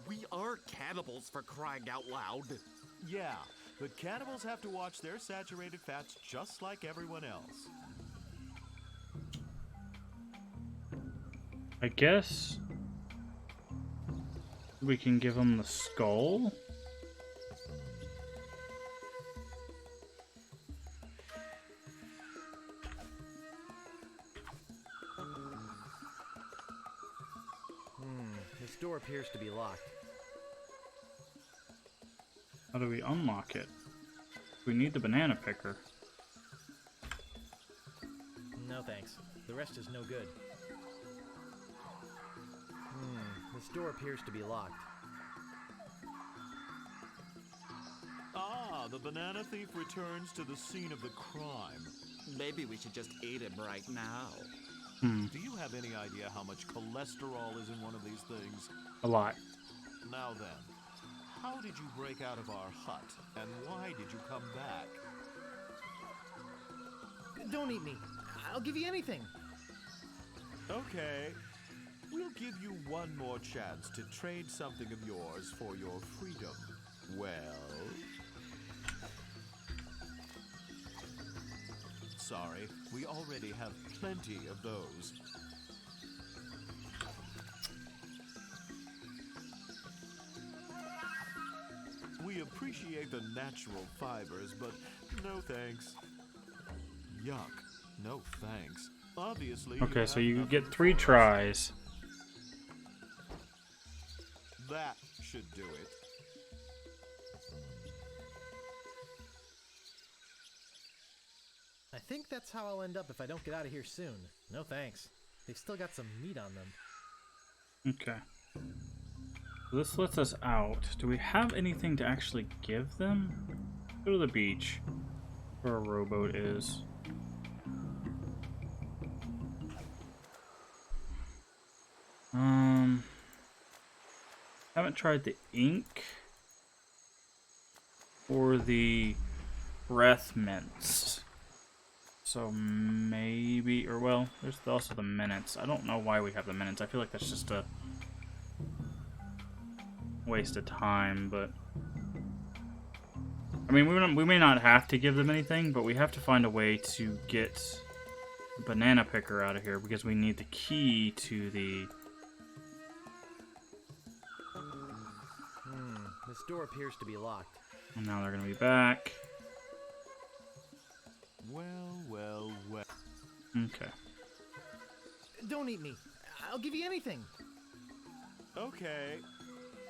We are cannibals, for crying out loud. Yeah, but cannibals have to watch their saturated fats just like everyone else. I guess we can give him the skull. This door appears to be locked. How do we unlock it? We need the banana picker. No thanks. The rest is no good. This door appears to be locked. Ah, the banana thief returns to the scene of the crime. Maybe we should just eat him right now. Do you have any idea how much cholesterol is in one of these things? A lot. Now then, how did you break out of our hut, and why did you come back? Don't eat me. I'll give you anything. Okay. We'll give you one more chance to trade something of yours for your freedom. Well... Sorry, we already have plenty of those. We appreciate the natural fibers, but no thanks. Yuck. No thanks. Obviously. Okay, so you have get nothing 3 for us. tries. That should do it. I think that's how I'll end up if I don't get out of here soon. No thanks. They've still got some meat on them. Okay. This lets us out. Do we have anything to actually give them? Go to the beach, where a rowboat is. Haven't tried the ink or the breath mints. So maybe, or well, there's also the minutes. I don't know why we have the minutes. I feel like that's just a waste of time, but I mean, we may not have to give them anything, but we have to find a way to get the banana picker out of here because we need the key to the... This door appears to be locked. And now they're gonna be back. Well, well, well. Okay. Don't eat me. I'll give you anything. Okay.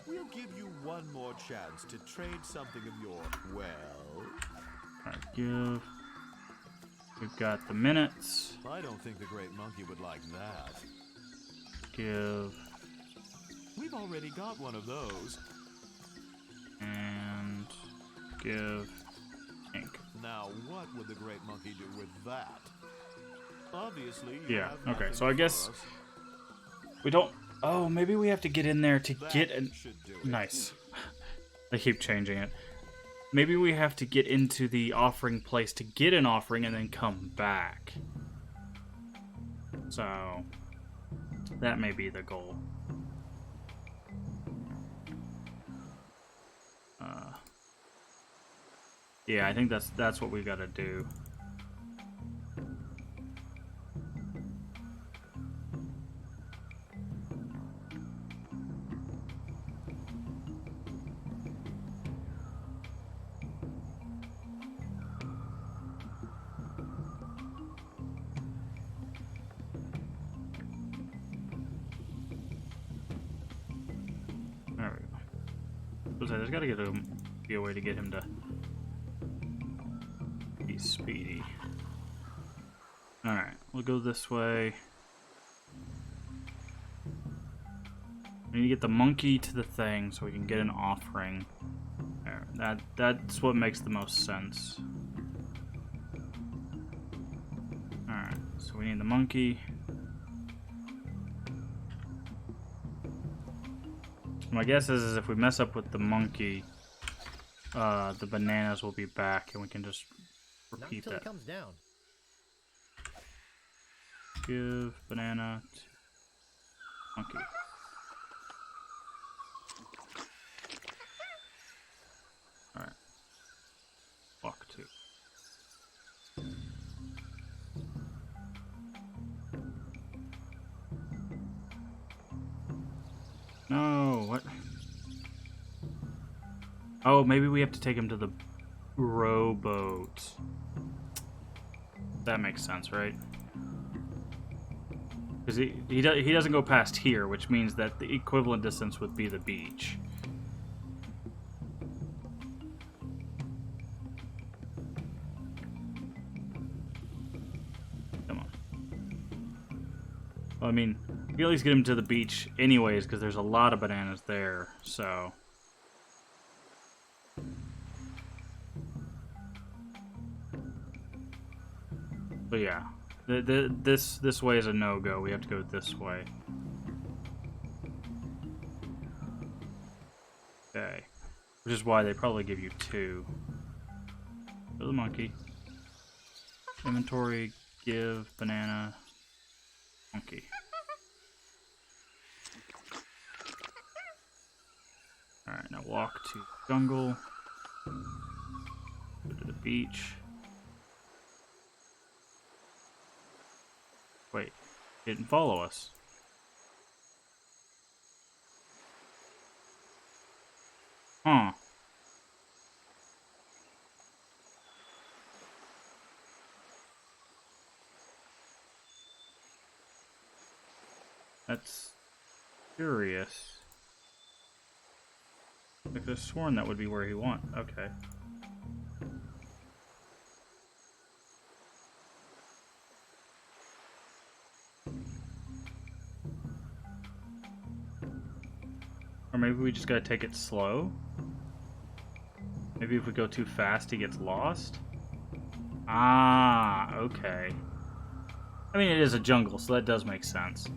We'll give you one more chance to trade something of your... Well... Alright, give. We've got the minutes. I don't think the Great Monkey would like that. Give. We've already got one of those. And give ink. Now, what would the Great Monkey do with that? Obviously, you Yeah, have okay, nothing so I for guess us. we don't... Oh, maybe we have to get in there to That get an... should do it. Nice. They keep changing it. Maybe we have to get into the offering place to get an offering and then come back. So, that may be the goal. Yeah, I think that's what we gotta do. There we go. There's gotta be a way to get him to be speedy. Alright, we'll go this way. We need to get the monkey to the thing so we can get an offering. There, that's what makes the most sense. Alright, so we need the monkey. My guess is if we mess up with the monkey, the bananas will be back and we can just Not repeat until that. it comes down. Give banana to monkey. Alright. Walk 2. No, what? Oh, maybe we have to take him to the rowboat. That makes sense, right? Because he doesn't go past here, which means that the equivalent distance would be the beach. Come on. Well, I mean, you can at least get him to the beach anyways, because there's a lot of bananas there, so... But yeah, this way is a no-go. We have to go this way. Okay. Which is why they probably give you 2. For the monkey. Inventory, give, banana, monkey. Alright, now walk to jungle. Go to the beach. Wait, it didn't follow us. Huh. That's curious. I could have sworn that would be where he went. Okay. Or maybe we just gotta take it slow? Maybe if we go too fast, he gets lost? Ah, okay. I mean, it is a jungle, so that does make sense.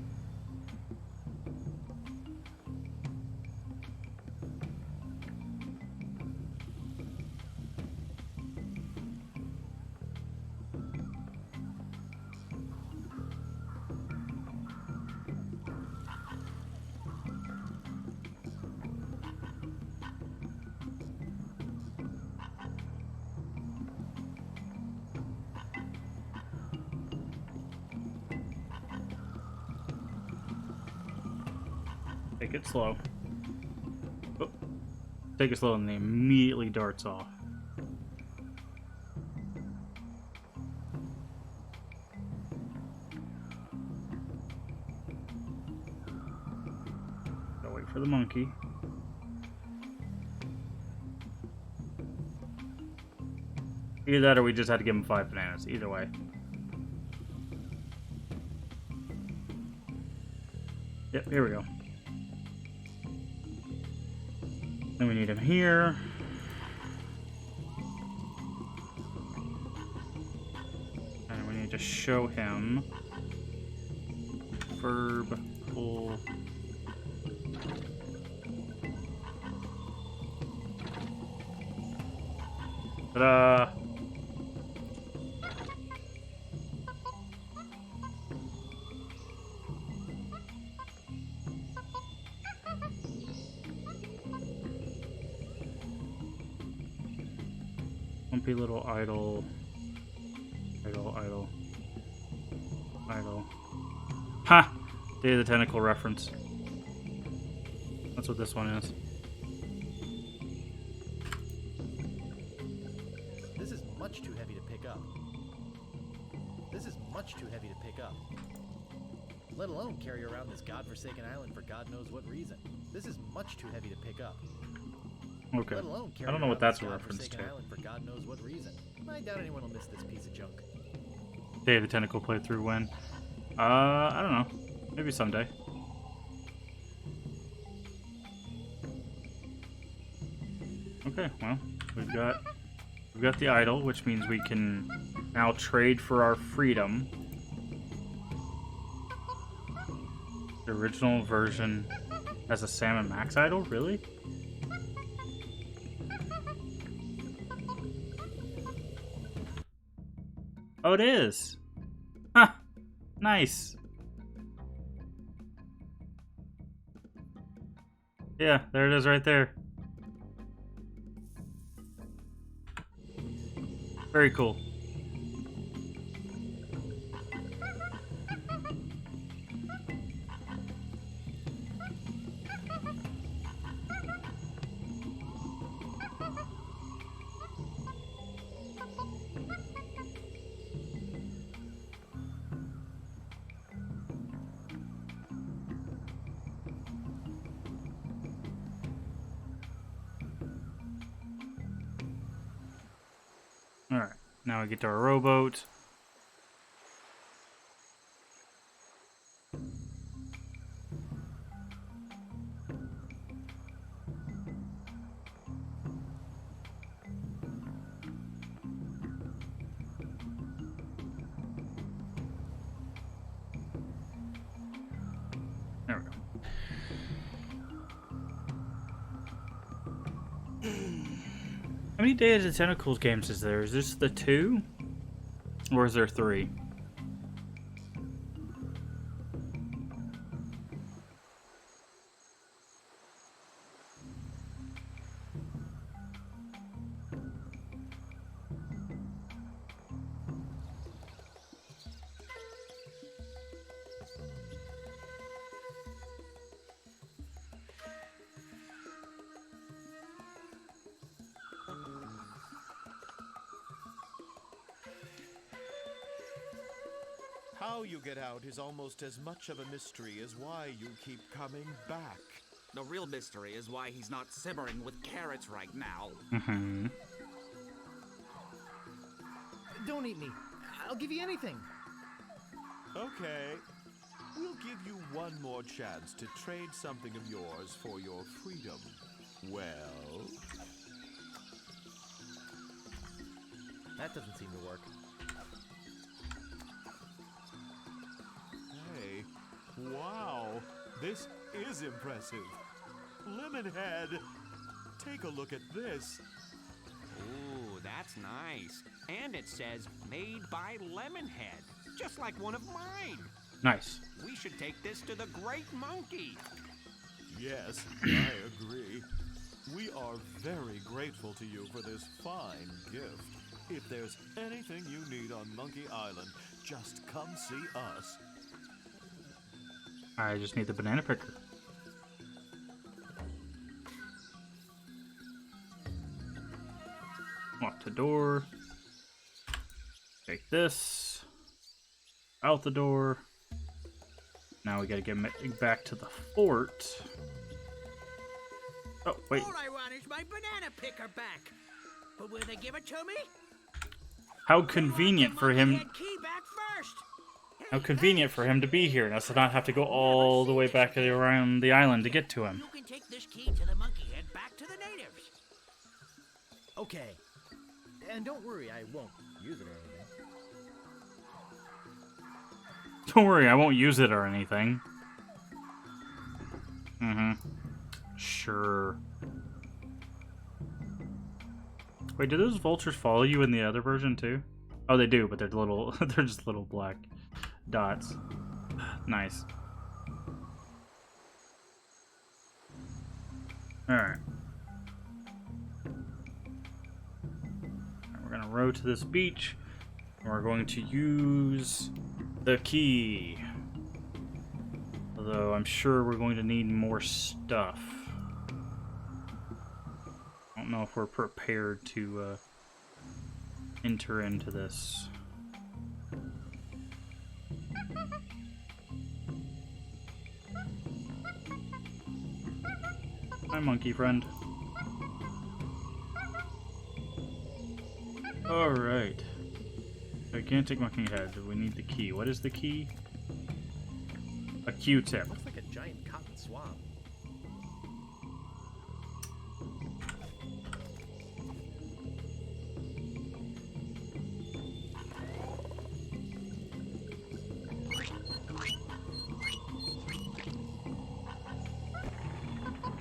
Take it slow. Oh. Take it slow and he immediately darts off. Gotta wait for the monkey. Either that or we just had to give him 5 bananas. Either way. Yep, here we go. Then we need him here. And we need to show him verb pull. Ta-da! Lumpy little idle. Idle. Ha! Day of the Tentacle reference. That's what this one is. This is much too heavy to pick up. This is much too heavy to pick up. Let alone carry around this godforsaken island for God knows what reason. This is much too heavy to pick up. Okay. Let alone carry I don't know what around that's this a reference to. godforsaken island for God knows what reason. I doubt anyone will miss this piece of junk. Day of the Tentacle playthrough when? I don't know. Maybe someday. Okay, well, we've got the idol, which means we can now trade for our freedom. The original version has a Sam and Max idol, really? Oh, it is. Huh. Nice. Yeah, there it is right there. Very cool. Alright, now we get to our rowboat. How many Day of the Tentacles games is there? Is this the 2? Or is there 3? How you get out is almost as much of a mystery as why you keep coming back. The real mystery is why he's not simmering with carrots right now. Mm-hmm. Don't eat me. I'll give you anything. Okay. We'll give you one more chance to trade something of yours for your freedom. Well? That doesn't seem to work. Hey, wow, this is impressive. Lemonhead, take a look at this. Ooh, that's nice. And it says, made by Lemonhead, just like one of mine. Nice. We should take this to the Great Monkey. Yes, I agree. We are very grateful to you for this fine gift. If there's anything you need on Monkey Island, just come see us. I just need the banana picker. Lock the door. Take this. Out the door. Now we gotta get back to the fort. Oh, wait. All I want is my banana picker back. But will they give it to me? How convenient for him. Key back first. How convenient for him to be here, and us to not have to go all the way back around the island to get to him. You can take this key to the monkey head back to the natives. Okay. And don't worry, I won't use it or anything. Don't worry, I won't use it or anything. Mm-hmm. Sure. Wait, do those vultures follow you in the other version too? Oh, they do, but they're little. They're just little black dots. Nice. All right. We're gonna row to this beach. And we're going to use the key. Although I'm sure we're going to need more stuff. I don't know if we're prepared to enter into this. Hi, monkey friend. Alright. Gigantic monkey head. We need the key. What is the key? A Q-tip. Looks like a giant cotton swab.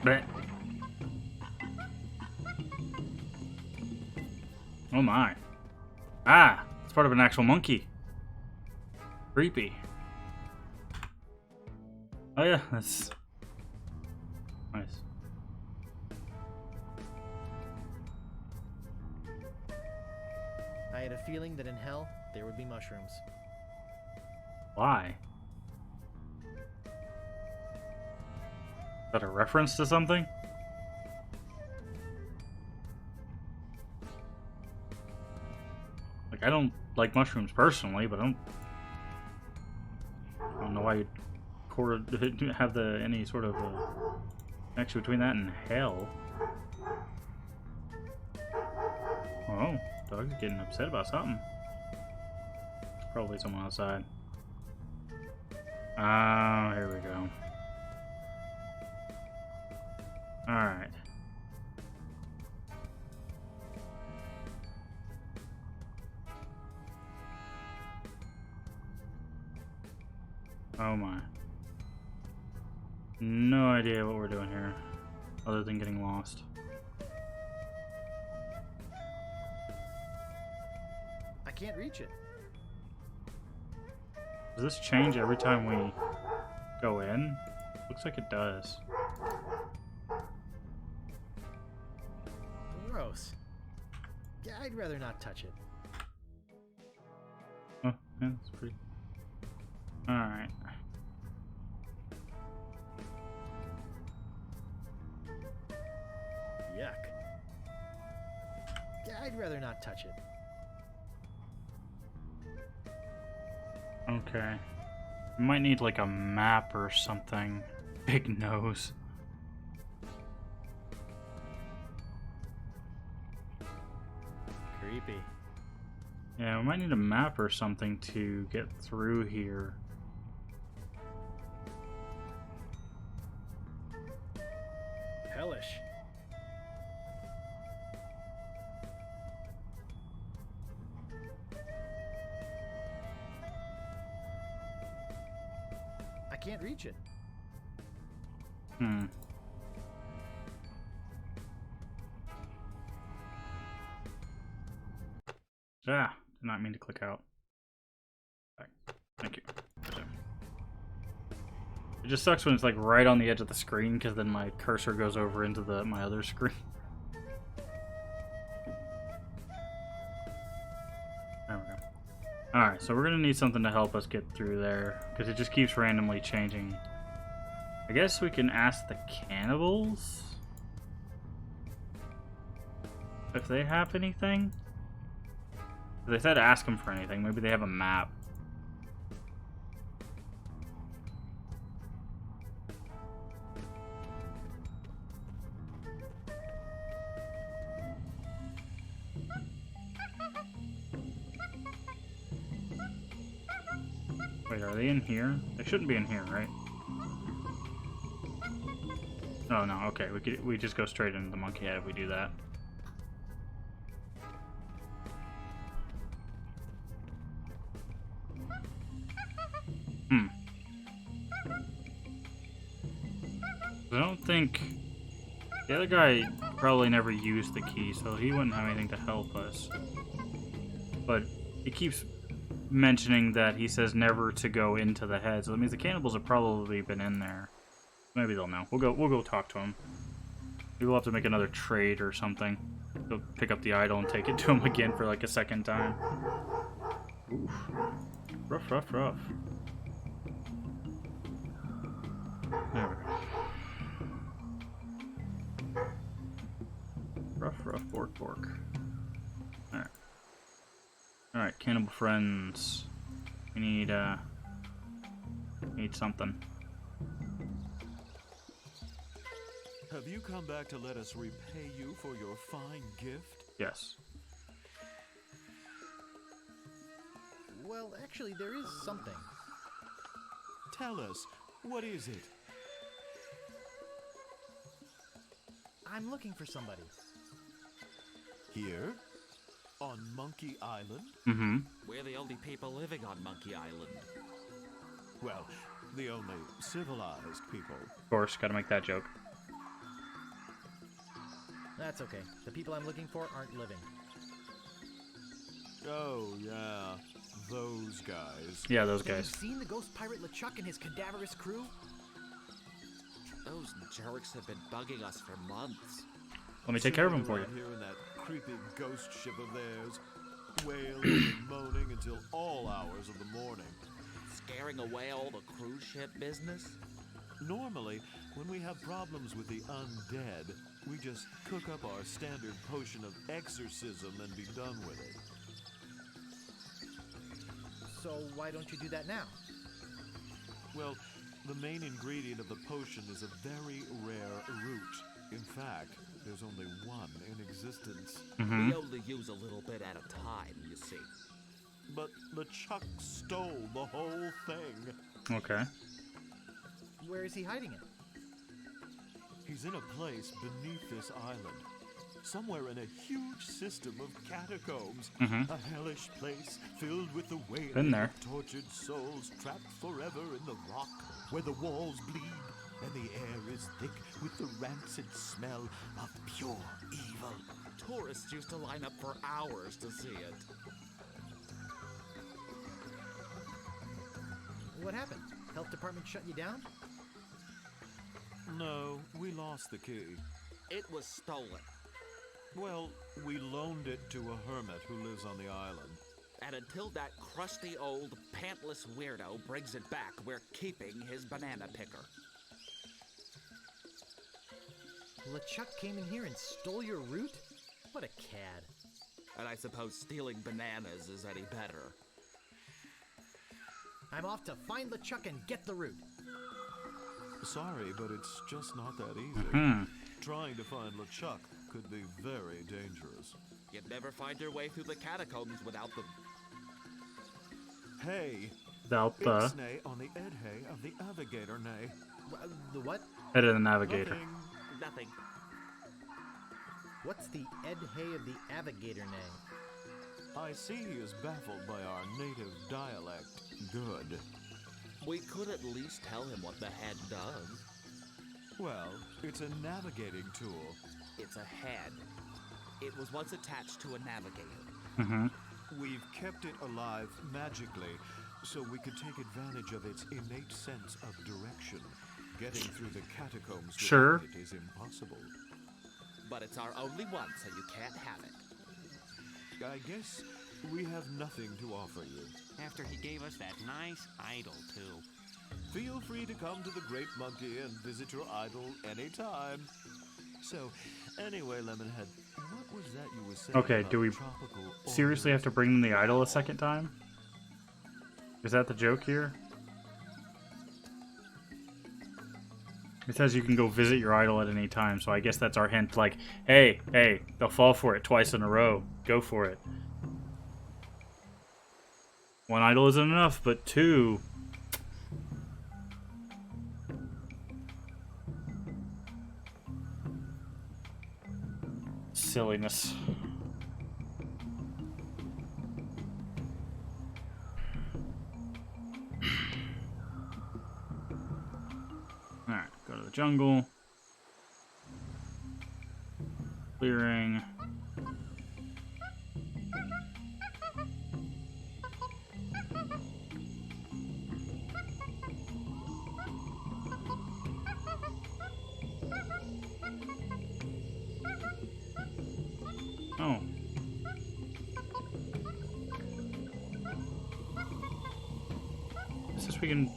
Blech. Oh my. Ah! It's part of an actual monkey. Creepy. Oh yeah, that's nice. I had a feeling that in hell, there would be mushrooms. Why? Is that a reference to something? Like, I don't like mushrooms personally, but I don't know why you'd have any sort of connection between that and hell. Oh, dog's getting upset about something. Probably someone outside. Ah, here we go. Alright. Oh my. No idea what we're doing here, other than getting lost. can't reach it. Does this change every time we go in? Looks like it does. Gross. Yeah, I'd rather not touch it. Oh, yeah, that's pretty. Alright. Yuck. Yeah, I'd rather not touch it. Okay. We might need like a map or something. Big nose. Creepy. Yeah, we might need a map or something to get through here. Hellish. I can't reach it. Hmm. Ah, did not mean to click out. Back. Thank you. It just sucks when it's like right on the edge of the screen because then my cursor goes over into my other screen. There we go. Alright, so we're gonna need something to help us get through there because it just keeps randomly changing. I guess we can ask the cannibals if they have anything. They said ask them for anything. Maybe they have a map. Wait, are they in here? They shouldn't be in here, right? Oh no, okay. We just go straight into the monkey head if we do that. I don't think the other guy probably never used the key, so he wouldn't have anything to help us. But he keeps mentioning that he says never to go into the head, so that means the cannibals have probably been in there. Maybe they'll know. We'll go talk to him. Maybe we'll have to make another trade or something. Go pick up the idol and take it to him again for like a second time. Oof. Rough, rough, rough. There we go. Rough, rough, bork, bork. Alright. Alright, cannibal friends. We need something. Have you come back to let us repay you for your fine gift? Yes. Well, actually, there is something. Tell us, what is it? I'm looking for somebody. Here? On Monkey Island? Mm-hmm. We're the only people living on Monkey Island. Well, the only civilized people. Of course, gotta make that joke. That's okay. The people I'm looking for aren't living. Oh, yeah. Those guys. Yeah, those Have guys. you seen the ghost pirate LeChuck and his cadaverous crew? Those jerks have been bugging us for months. Let me take care of them for you. Here in that creepy ghost ship of theirs, wailing and moaning until all hours of the morning. Scaring away all the cruise ship business? Normally, when we have problems with the undead, we just cook up our standard potion of exorcism and be done with it. So why don't you do that now? Well, the main ingredient of the potion is a very rare root. In fact, there's only one in existence. Mm-hmm. We only use a little bit at a time, you see. But LeChuck stole the whole thing. Okay. Where is he hiding it? He's in a place beneath this island. Somewhere in a huge system of catacombs. Mm-hmm. A hellish place filled with the wailing Been there. of tortured souls trapped forever in the rock, where the walls bleed and the air is thick with the rancid smell of pure evil. Tourists used to line up for hours to see it. What happened? Health department shut you down? No, we lost the key. It was stolen. Well, we loaned it to a hermit who lives on the island. And until that crusty old pantless weirdo brings it back, we're keeping his banana picker. LeChuck came in here and stole your root? What a cad. And I suppose stealing bananas is any better. I'm off to find LeChuck and get the root. Sorry, but it's just not that easy. Trying to find LeChuck could be very dangerous. You'd never find your way through the catacombs without the... Hey! Without the... Ixnay on the Edhay of the Navigator, nay. The what? Head of the Navigator. Nothing. What's the Edhay of the Navigator name? I see he is baffled by our native dialect. Good. We could at least tell him what the head does. Well, it's a navigating tool. It's a head. It was once attached to a navigator. We've kept it alive magically, so we could take advantage of its innate sense of direction. Getting through the catacombs without it is impossible. But it's our only one, so you can't have it. I guess we have nothing to offer you. After he gave us that nice idol, too. Feel free to come to the Great Monkey and visit your idol anytime. So, anyway, Lemonhead, what was that you were saying? Okay, do we seriously have to bring them the idol a second time? Is that the joke here? It says you can go visit your idol at any time, so I guess that's our hint, like, hey, they'll fall for it twice in a row. Go for it. One idol isn't enough, but two... Silliness. Alright, go to the jungle. Clearing. Oh. It says we can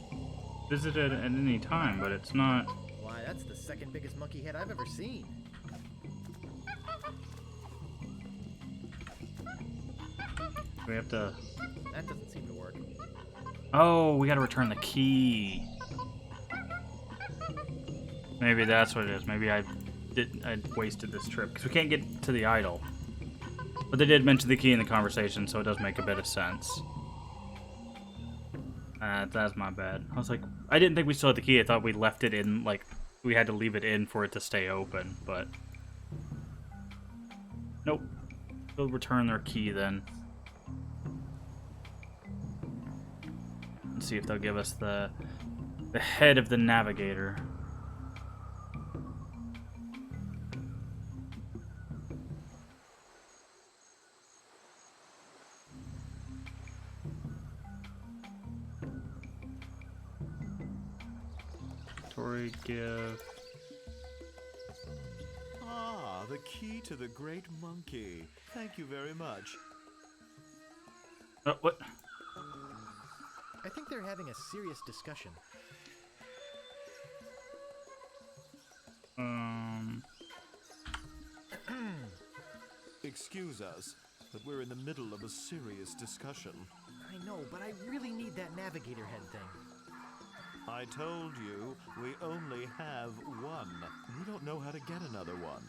visit it at any time, but it's not... Why, that's the second biggest monkey head I've ever seen. We have to... That doesn't seem to work. Oh, we gotta return the key. Maybe that's what it is. Maybe I wasted this trip. Because we can't get to the idol. But they did mention the key in the conversation, so it does make a bit of sense. That's my bad. I was like, I didn't think we still had the key. I thought we left it in, like, we had to leave it in for it to stay open, but... Nope. They'll return their key then. Let's see if they'll give us the head of the navigator. Story gift. Ah, the key to the Great Monkey. Thank you very much. What? I think they're having a serious discussion. Excuse us, but we're in the middle of a serious discussion. I know, but I really need that navigator head thing. I told you, we only have one. We don't know how to get another one.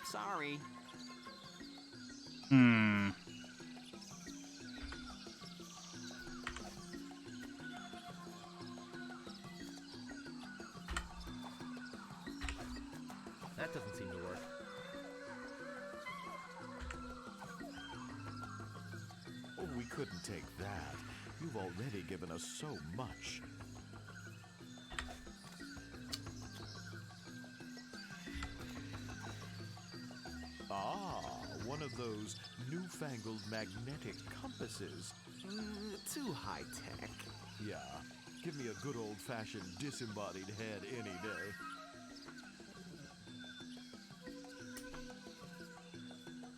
Sorry. That doesn't seem to work. Oh, we couldn't take that. You've already given us so much. One of those newfangled magnetic compasses. Too high-tech. Yeah, give me a good old-fashioned disembodied head any day.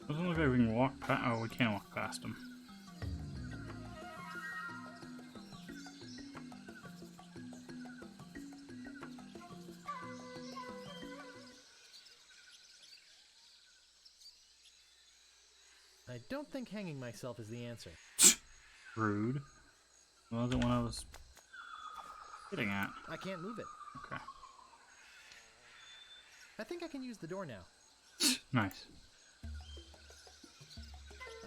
Doesn't look like we can walk past. Oh, we can't walk past him. I don't think hanging myself is the answer. Rude. Wasn't what I was getting at. I can't move it. Okay. I think I can use the door now. Nice.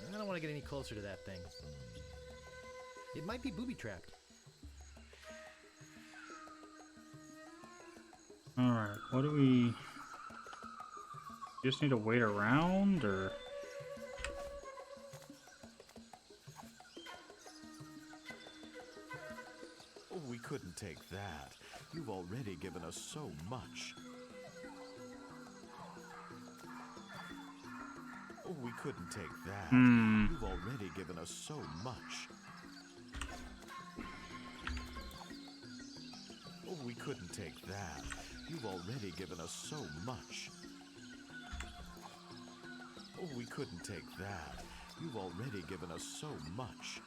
I don't want to get any closer to that thing. It might be booby-trapped. Alright, what do we... Just need to wait around, or... Oh, we couldn't take that. You've already given us so much. Oh, we couldn't take that. You've already given us so much. Oh, we couldn't take that. You've already given us so much. Oh, we couldn't take that. You've already given us so much.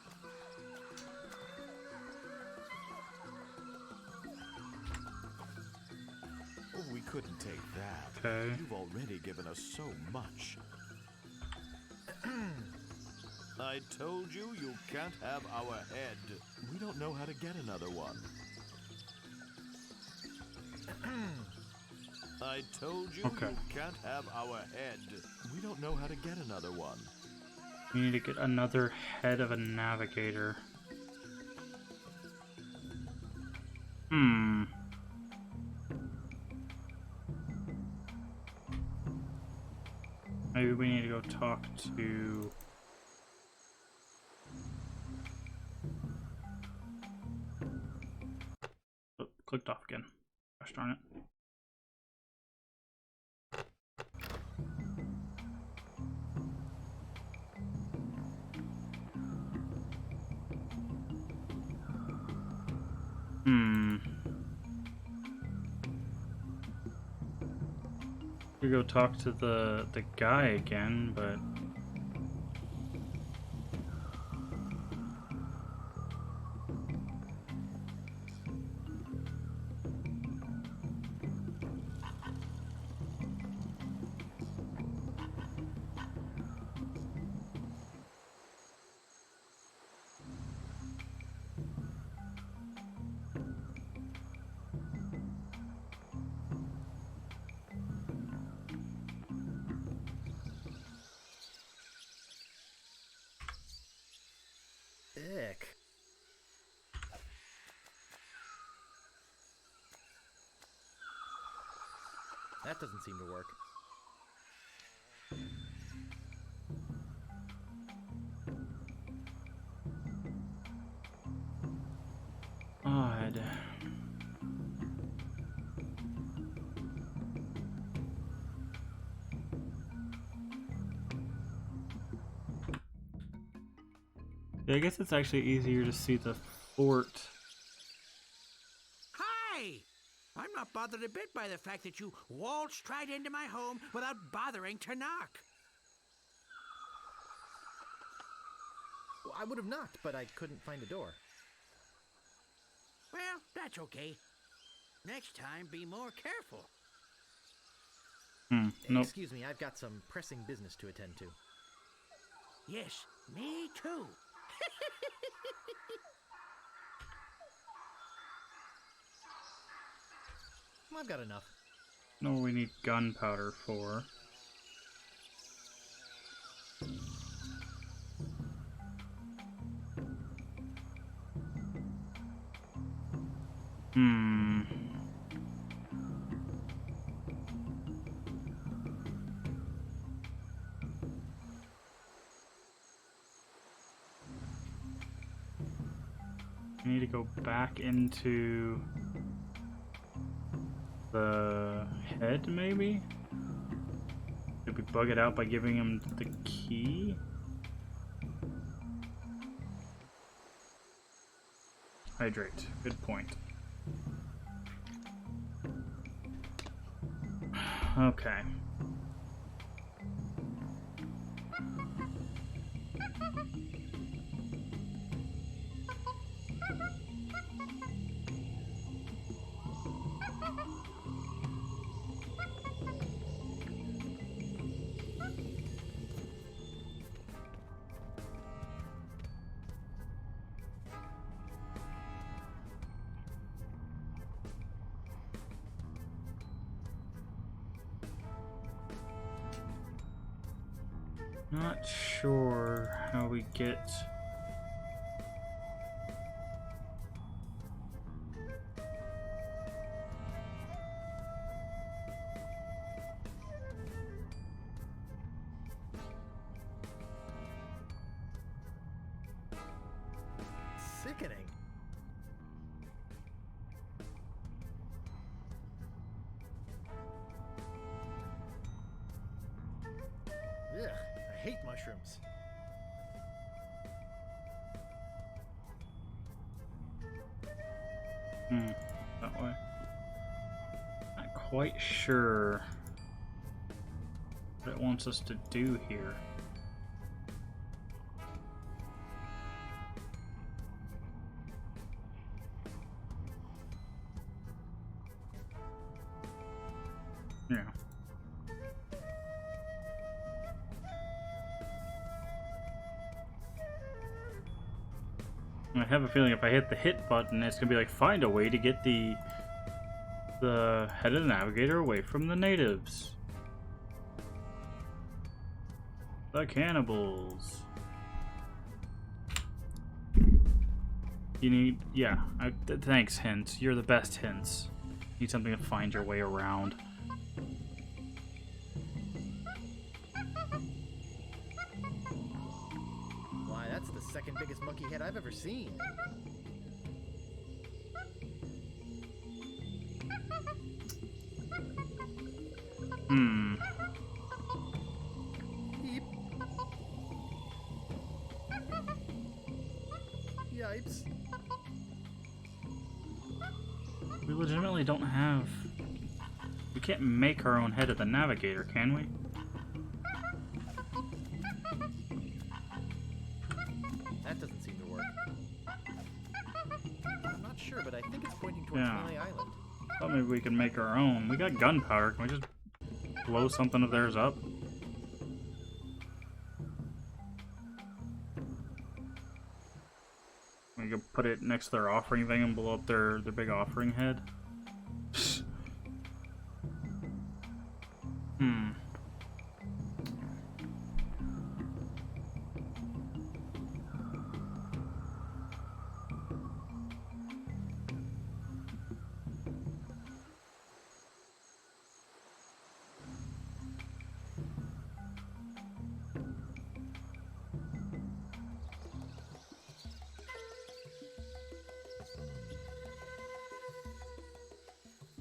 Oh, we couldn't take that. Okay. You've already given us so much. I told you you can't have our head. We don't know how to get another one. I told you Okay. you can't have our head. We don't know how to get another one. We need to get another head of a navigator. Maybe we need to go talk to... Oh, clicked off again. Gosh darn it. We go talk to the guy again, but Ick. That doesn't seem to work. odd. Yeah, I guess it's actually easier to see the fort. Hi! I'm not bothered a bit by the fact that you waltzed right into my home without bothering to knock. Well, I would have knocked, but I couldn't find a door. Well, that's okay. Next time, be more careful. Nope. Excuse me, I've got some pressing business to attend to. Yes, me too. I've got enough. No, we need gunpowder for. We need to go back into the head, maybe? Did we bug it out by giving him the key? Hydrate. Good point. Okay. Not sure how we get... Sickening. Ugh, I hate mushrooms. That way. Not quite sure what it wants us to do here. Yeah. I have a feeling if I hit the hit button, it's gonna be like, find a way to get the head of the navigator away from the natives. The cannibals. You need, yeah, thanks, hints. You're the best hints. Need something to find your way around. Why, that's the second biggest monkey head I've ever seen. Beep. Yipes. We legitimately don't have... We can't make our own head of the navigator, can we? That doesn't seem to work. I'm not sure, but I think it's pointing towards Yeah. Melee Island. Thought maybe we could make our own. We got gunpowder. Can we just blow something of theirs up? We could put it next to their offering thing and blow up their big offering head.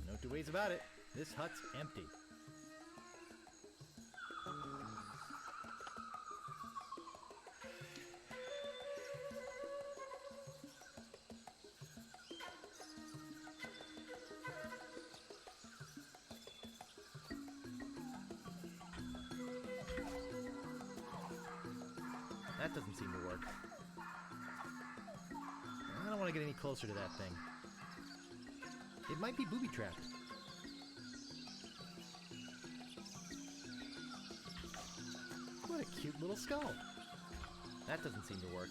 No two ways about it. This hut's empty. That doesn't seem to work. I don't want to get any closer to that thing. It might be booby-trapped. What a cute little skull. That doesn't seem to work.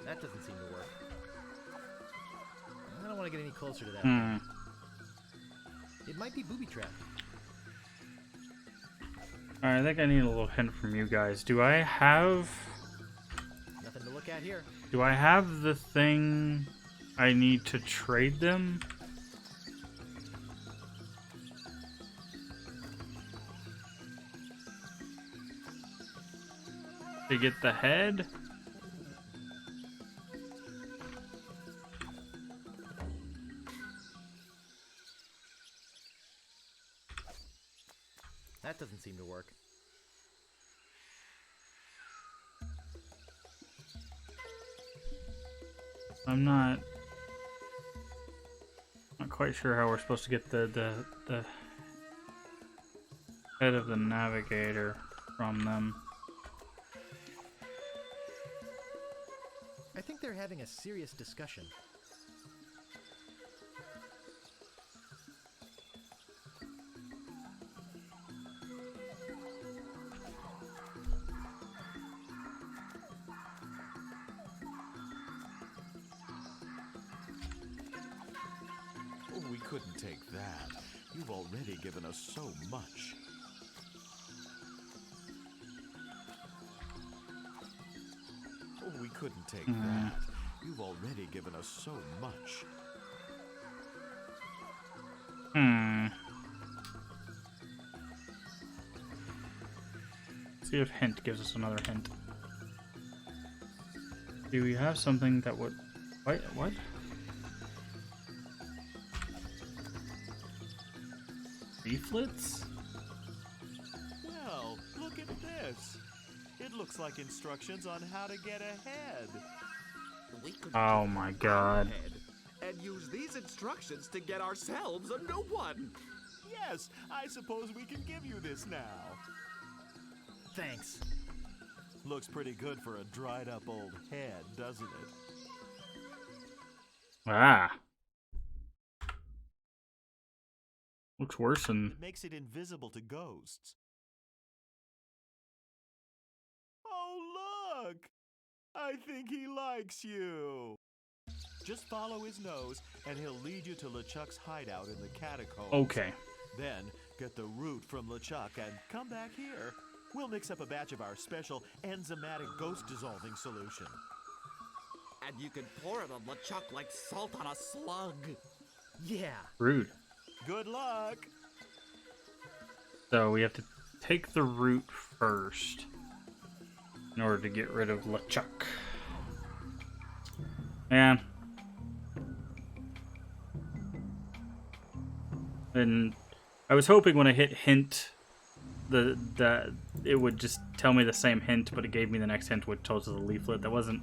That doesn't seem to work. I don't want to get any closer to that thing. It might be booby-trapped. Alright, I think I need a little hint from you guys. Do I have... Nothing to look at here. Do I have the thing I need to trade them? To get the head? That doesn't seem to work. I'm not quite sure how we're supposed to get the head of the navigator from them. I think they're having a serious discussion. Oh, we couldn't take that. You've already given us so much. Oh, we couldn't take that. You've already given us so much. See if hint gives us another hint. Do we have something that would... What? Leaflets? Well, look at this. It looks like instructions on how to get ahead. We could Oh my god. and use these instructions to get ourselves a new one. Yes, I suppose we can give you this now. Thanks. Looks pretty good for a dried up old head, doesn't it? Ah. Looks worse than... It makes it invisible to ghosts. Oh, look! I think he likes you. Just follow his nose, and he'll lead you to LeChuck's hideout in the catacombs. Okay. Then, get the root from LeChuck and come back here. We'll mix up a batch of our special enzymatic ghost-dissolving solution. And you can pour it on LeChuck like salt on a slug. Yeah. Rude. Good luck! So we have to take the root first in order to get rid of LeChuck. Man. And I was hoping when I hit hint that it would just tell me the same hint, but it gave me the next hint, which told us the leaflet. That wasn't...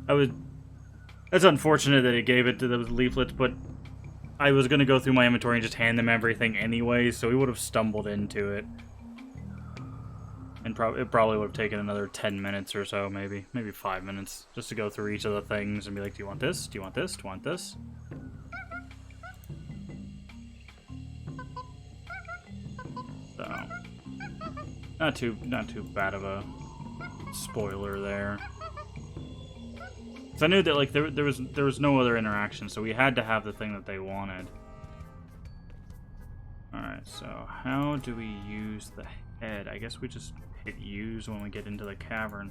That's unfortunate that it gave it to those leaflets, but I was going to go through my inventory and just hand them everything anyway, so we would have stumbled into it. And it probably would have taken another 10 minutes or so, maybe 5 minutes, just to go through each of the things and be like, do you want this? Do you want this? Do you want this? So, not too bad of a spoiler there. So I knew that like there was no other interaction, so we had to have the thing that they wanted. Alright, so how do we use the head? I guess we just hit use when we get into the cavern.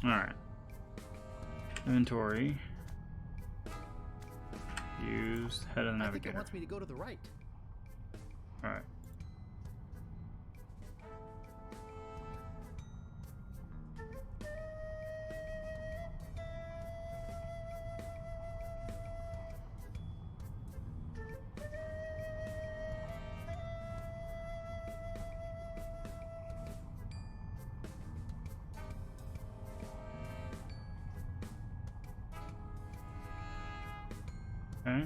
Alright. Inventory. Use head of the I think navigator. it wants me to go to the right. Alright. Okay.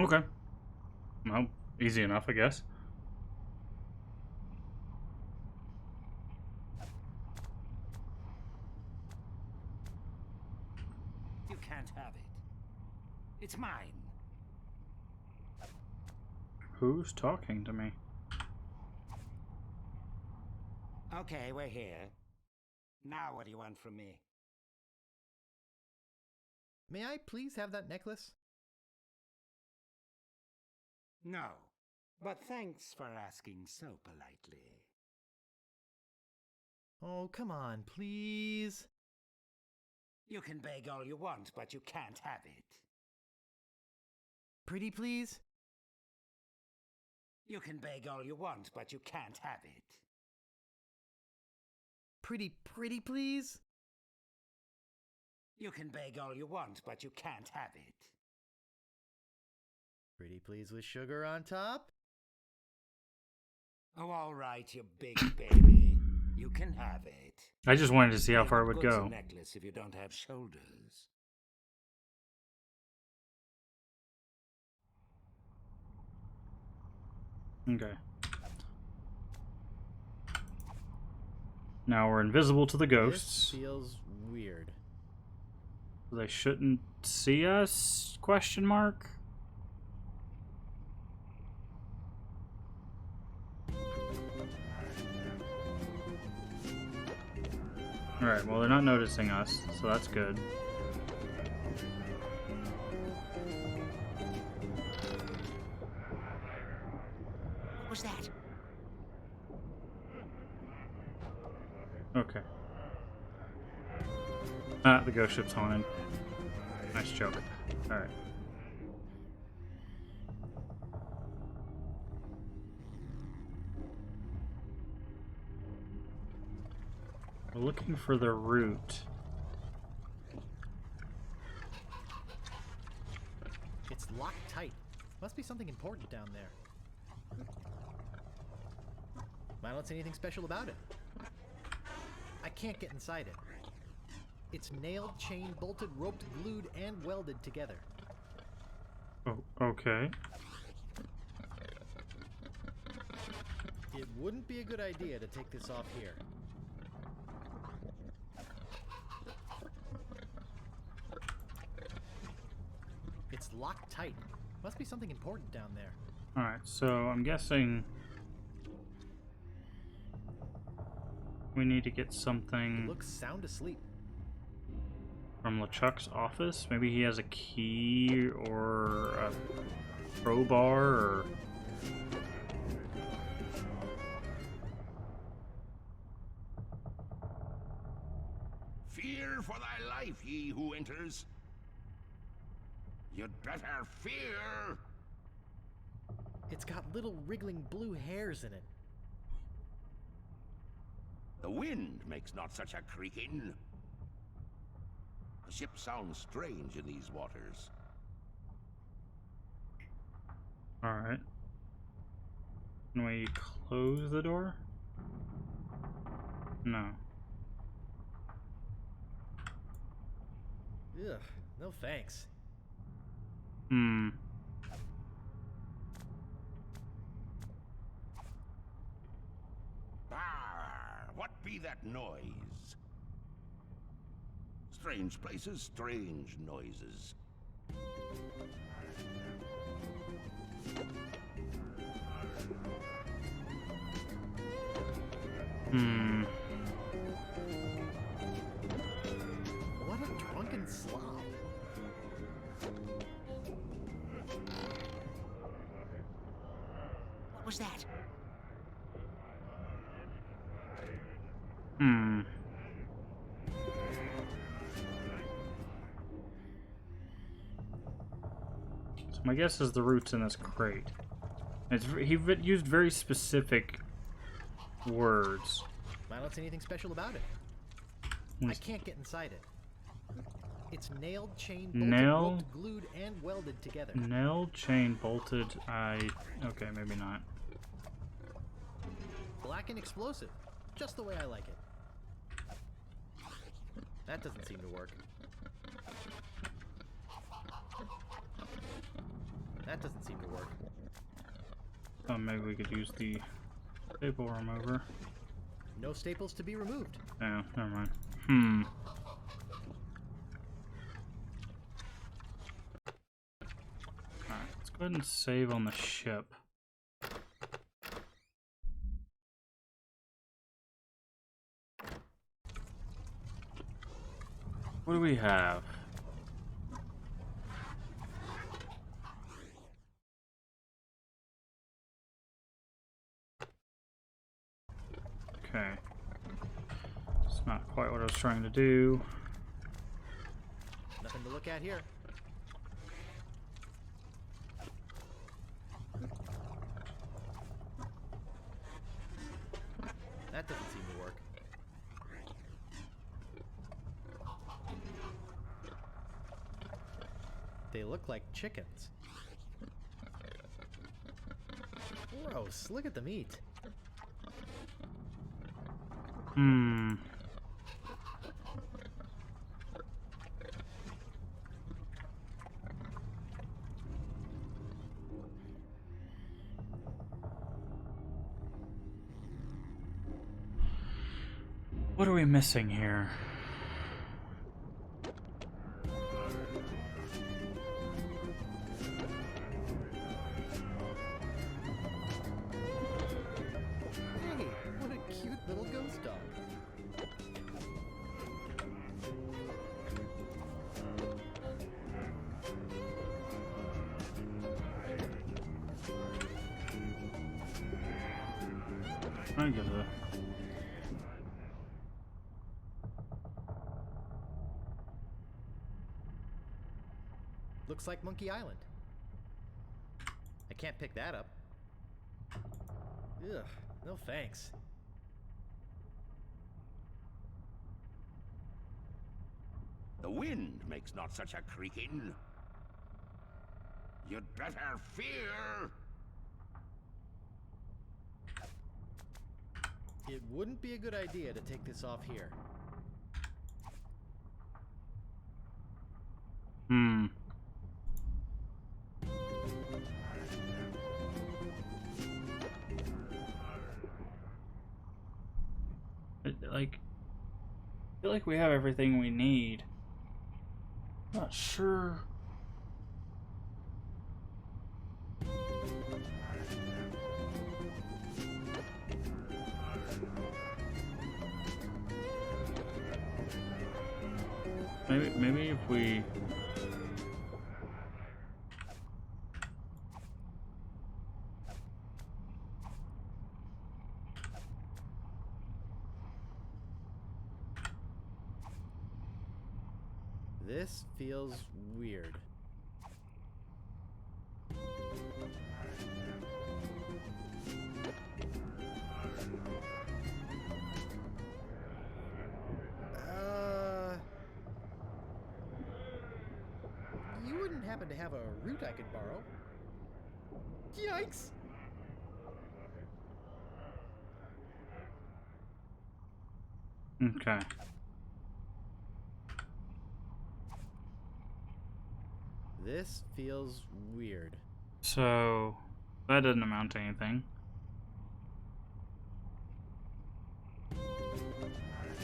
Okay. Well, easy enough, I guess. You can't have it. It's mine. Who's talking to me? Okay, we're here. Now what do you want from me? May I please have that necklace? No. But thanks for asking so politely. Oh, come on, please. You can beg all you want, but you can't have it. Pretty please? You can beg all you want, but you can't have it. Pretty please? You can beg all you want, but you can't have it. Pretty please with sugar on top? Oh, all right, you big baby. You can have it. I just wanted to see how Hey, far it what would good's go. a necklace if you don't have shoulders? Okay. Now we're invisible to the ghosts. This feels weird. They shouldn't see us? Question mark. Alright, well they're not noticing us, so that's good. What was that? Okay. Ah, the ghost ship's haunted. Nice joke. Alright. We're looking for the route. It's locked tight. Must be something important down there. I don't see anything special about it. I can't get inside it. It's nailed, chained, bolted, roped, glued, and welded together. Oh, okay. It wouldn't be a good idea to take this off here. It's locked tight. Must be something important down there. Alright, so I'm guessing we need to get something It looks sound asleep. from LeChuck's office. Maybe he has a key or a crowbar or... Fear for thy life, ye who enters. You'd better fear. It's got little wriggling blue hairs in it. The wind makes not such a creaking. The ship sounds strange in these waters. Alright. Can we close the door? No. Ugh, no thanks. What be that noise? Strange places, strange noises. What a drunken slob. What was that? So my guess is the root's in this crate. He used very specific words. I don't see anything special about it. I can't get inside it. It's nailed, chained, bolted, roped, glued, and welded together. Nailed, chain, bolted. Okay, maybe not. Black and explosive. Just the way I like it. That doesn't seem to work. That doesn't seem to work. Oh, maybe we could use the staple remover. No staples to be removed. Oh, never mind. Alright, let's go ahead and save on the ship. What do we have? Okay. It's not quite what I was trying to do. Nothing to look at here. That doesn't seem to work. They look like chickens. Gross, look at the meat. What are we missing here? Hey, what a cute little ghost dog. I get it. Looks like Monkey Island. I can't pick that up. Ugh, no thanks. The wind makes not such a creaking. You'd better fear. It wouldn't be a good idea to take this off here. I feel like we have everything we need. Not sure. Maybe if we This feels weird. You wouldn't happen to have a root I could borrow? Yikes! Okay. This feels weird. So that didn't amount to anything.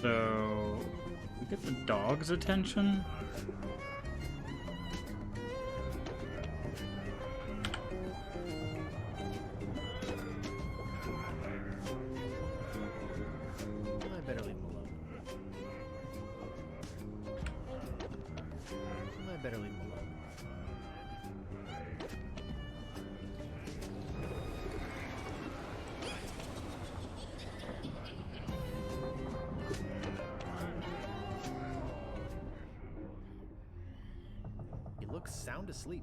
So we get the dog's attention. I better leave him alone. I better leave him alone. He looks sound asleep.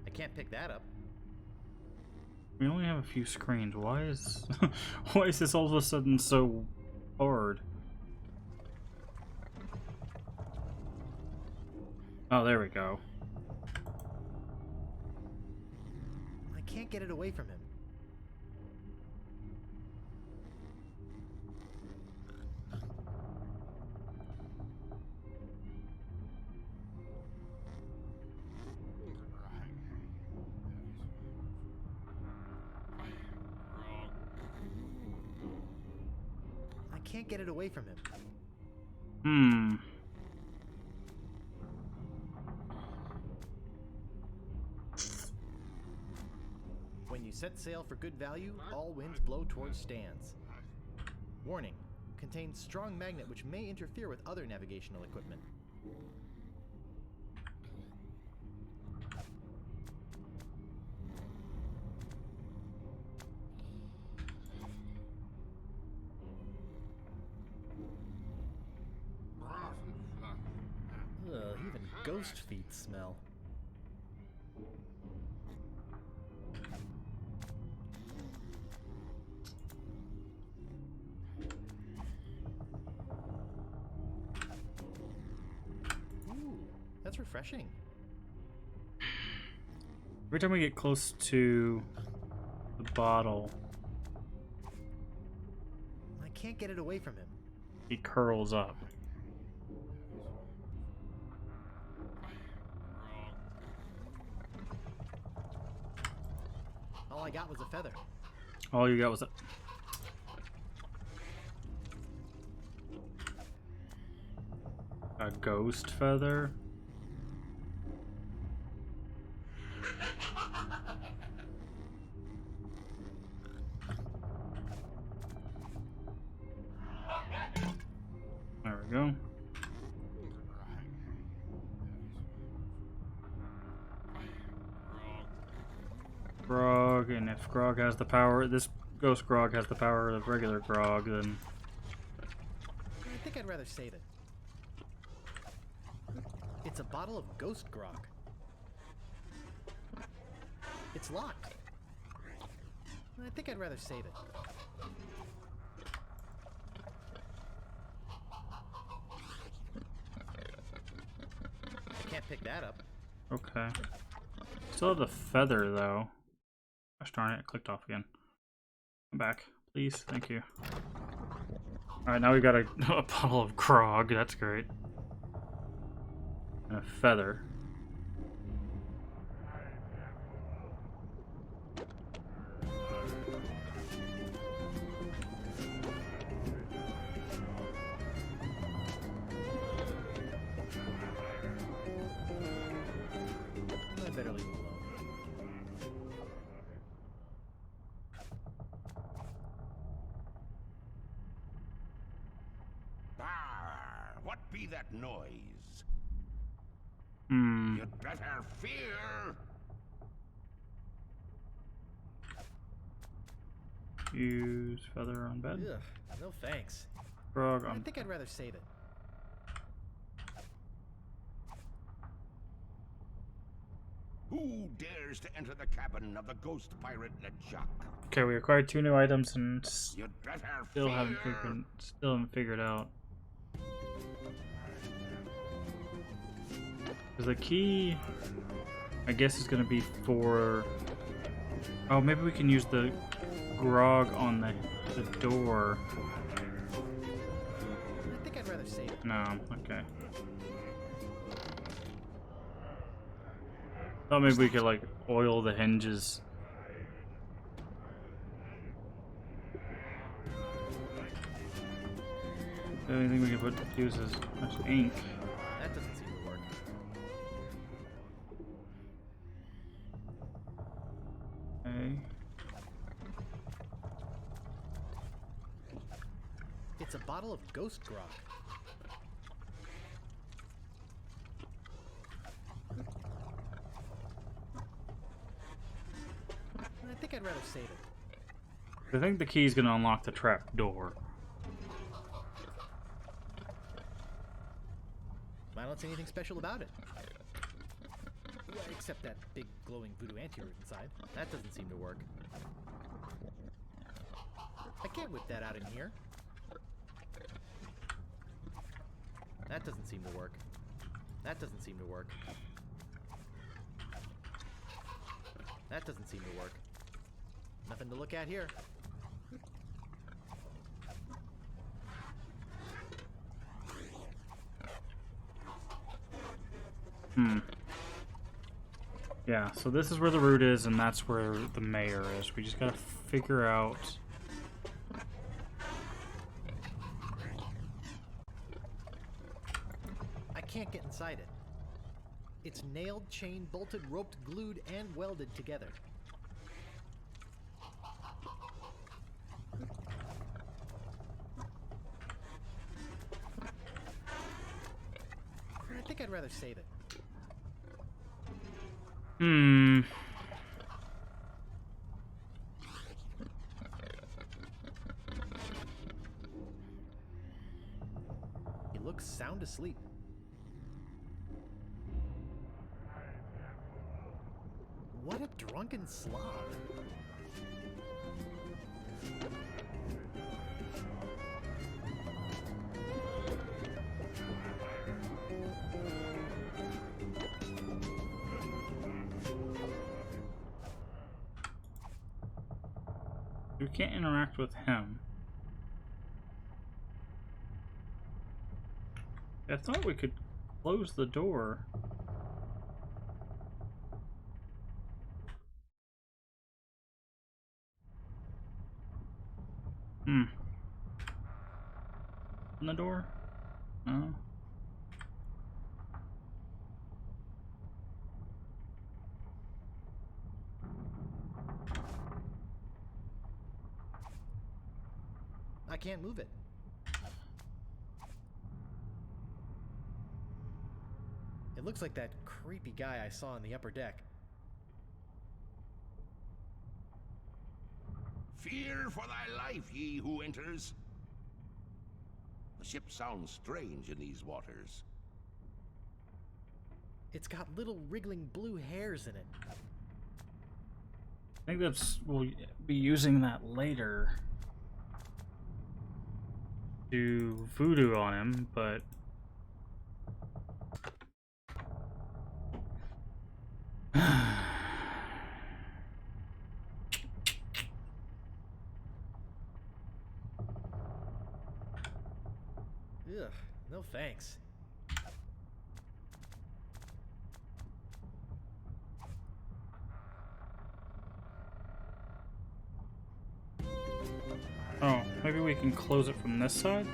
I can't pick that up. We only have a few screens. Why is why is this all of a sudden so hard? Oh, there we go. I can't get it away from him. can't get it away from him. When you set sail for good value, all winds blow towards Stan's. Warning. Contains strong magnet which may interfere with other navigational equipment. Ugh, even ghost feet smell. Ooh, that's refreshing. Every time we get close to the bottle, I can't get it away from him. he curls up. All I got was a feather. All you got was a ghost feather. There we go. Grog, and if Grog has the power, this ghost Grog has the power of regular Grog, then I think I'd rather save it. It's a bottle of ghost grog. It's locked. I think I'd rather save it. I can't pick that up. okay. Still have the feather though. Gosh darn it, it clicked off again. Come back, please, thank you. Alright, now we got a bottle of grog, that's great. And a feather. I better leave him alone. What be that noise? Hmm. You'd better fear. Use feather on bed. Ugh, no thanks. Grog I on think I'd rather save it. Who dares to enter the cabin of the ghost pirate LeChuck? Okay, we acquired 2 new items and You'd better still fear. haven't figured out. Because the key, I guess, is going to be for... Oh, maybe we can use the grog on the door. I think I'd rather save it. No, okay. Thought maybe we could, like, oil the hinges. The only thing we can use is much ink. That doesn't seem to work. Okay. It's a bottle of ghost grog. I think I'd rather save it. I think the key is going to unlock the trap door. I don't see anything special about it. Well, except that big glowing voodoo antidote inside. That doesn't seem to work. I can't whip that out in here. That doesn't seem to work. That doesn't seem to work. That doesn't seem to work. Nothing to look at here. Yeah, so this is where the root is, and that's where the mayor is. We just gotta figure out can't get inside it. It's nailed, chain, bolted, roped, glued, and welded together. I think I'd rather save it. Hmm. He looks sound asleep. What a drunken slob. We can't interact with him. I thought we could close the door. Open the door? No. I can't move it. It looks like that creepy guy I saw on the upper deck. Fear for thy life, ye who enters. The ship sounds strange in these waters. It's got little wriggling blue hairs in it. I think we'll be using that later to voodoo on him, but Ugh, no thanks. oh, maybe we can close it from this side?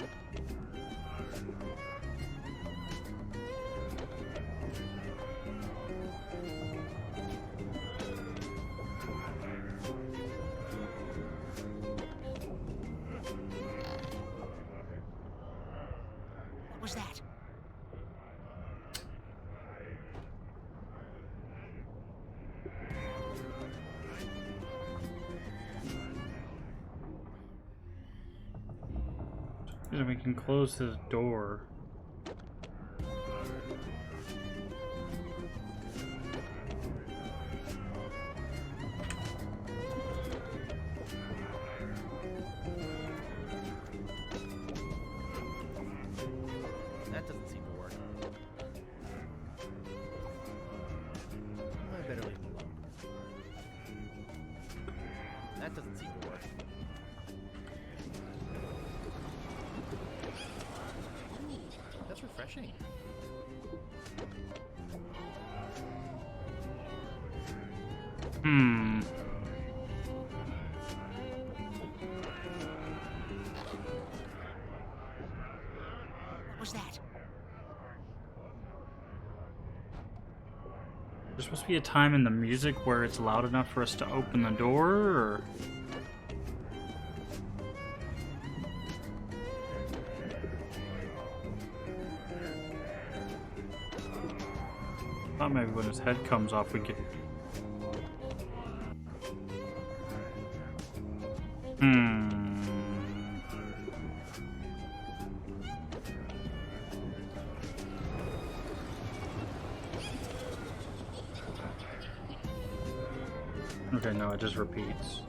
What was that? And we can close his door. That doesn't seem to work. I better leave him alone. That doesn't seem to work. That's refreshing. What was that? There's supposed to be a time in the music where it's loud enough for us to open the door, or... I thought maybe when his head comes off we could... Okay, no, it just repeats.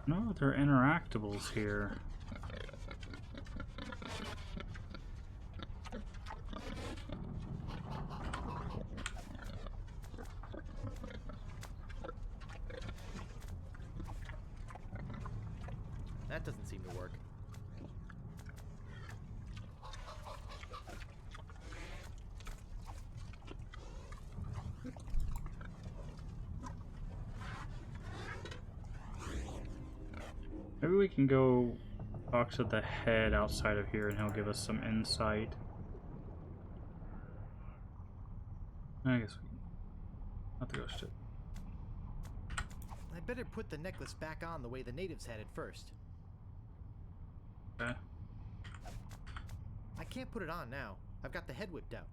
No, they're interactables here. That doesn't seem to work. Maybe we can go talk to the head outside of here and he'll give us some insight. I guess we not the ghost it. I'd better put the necklace back on the way the natives had it first. Okay. I can't put it on now. I've got the head whipped out.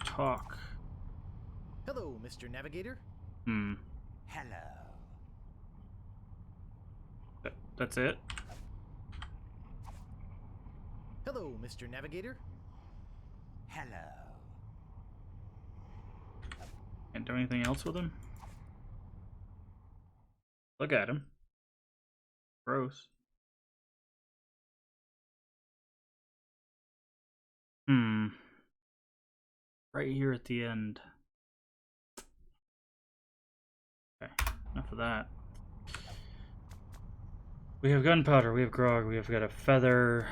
Talk. Hello, Mr. Navigator. Hmm. Hello. That's it? Hello, Mr. Navigator. Hello. Can't do anything else with him? Look at him. Gross. Hmm. Right here at the end. Okay, enough of that. We have gunpowder, we have grog, we have got a feather,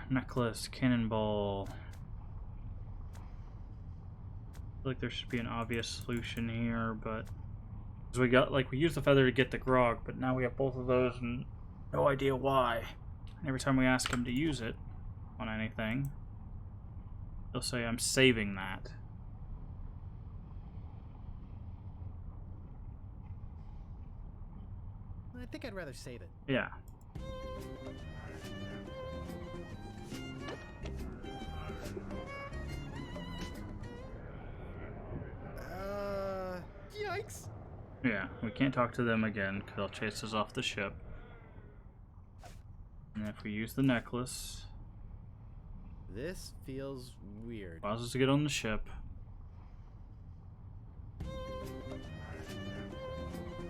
necklace, cannonball. I feel like there should be an obvious solution here, but because we used the feather to get the grog, but now we have both of those and no idea why. And every time we ask him to use it on anything, he'll say, I'm saving that. I think I'd rather save it. Yeah. Yikes! Yeah, we can't talk to them again because they'll chase us off the ship. And if we use the necklace, This feels weird. allows us to get on the ship.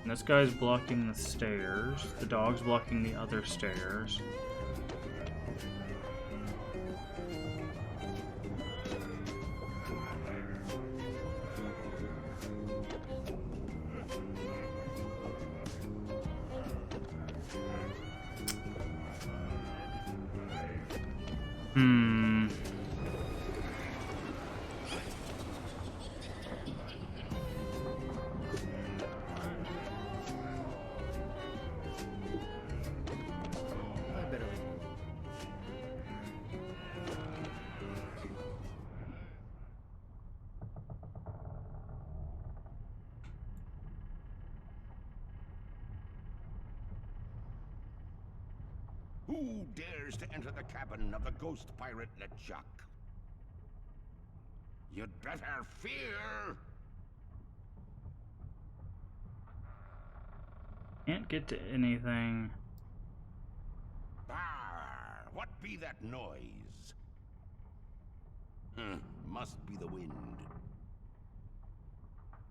And this guy's blocking the stairs. The dog's blocking the other stairs. Hmm. I better leave. Who dares to enter the cabin of the ghost pirate LeChuck? You'd better fear. Can't get to anything. Bar! What be that noise? Must be the wind.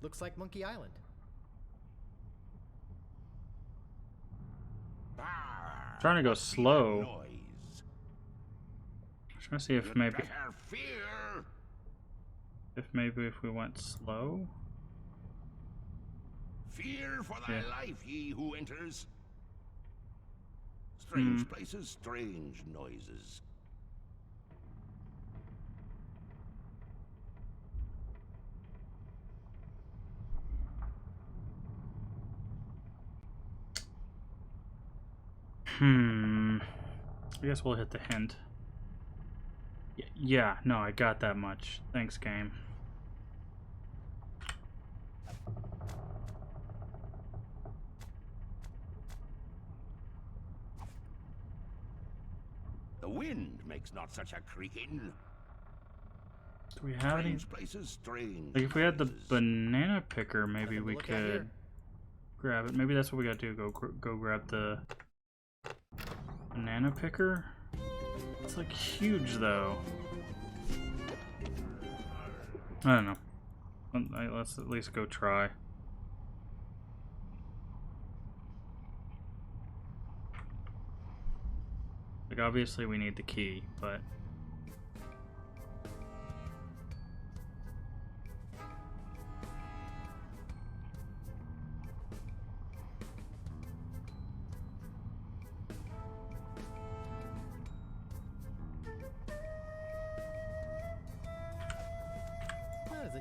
Looks like Monkey Island. Bar! Trying to go What be that slow. noise? Trying to see if You'd maybe better fear. if we went slow. Fear for thy Yeah. life, ye who enters. Strange places, strange noises. I guess we'll hit the hint. Yeah, no, I got that much. Thanks, game. The wind makes not such a creaking. Do we have any? Strange places, strange Like, if we had the noises. banana picker, maybe Nothing to we look at here. could grab it. Maybe that's what we gotta do. Go grab the banana picker. It's like huge, though. I don't know. Let's at least go try. Like, obviously we need the key, but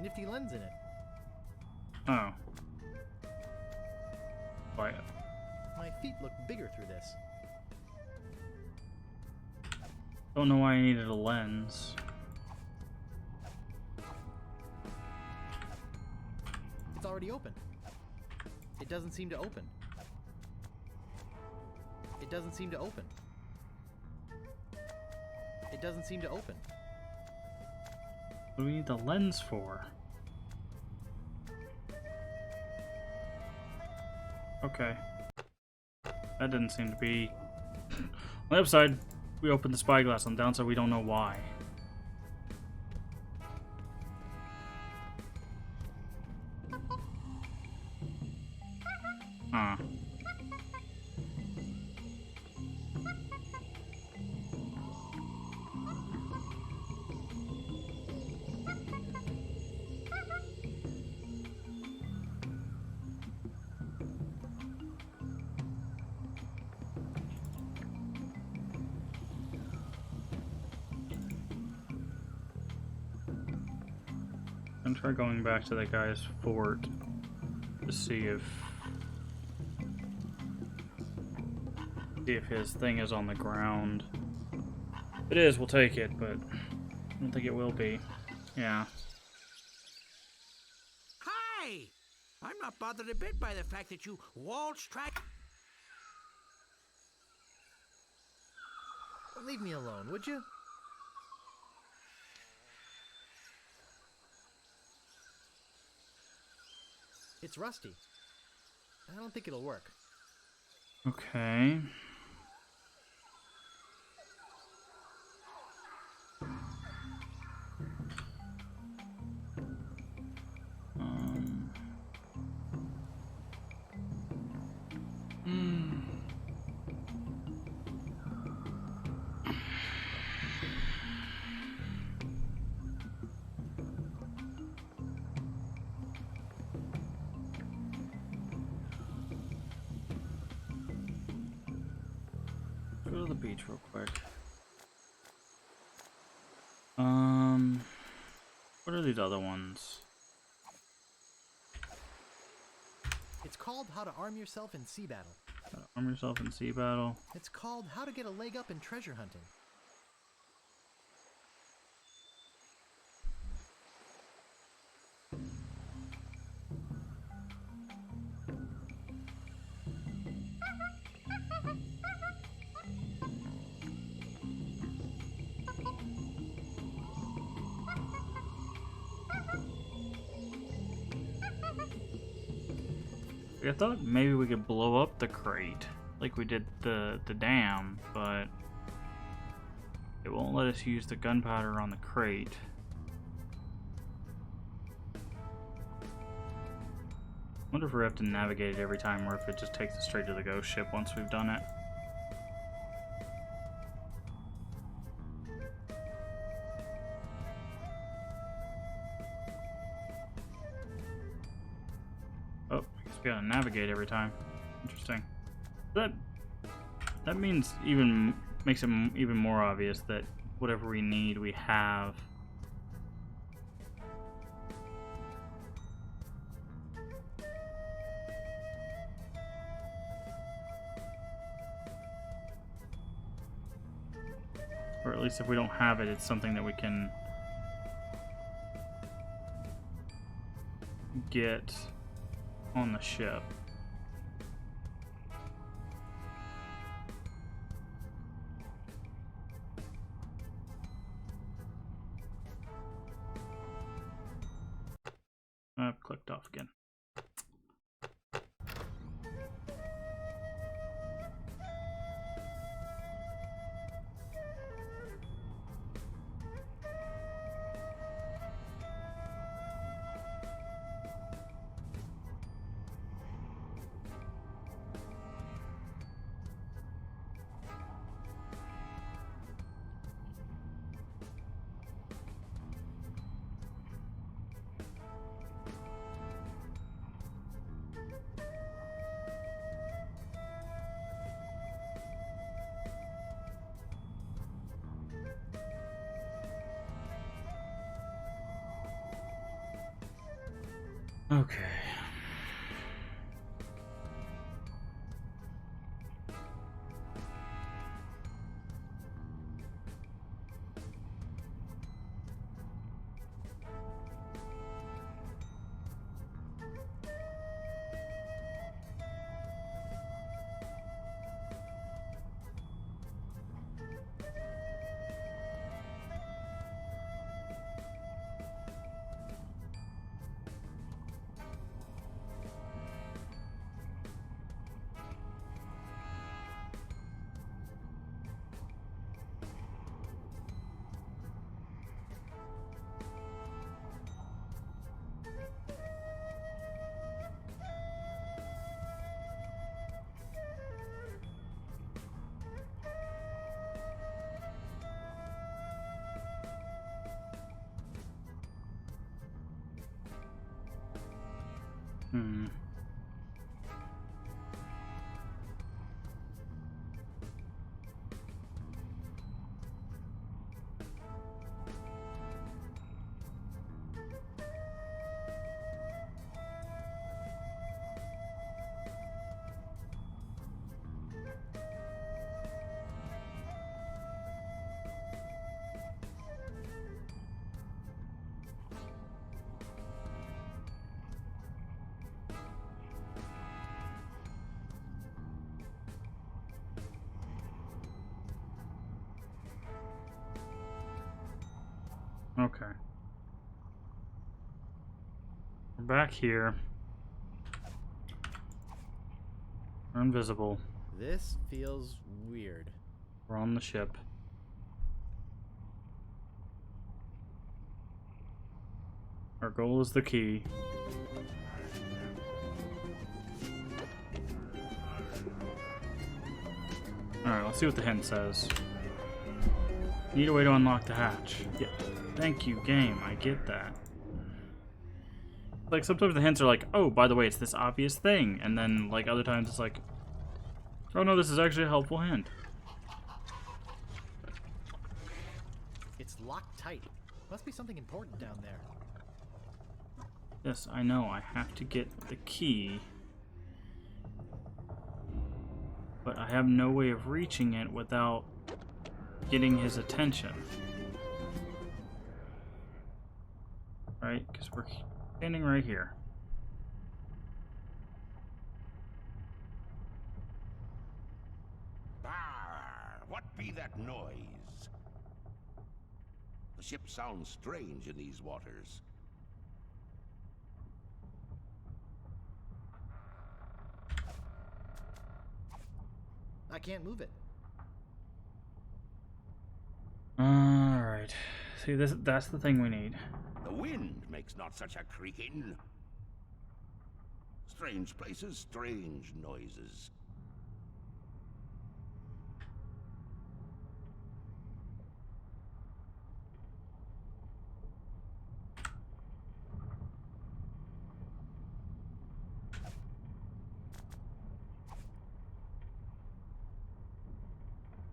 nifty lens in it. Oh. Quiet. My feet look bigger through this. Don't know why I needed a lens. It's already open. It doesn't seem to open. It doesn't seem to open. It doesn't seem to open. What do we need the lens for? Okay. That didn't seem to be... On the upside, we opened the spyglass. On the downside, we don't know why. Huh. And try going back to the guy's fort to see if his thing is on the ground. If it is, we'll take it, but I don't think it will be. Yeah. Hi! I'm not bothered a bit by the fact that you waltzed right... Leave me alone, would you? It's rusty. I don't think it'll work. Okay. Go to the beach real quick. What are these other ones? It's called How to Arm Yourself in Sea Battle. Arm yourself in sea battle. It's called How to Get a Leg Up in Treasure Hunting. I thought maybe we could blow up the crate like we did the dam, but it won't let us use the gunpowder on the crate. I wonder if we have to navigate it every time or if it just takes us straight to the ghost ship once we've done it. Oh, I guess we gotta navigate every time. Interesting. That means makes it even more obvious that whatever we need, we have. Or at least if we don't have it, it's something that we can get on the ship. I've clicked off again. Okay. Hmm. Okay. We're back here. We're invisible. This feels weird. We're on the ship. Our goal is the key. Alright, let's see what the hint says. Need a way to unlock the hatch. Yeah. Thank you, game. I get that. Like, sometimes the hints are like, oh, by the way, it's this obvious thing. And then, like, other times it's like, oh no, this is actually a helpful hint. It's locked tight. Must be something important down there. Yes, I know. I have to get the key. But I have no way of reaching it without getting his attention. Right? Because we're standing right here. What be that noise? The ship sounds strange in these waters. I can't move it. Alright. See, that's the thing we need. The wind makes not such a creaking. Strange places, strange noises.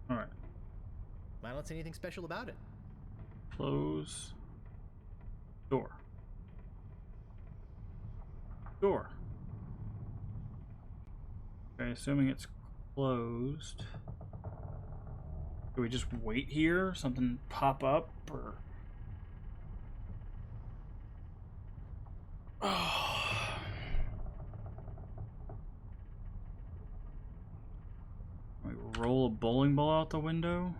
Alright. I don't see anything special about it. Close. Door. Door. Okay, assuming it's closed. Do we just wait here? Something pop up? Or... Oh. We roll a bowling ball out the window?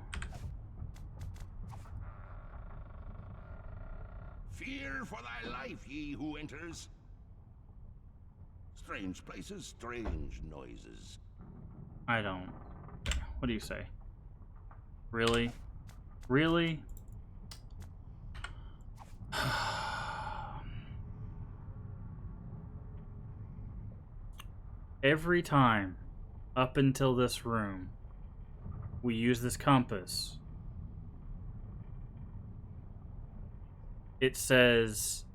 Fear for thy life, ye who enters. Strange places, strange noises. I don't. What do you say? Really? Really? Every time up until this room, we use this compass. It says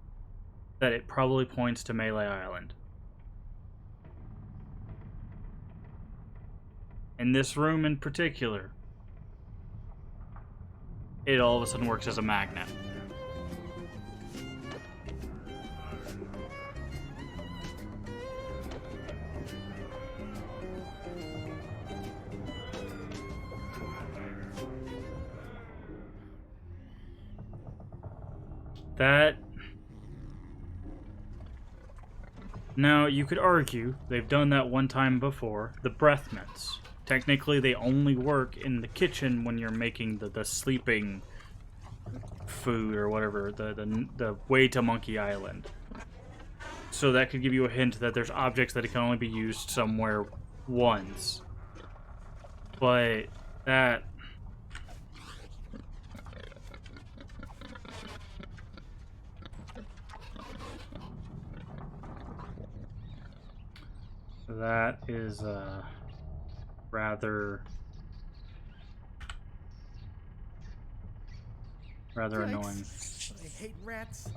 that it probably points to Melee Island. In this room in particular, it all of a sudden works as a magnet. That... Now, you could argue they've done that one time before. The breath mints. Technically, they only work in the kitchen when you're making the sleeping food or whatever, the way to Monkey Island. So that could give you a hint that there's objects that it can only be used somewhere once. But that... That is rather annoying. I hate rats.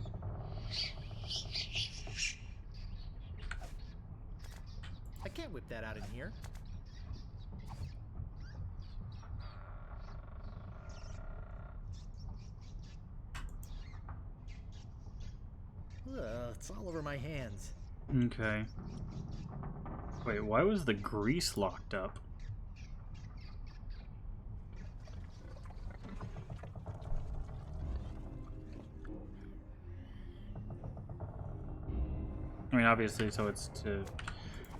I can't whip that out in here. Ugh, it's all over my hands. Okay. Wait, why was the grease locked up? I mean, obviously, so it's to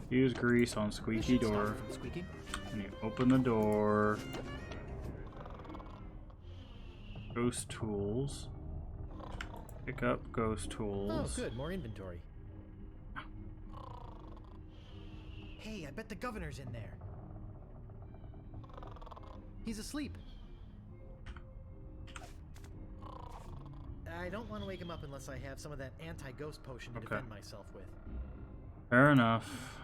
use grease on squeaky door. Squeaking? And you open the door. Ghost tools. Pick up ghost tools. Oh, good. More inventory. Hey, I bet the governor's in there. He's asleep. I don't want to wake him up unless I have some of that anti-ghost potion to defend myself with. Fair enough.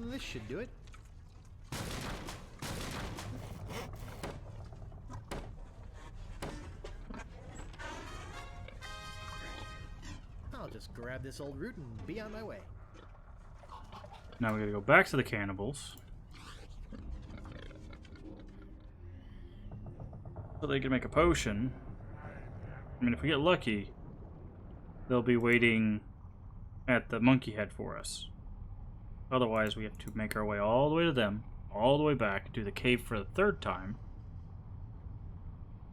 This should do it. I'll just grab this old root and be on my way. Now we gotta go back to the cannibals. So they can make a potion. I mean, if we get lucky, they'll be waiting at the monkey head for us. Otherwise, we have to make our way all the way to them, all the way back, do the cave for the third time.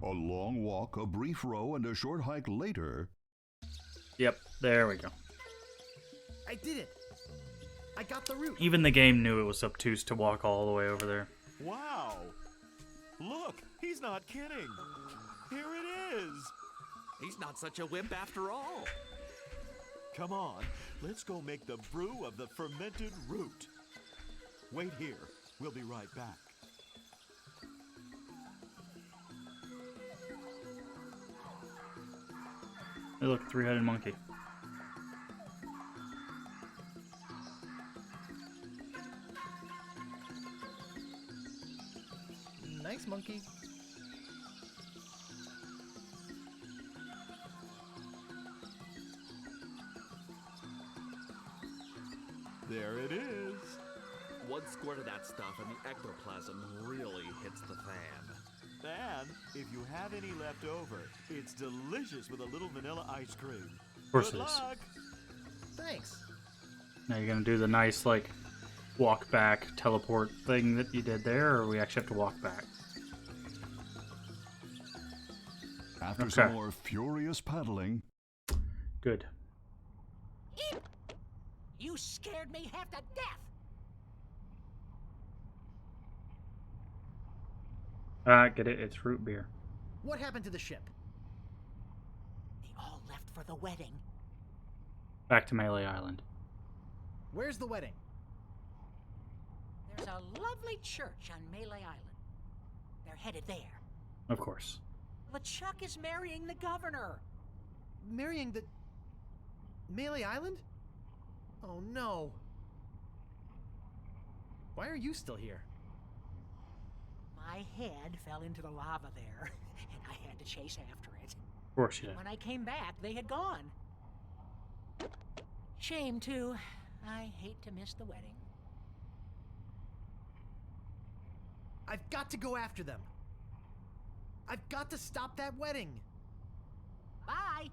A long walk, a brief row, and a short hike later. Yep, there we go. I did it! I got the root! Even the game knew it was obtuse to walk all the way over there. Wow! Look, he's not kidding. Here it is. He's not such a wimp after all. Come on, let's go make the brew of the fermented root. Wait here. We'll be right back. Hey, look, three-headed monkey. Nice monkey. There it is. One squirt of that stuff and the ectoplasm really hits the fan. And if you have any left over, it's delicious with a little vanilla ice cream. Of course Good it is. luck. Thanks. Now you're gonna do the nice, like, walk back teleport thing that you did there, or we actually have to walk back? After some more furious paddling. Good. You scared me half to death! Get it? It's root beer. What happened to the ship? They all left for the wedding. Back to Melee Island. Where's the wedding? There's a lovely church on Melee Island. They're headed there. Of course. LeChuck is marrying the governor. Marrying the... Melee Island? Oh no. Why are you still here? My head fell into the lava there, and I had to chase after it. Of course you did. When I came back, they had gone. Shame, too. I hate to miss the wedding. I've got to go after them. I've got to stop that wedding. Bye!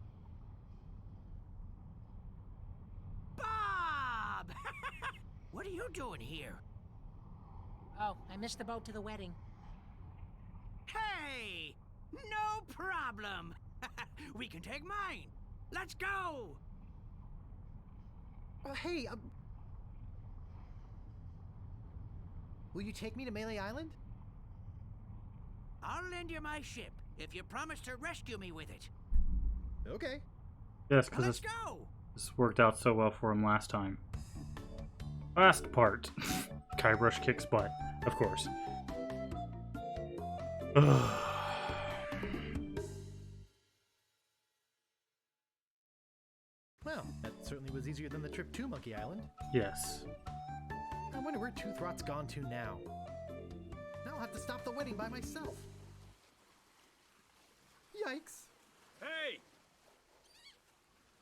Bob! What are you doing here? Oh, I missed the boat to the wedding. Hey! No problem! We can take mine! Let's go! Hey, will you take me to Melee Island? I'll lend you my ship if you promise to rescue me with it. Okay. Yes, Now because let's go! this worked out so well for him last time. Last part. Guybrush kicks butt, of course. Well, that certainly was easier than the trip to Monkey Island. Yes. I wonder where Toothrot's gone to now. Now I'll have to stop the wedding by myself. Yikes. Hey!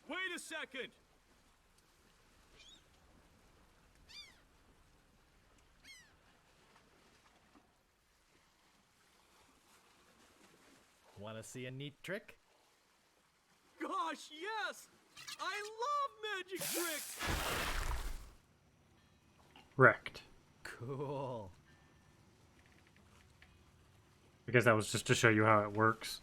Wait a second! Want to see a neat trick? Gosh, yes! I love magic tricks! Wrecked. Cool. Because that was just to show you how it works.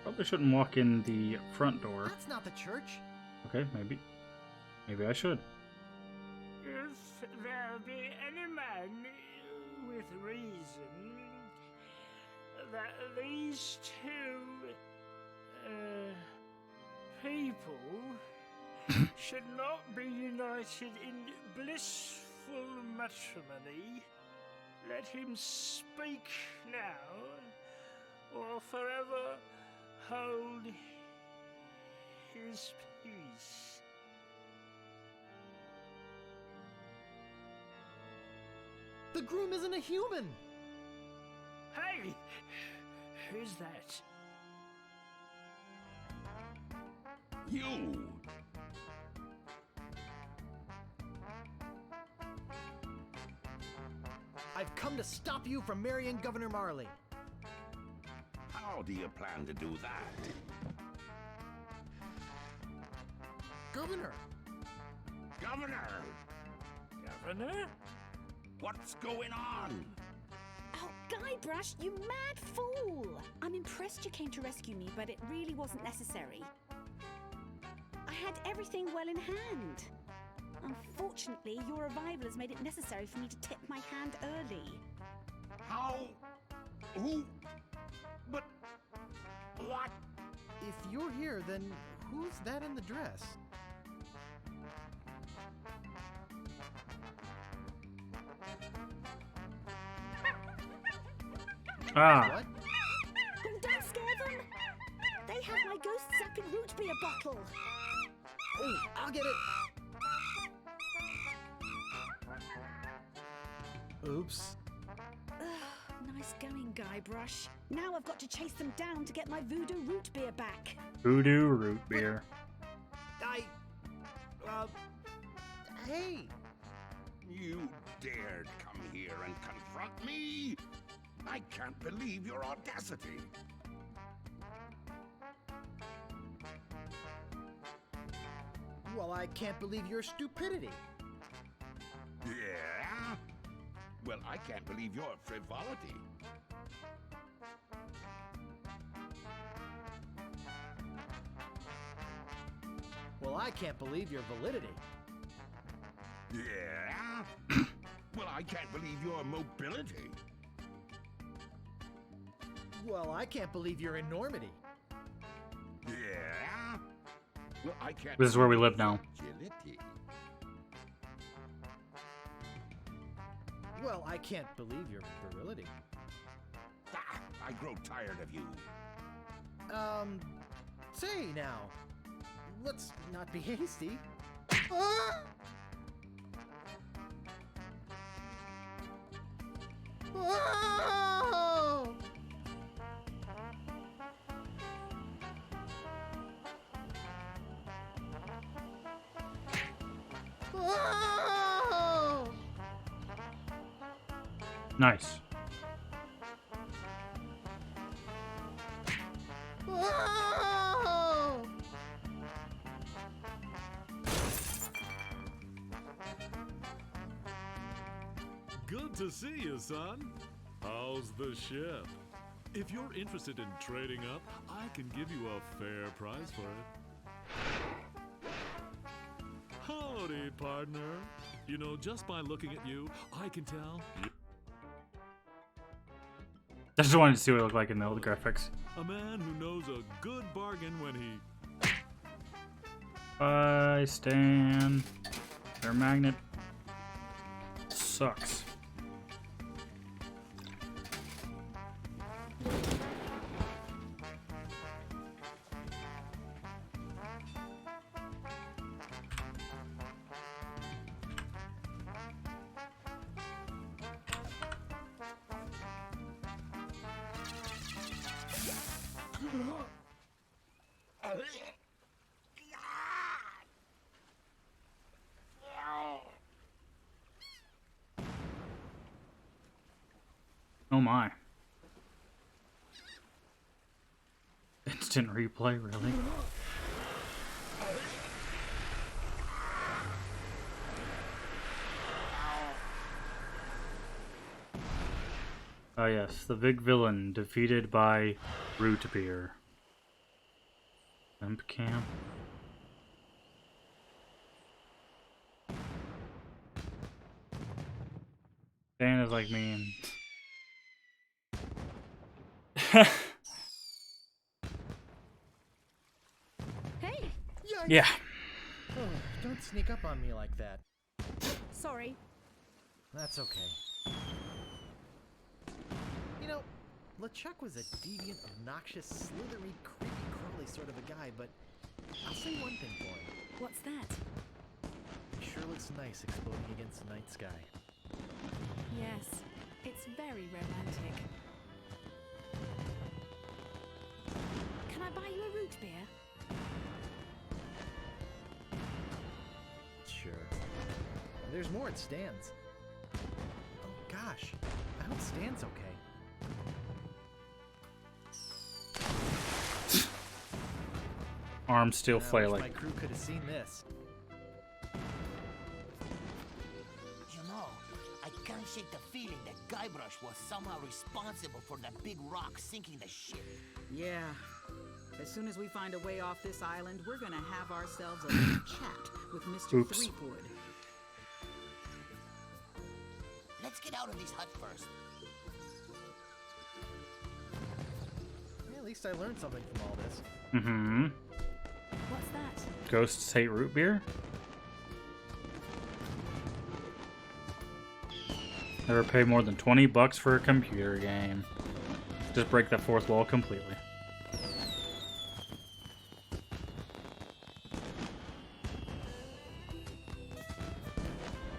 Probably shouldn't walk in the front door. That's not the church. Okay, maybe. Maybe I should. If there be any man with reason that these two people should not be united in blissful matrimony, let him speak now or forever hold his peace. The groom isn't a human. Hey! Who's that? You! I've come to stop you from marrying Governor Marley. How do you plan to do that? Governor! Governor! Governor? What's going on? Oh, Guybrush, you mad fool! I'm impressed you came to rescue me, but it really wasn't necessary. I had everything well in hand. Unfortunately, your arrival has made it necessary for me to tip my hand early. How? Who? But... what? If you're here, then who's that in the dress? Ah. What? Oh, don't scare them! They have my ghost sap and root beer bottle. Oh, I'll get it. Oops. Nice going, Guybrush. Now I've got to chase them down to get my voodoo root beer back. Voodoo root beer. Hey! You dared come here and confront me? I can't believe your audacity. Well, I can't believe your stupidity. Yeah? Well, I can't believe your frivolity. Well, I can't believe your validity. Yeah? Well, I can't believe your mobility. Well, I can't believe your enormity. Yeah? Well, I can't. This is where we live now. Agility. Well, I can't believe your virility. Ah, I grow tired of you. Say now. Let's not be hasty. Ah! Oh! Nice. Good to see you, son. How's the ship? If you're interested in trading up, I can give you a fair price for it. Howdy, partner. You know, just by looking at you, I can tell I just wanted to see what it looked like in the old graphics. a man who knows a good bargain when he... Bye, Stan. Their magnet sucks. Oh my. Instant replay, really? Ah yes, the big villain defeated by root beer. Temp camp. Dan is like me and Hey! yeah. Oh, don't sneak up on me like that. Sorry. That's okay. You know, LeChuck was a deviant, obnoxious, slithery, creepy-crawly sort of a guy, but I'll say one thing for him. What's that? He sure looks nice exploding against the night sky. Yes, it's very romantic. Can I buy you a root beer? Sure. There's more at Stan's. Oh gosh, I hope Stan's okay. Arms still I wish flailing. my crew could have seen this. You know, I can't shake the feeling that Guybrush was somehow responsible for that big rock sinking the ship. Yeah. As soon as we find a way off this island, we're gonna have ourselves a little chat with Mr. Oops. Threepwood. Let's get out of this hut first. Yeah, at least I learned something from all this. Mm-hmm. What's that? Ghosts hate root beer? Never pay more than $20 for a computer game. Just break that fourth wall completely.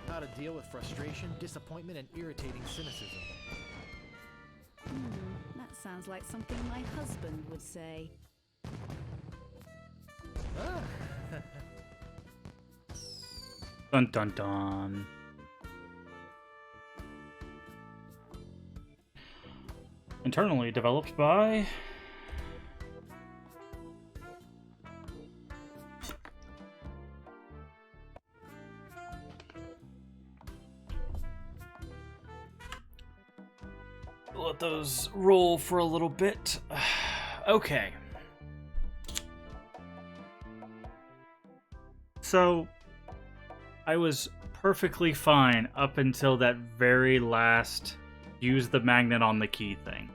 How to deal with frustration, disappointment, and irritating cynicism. That sounds like something my husband would say. Ah. Dun dun dun. Internally developed by... Let those roll for a little bit. Okay. So, I was perfectly fine up until that very last use the magnet on the key thing.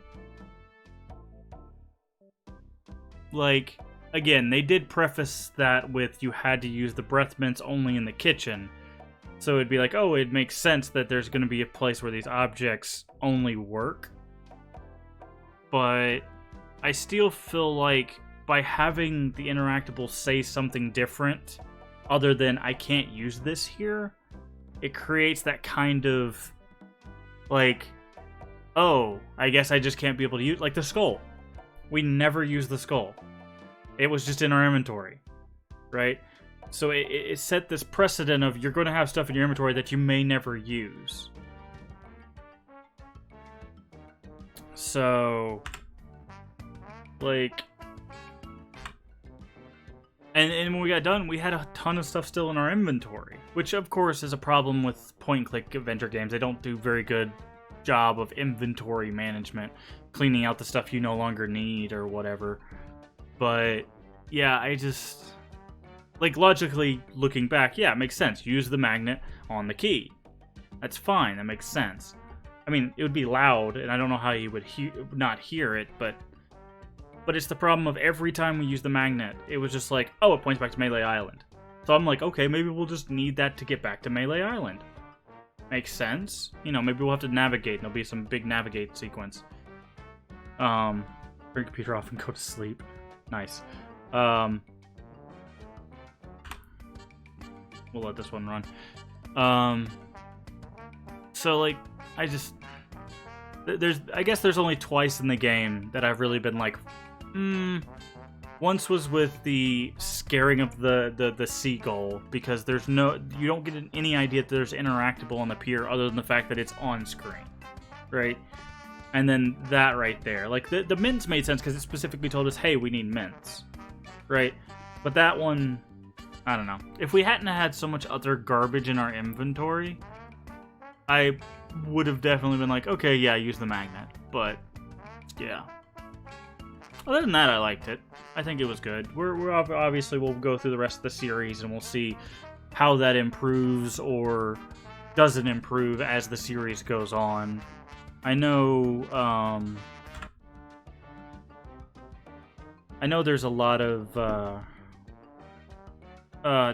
Like, again, they did preface that with you had to use the breath mints only in the kitchen. So it'd be like, oh, it makes sense that there's going to be a place where these objects only work. But I still feel like by having the interactable say something different, other than I can't use this here, it creates that kind of, like, oh, I guess I just can't be able to use, like the skull. We never use the skull. It was just in our inventory, right? So it set this precedent of you're going to have stuff in your inventory that you may never use. So, like, and when we got done, we had a ton of stuff still in our inventory, which of course is a problem with point-and-click adventure games. They don't do very good job of inventory management, cleaning out the stuff you no longer need or whatever. But yeah, I just, like, logically looking back, yeah, it makes sense. Use the magnet on the key. That's fine. That makes sense. I mean, it would be loud, and I don't know how you would not hear it, but it's the problem of every time we use the magnet, it was just like, oh, it points back to Melee Island. So I'm like, okay, maybe we'll just need that to get back to Melee Island. Makes sense. You know, maybe we'll have to navigate, and there'll be some big navigate sequence. Turn the computer off and go to sleep. Nice. We'll let this one run. So, like, I guess there's only twice in the game that I've really been like, Once was with the scaring of the seagull, because you don't get any idea that there's interactable on the pier other than the fact that it's on screen, right? And then that right there, like the mints made sense because it specifically told us, hey, we need mints, right? But that one, I don't know. If we hadn't had so much other garbage in our inventory, I would have definitely been like, okay, yeah, use the magnet. But yeah. Other than that, I liked it. I think it was good. We're obviously, we'll go through the rest of the series and we'll see how that improves or doesn't improve as the series goes on. I know there's a lot of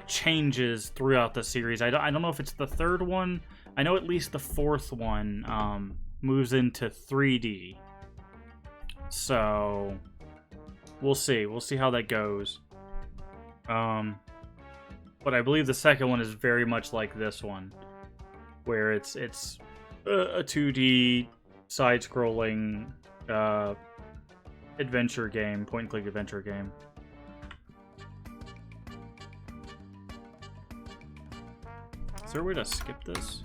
changes throughout the series. I don't know if it's the third one. I know at least the fourth one moves into 3D. So we'll see. We'll see how that goes. But I believe the second one is very much like this one, where it's a 2D side-scrolling adventure game, point-and-click adventure game. Is there a way to skip this?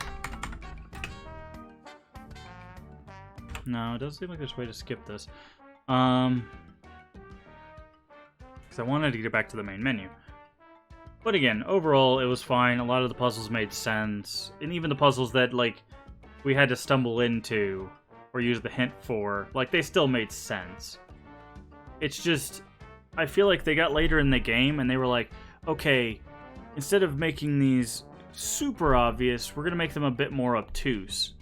No, it doesn't seem like there's a way to skip this. Because I wanted to get back to the main menu. But again, overall, it was fine. A lot of the puzzles made sense. And even the puzzles that, like, we had to stumble into or use the hint for, like, they still made sense. It's just, I feel like they got later in the game and they were like, okay, instead of making these super obvious, we're going to make them a bit more obtuse.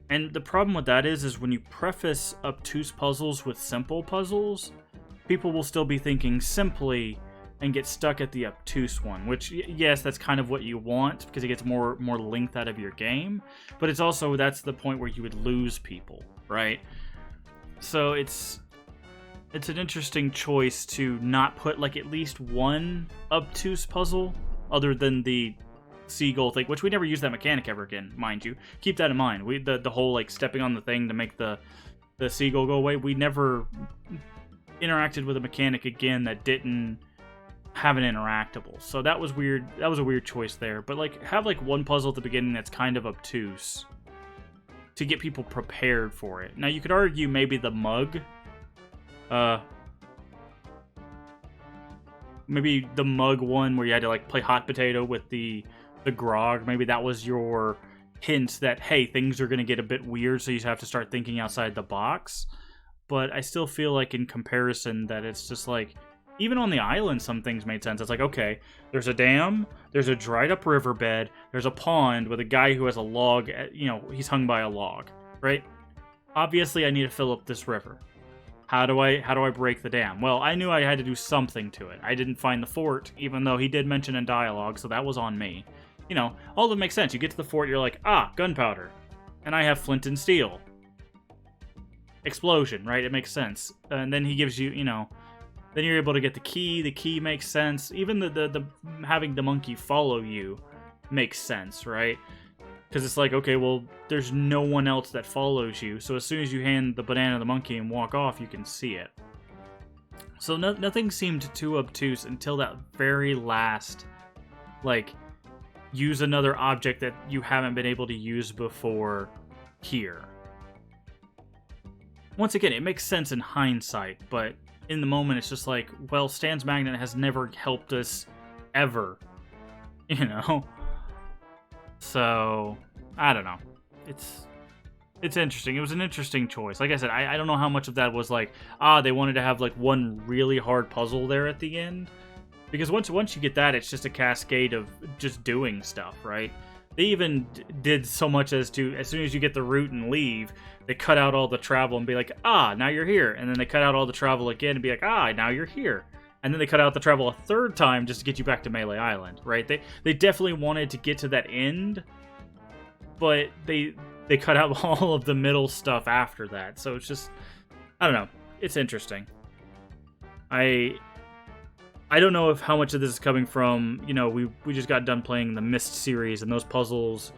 And the problem with that is when you preface obtuse puzzles with simple puzzles, people will still be thinking simply and get stuck at the obtuse one, which, yes, that's kind of what you want because it gets more length out of your game, but it's also, that's the point where you would lose people, right? So it's an interesting choice to not put, like, at least one obtuse puzzle other than the seagull thing, which we never use that mechanic ever again, mind you. Keep that in mind. The whole, like, stepping on the thing to make the seagull go away, we never interacted with a mechanic again that didn't have an interactable. So that was weird. That was a weird choice there. But, like, have, like, one puzzle at the beginning that's kind of obtuse to get people prepared for it. Now, you could argue maybe the mug, maybe the mug one where you had to, like, play hot potato with the grog. Maybe that was your hint that, hey, things are going to get a bit weird, so you have to start thinking outside the box. But I still feel like in comparison that it's just like, even on the island, some things made sense. It's like, okay, there's a dam, there's a dried up riverbed, there's a pond with a guy who has a log, you know, he's hung by a log, right? Obviously, I need to fill up this river. How do I break the dam? Well, I knew I had to do something to it. I didn't find the fort, even though he did mention in dialogue, so that was on me. You know, all of it makes sense. You get to the fort, you're like, ah, gunpowder. And I have flint and steel. Explosion, right? It makes sense. And then he gives you, you know, then you're able to get the key. The key makes sense. Even the having the monkey follow you makes sense, right? Because it's like, okay, well, there's no one else that follows you. So as soon as you hand the banana to the monkey and walk off, you can see it. So nothing seemed too obtuse until that very last like, use another object that you haven't been able to use before here. Once again, it makes sense in hindsight, but in the moment, it's just like, well, Stan's magnet has never helped us ever, you know? So, I don't know. It's interesting. It was an interesting choice. Like I said, I don't know how much of that was like, they wanted to have like one really hard puzzle there at the end. Because once you get that, it's just a cascade of just doing stuff, right? They even did so much as to, as soon as you get the route and leave, they cut out all the travel and be like, now you're here. And then they cut out all the travel again and be like, now you're here. And then they cut out the travel a third time just to get you back to Melee Island, right? They definitely wanted to get to that end, but they cut out all of the middle stuff after that. So it's just, I don't know. It's interesting. I don't know if how much of this is coming from, you know, we just got done playing the Myst series, and those puzzles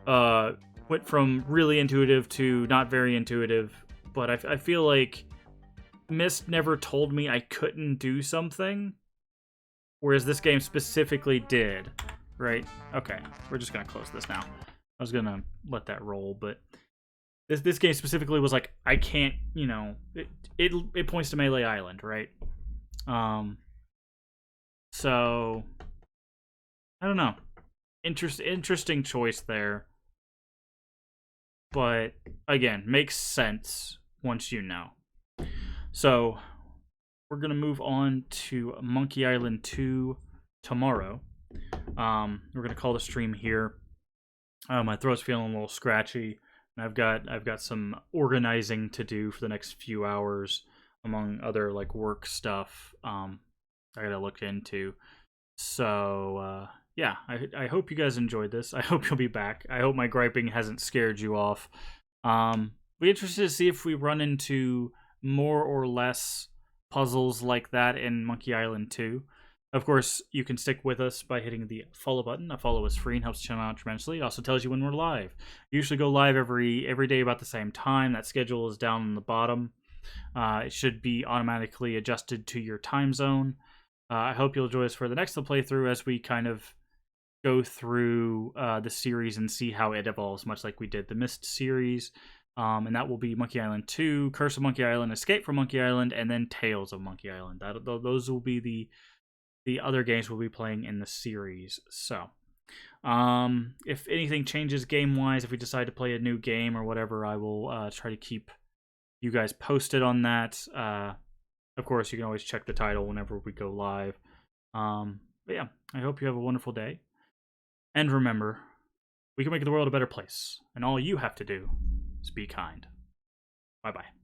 went from really intuitive to not very intuitive. But I feel like Myst never told me I couldn't do something, whereas this game specifically did, right? Okay, we're just going to close this now. I was going to let that roll, but this game specifically was like, I can't, you know, it points to Melee Island, right? So, I don't know. Interesting choice there. But, again, makes sense once you know. So, we're going to move on to Monkey Island 2 tomorrow. We're going to call the stream here. My throat's feeling a little scratchy. And I've got some organizing to do for the next few hours, among other, like, work stuff. I gotta look into. So, yeah, I hope you guys enjoyed this. I hope you'll be back. I hope my griping hasn't scared you off. Be interested to see if we run into more or less puzzles like that in Monkey Island 2. Of course, you can stick with us by hitting the follow button. A follow is free and helps the channel out tremendously. It also tells you when we're live. We usually go live every day about the same time. That schedule is down on the bottom. It should be automatically adjusted to your time zone. I hope you'll join us for the next playthrough as we kind of go through the series and see how it evolves, much like we did the Myst series. And that will be Monkey Island 2, Curse of Monkey Island, Escape from Monkey Island, and then Tales of Monkey Island. Those will be the other games we'll be playing in the series. So, if anything changes game-wise, if we decide to play a new game or whatever, I will try to keep you guys posted on that. Of course, you can always check the title whenever we go live. But yeah, I hope you have a wonderful day. And remember, we can make the world a better place. And all you have to do is be kind. Bye-bye.